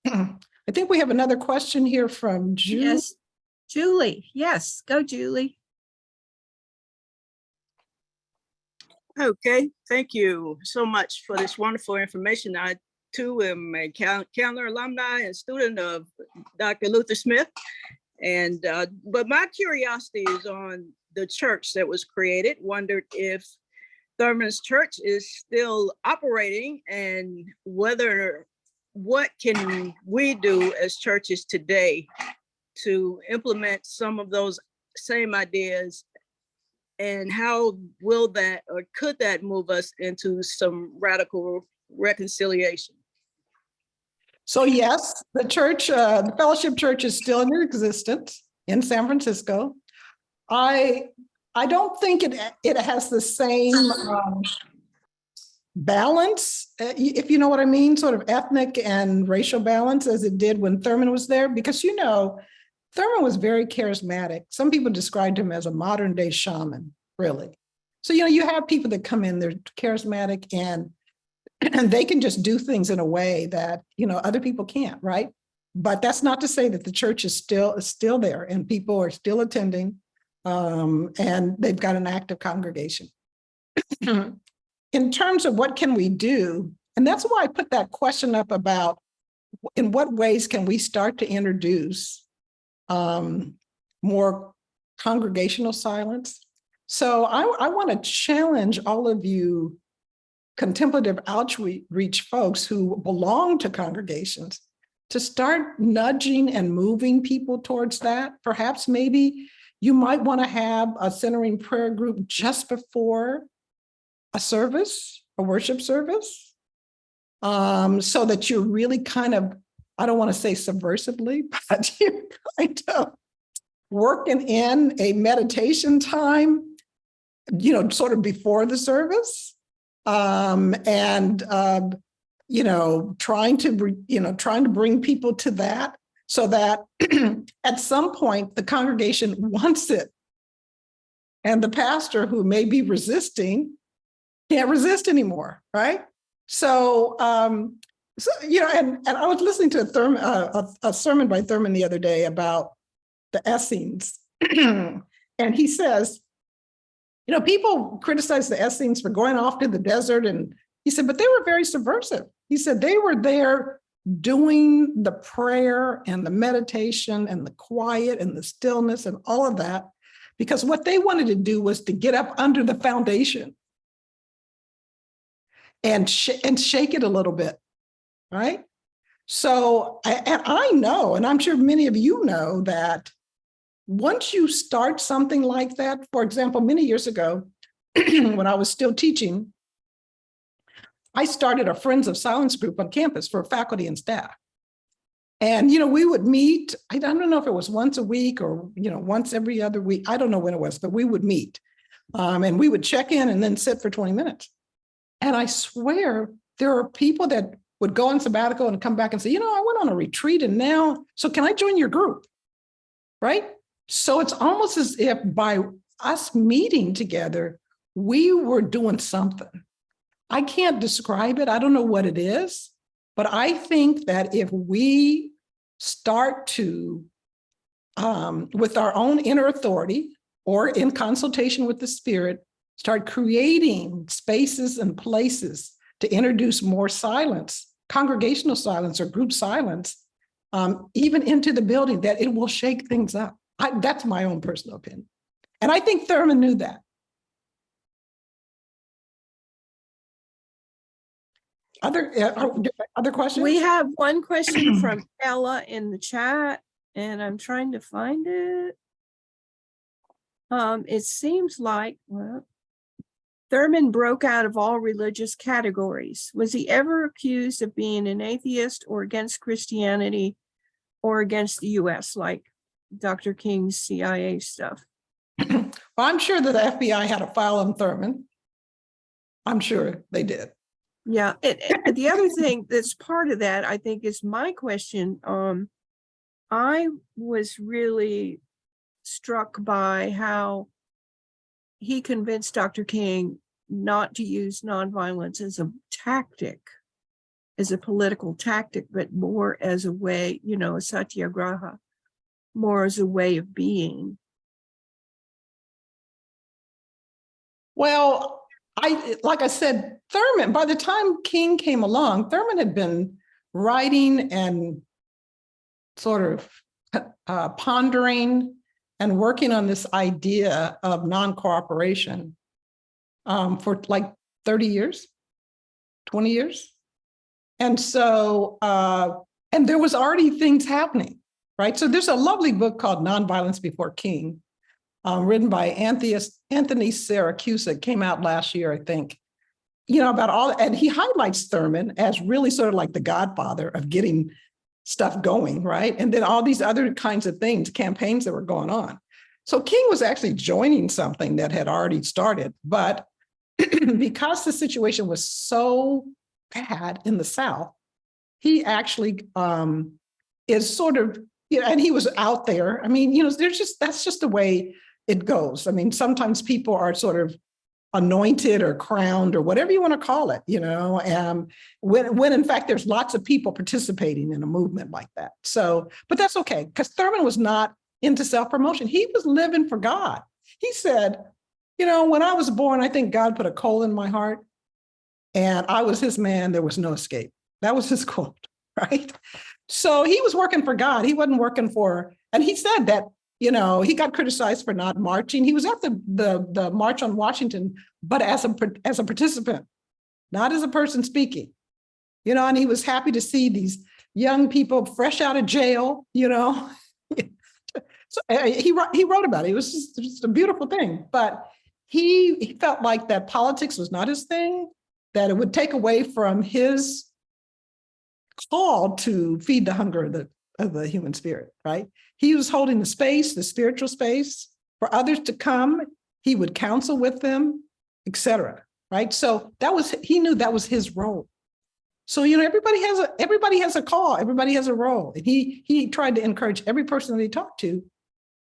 I think we have another question here from Julie. Yes, Julie. Yes, go Julie. Okay, thank you so much for this wonderful information. I too am a Candler alumni and student of Dr. Luther Smith. And but my curiosity is on the church that was created. Wondered if Thurman's church is still operating, and what can we do as churches today to implement some of those same ideas, and how will that or could that move us into some radical reconciliation? So yes, the church, the Fellowship Church is still in existence in San Francisco. I don't think it has the same balance, if you know what I mean, sort of ethnic and racial balance as it did when Thurman was there, because Thurman was very charismatic. Some people described him as a modern day shaman, really. So you have people that come in, they're charismatic and they can just do things in a way that other people can't, right? But that's not to say that the church is still there and people are still attending, and they've got an active congregation. In terms of what can we do, and that's why I put that question up about in what ways can we start to introduce more congregational silence. So I want to challenge all of you contemplative outreach folks who belong to congregations to start nudging and moving people towards that. Perhaps maybe you might want to have a centering prayer group just before a service, a worship service, so that you're really kind of, I don't want to say subversively, but you're kind of working in a meditation time, sort of before the service. And trying to bring people to that so that at some point the congregation wants it. And the pastor who may be resisting can't resist anymore, right? So, and I was listening to a sermon by Thurman the other day about the Essenes. And he says, people criticize the Essenes for going off to the desert. And he said, but they were very subversive. He said they were there doing the prayer and the meditation and the quiet and the stillness and all of that, because what they wanted to do was to get up under the foundation and shake it a little bit, right? So, and I know, and I'm sure many of you know, that once you start something like that, for example, many years ago, when I was still teaching, I started a Friends of Silence group on campus for faculty and staff. And, we would meet, I don't know if it was once a week or, once every other week. I don't know when it was, but we would meet and we would check in and then sit for 20 minutes. And I swear there are people that would go on sabbatical and come back and say, I went on a retreat and now, so can I join your group? Right? So it's almost as if by us meeting together, we were doing something. I can't describe it. I don't know what it is, but I think that if we start to, with our own inner authority or in consultation with the Spirit, start creating spaces and places to introduce more silence, congregational silence or group silence, even into the building, that it will shake things up. That's my own personal opinion. And I think Thurman knew that. Other questions? We have one question from Ella in the chat, and I'm trying to find it. It seems like, Thurman broke out of all religious categories. Was he ever accused of being an atheist or against Christianity or against the US, like Dr. King's CIA stuff? Well, I'm sure that the FBI had a file on Thurman. I'm sure they did. Yeah. The other thing that's part of that, I think, is my question. I was really struck by how he convinced Dr. King not to use nonviolence as a tactic, as a political tactic, but more as a way, a satyagraha, more as a way of being. Well, like I said, Thurman, by the time King came along, Thurman had been writing and sort of pondering and working on this idea of non-cooperation for like 30 years, 20 years. And so, and there was already things happening, right? So there's a lovely book called Nonviolence Before King, written by Anthony Syracuse. It came out last year, I think, about all, and he highlights Thurman as really sort of like the godfather of getting stuff going, right? And then all these other kinds of things, campaigns that were going on. So King was actually joining something that had already started, but because the situation was so bad in the South, he actually is sort of, and he was out there. I mean, that's just the way it goes. I mean, sometimes people are sort of anointed or crowned or whatever you want to call it, when in fact there's lots of people participating in a movement like that. So, but that's okay, because Thurman was not into self-promotion. He was living for God. He said, when I was born, I think God put a coal in my heart and I was his man. There was no escape. That was his quote, right? So he was working for God. He wasn't working for, and he said that, he got criticized for not marching. He was at the March on Washington, but as a participant, not as a person speaking, and he was happy to see these young people fresh out of jail, So he wrote about it. It was just a beautiful thing, but he felt like that politics was not his thing, that it would take away from his call to feed the hunger of the human spirit, right? He was holding the space, the spiritual space for others to come. He would counsel with them, etc. Right? So he knew that was his role. So, everybody has a call, everybody has a role. And he tried to encourage every person that he talked to,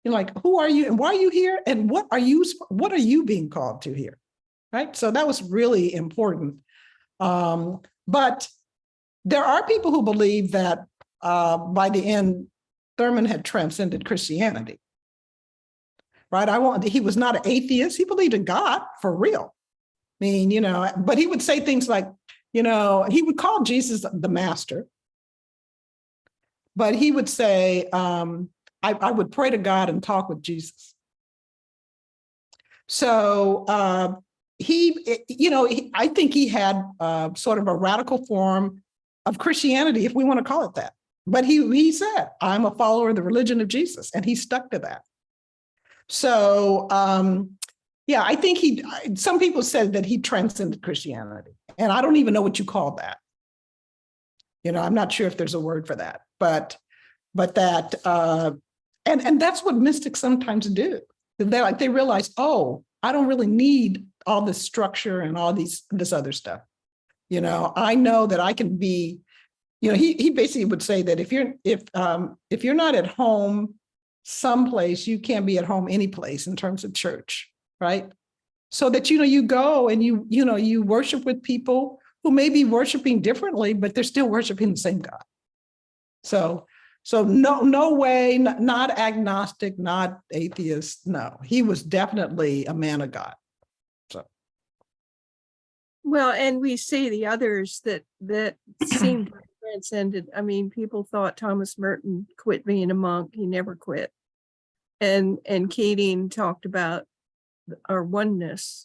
like, who are you and why are you here? And what are you being called to here? Right? So that was really important. But there are people who believe that by the end, Thurman had transcended Christianity, right? He was not an atheist. He believed in God for real. I mean, but he would say things like, he would call Jesus the master, but he would say, I would pray to God and talk with Jesus. So I think he had sort of a radical form of Christianity, if we want to call it that. But he said, I'm a follower of the religion of Jesus, and he stuck to that. So, I think some people said that he transcended Christianity, and I don't even know what you call that. I'm not sure if there's a word for that, but that, and that's what mystics sometimes do. They realize, oh, I don't really need all this structure and all this other stuff. I know that I can be, he basically would say that if you're not at home someplace, you can't be at home any place in terms of church, right? So that, you go and you worship with people who may be worshiping differently, but they're still worshiping the same God. So no way, not agnostic, not atheist. No, he was definitely a man of God. So. Well, and we see the others that seemed transcended. I mean, people thought Thomas Merton quit being a monk. He never quit. And Keating talked about our oneness.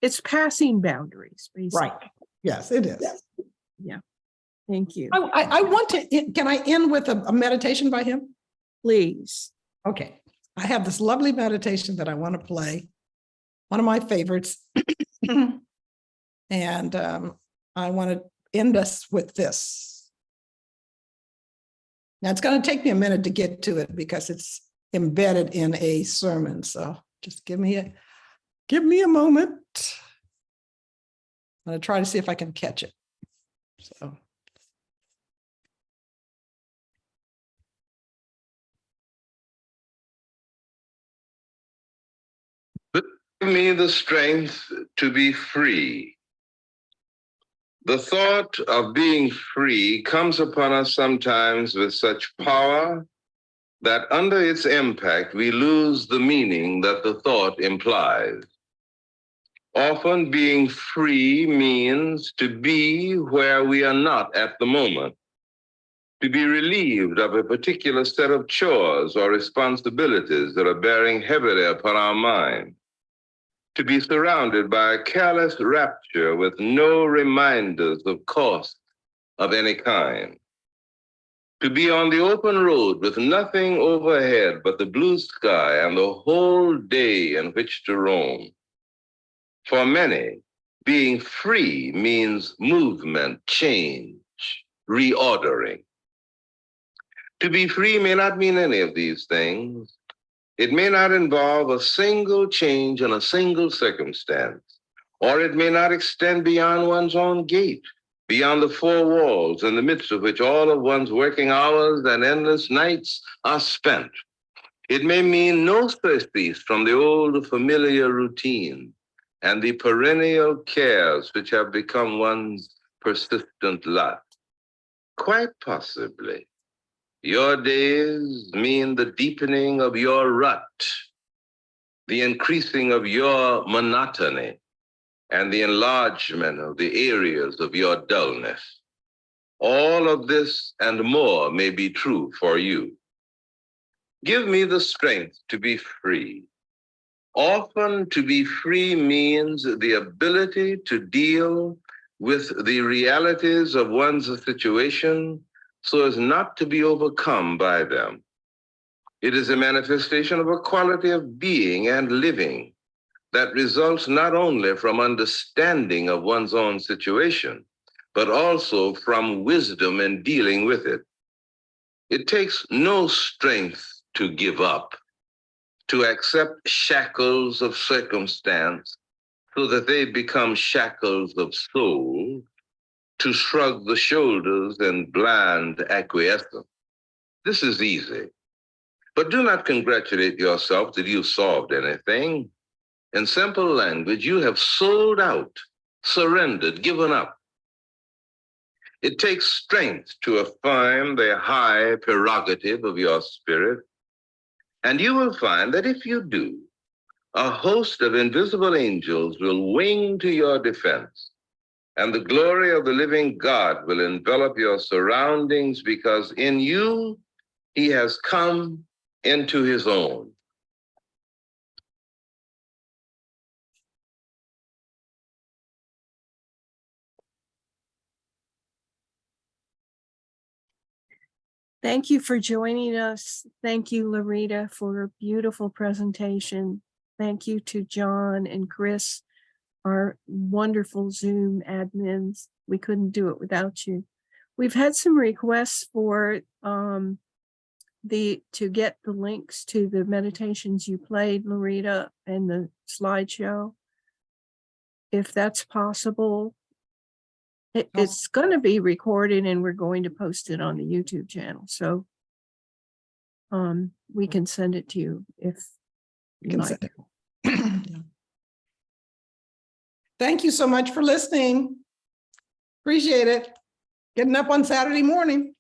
It's passing boundaries, basically. Right. Yes, it is. Yeah. Thank you. I want to, can I end with a meditation by him? Please. Okay. I have this lovely meditation that I want to play. One of my favorites. And I want to end us with this. Now it's going to take me a minute to get to it because it's embedded in a sermon. So just give me a moment. I'm going to try to see if I can catch it. So. Give me the strength to be free. The thought of being free comes upon us sometimes with such power that under its impact, we lose the meaning that the thought implies. Often being free means to be where we are not at the moment, to be relieved of a particular set of chores or responsibilities that are bearing heavily upon our mind, to be surrounded by a careless rapture with no reminders of cost of any kind, to be on the open road with nothing overhead but the blue sky and the whole day in which to roam. For many, being free means movement, change, reordering. To be free may not mean any of these things. It may not involve a single change in a single circumstance, or it may not extend beyond one's own gate, beyond the four walls in the midst of which all of one's working hours and endless nights are spent. It may mean no surcease from the old familiar routine and the perennial cares which have become one's persistent lot. Quite possibly, your days mean the deepening of your rut, the increasing of your monotony, and the enlargement of the areas of your dullness. All of this and more may be true for you. Give me the strength to be free. Often to be free means the ability to deal with the realities of one's situation so as not to be overcome by them. It is a manifestation of a quality of being and living that results not only from understanding of one's own situation, but also from wisdom in dealing with it. It takes no strength to give up, to accept shackles of circumstance so that they become shackles of soul, to shrug the shoulders in bland acquiescence. This is easy, but do not congratulate yourself that you've solved anything. In simple language, you have sold out, surrendered, given up. It takes strength to affirm the high prerogative of your spirit, and you will find that if you do, a host of invisible angels will wing to your defense, and the glory of the living God will envelop your surroundings because in you, he has come into his own. Thank you for joining us. Thank you, Lerita, for a beautiful presentation. Thank you to John and Chris, our wonderful Zoom admins. We couldn't do it without you. We've had some requests for to get the links to the meditations you played, Lerita, and the slideshow. If that's possible, it's going to be recorded and we're going to post it on the YouTube channel. So we can send it to you if you like. Thank you so much for listening. Appreciate it. Getting up on Saturday morning.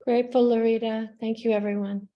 Grateful, Lerita. Thank you, everyone.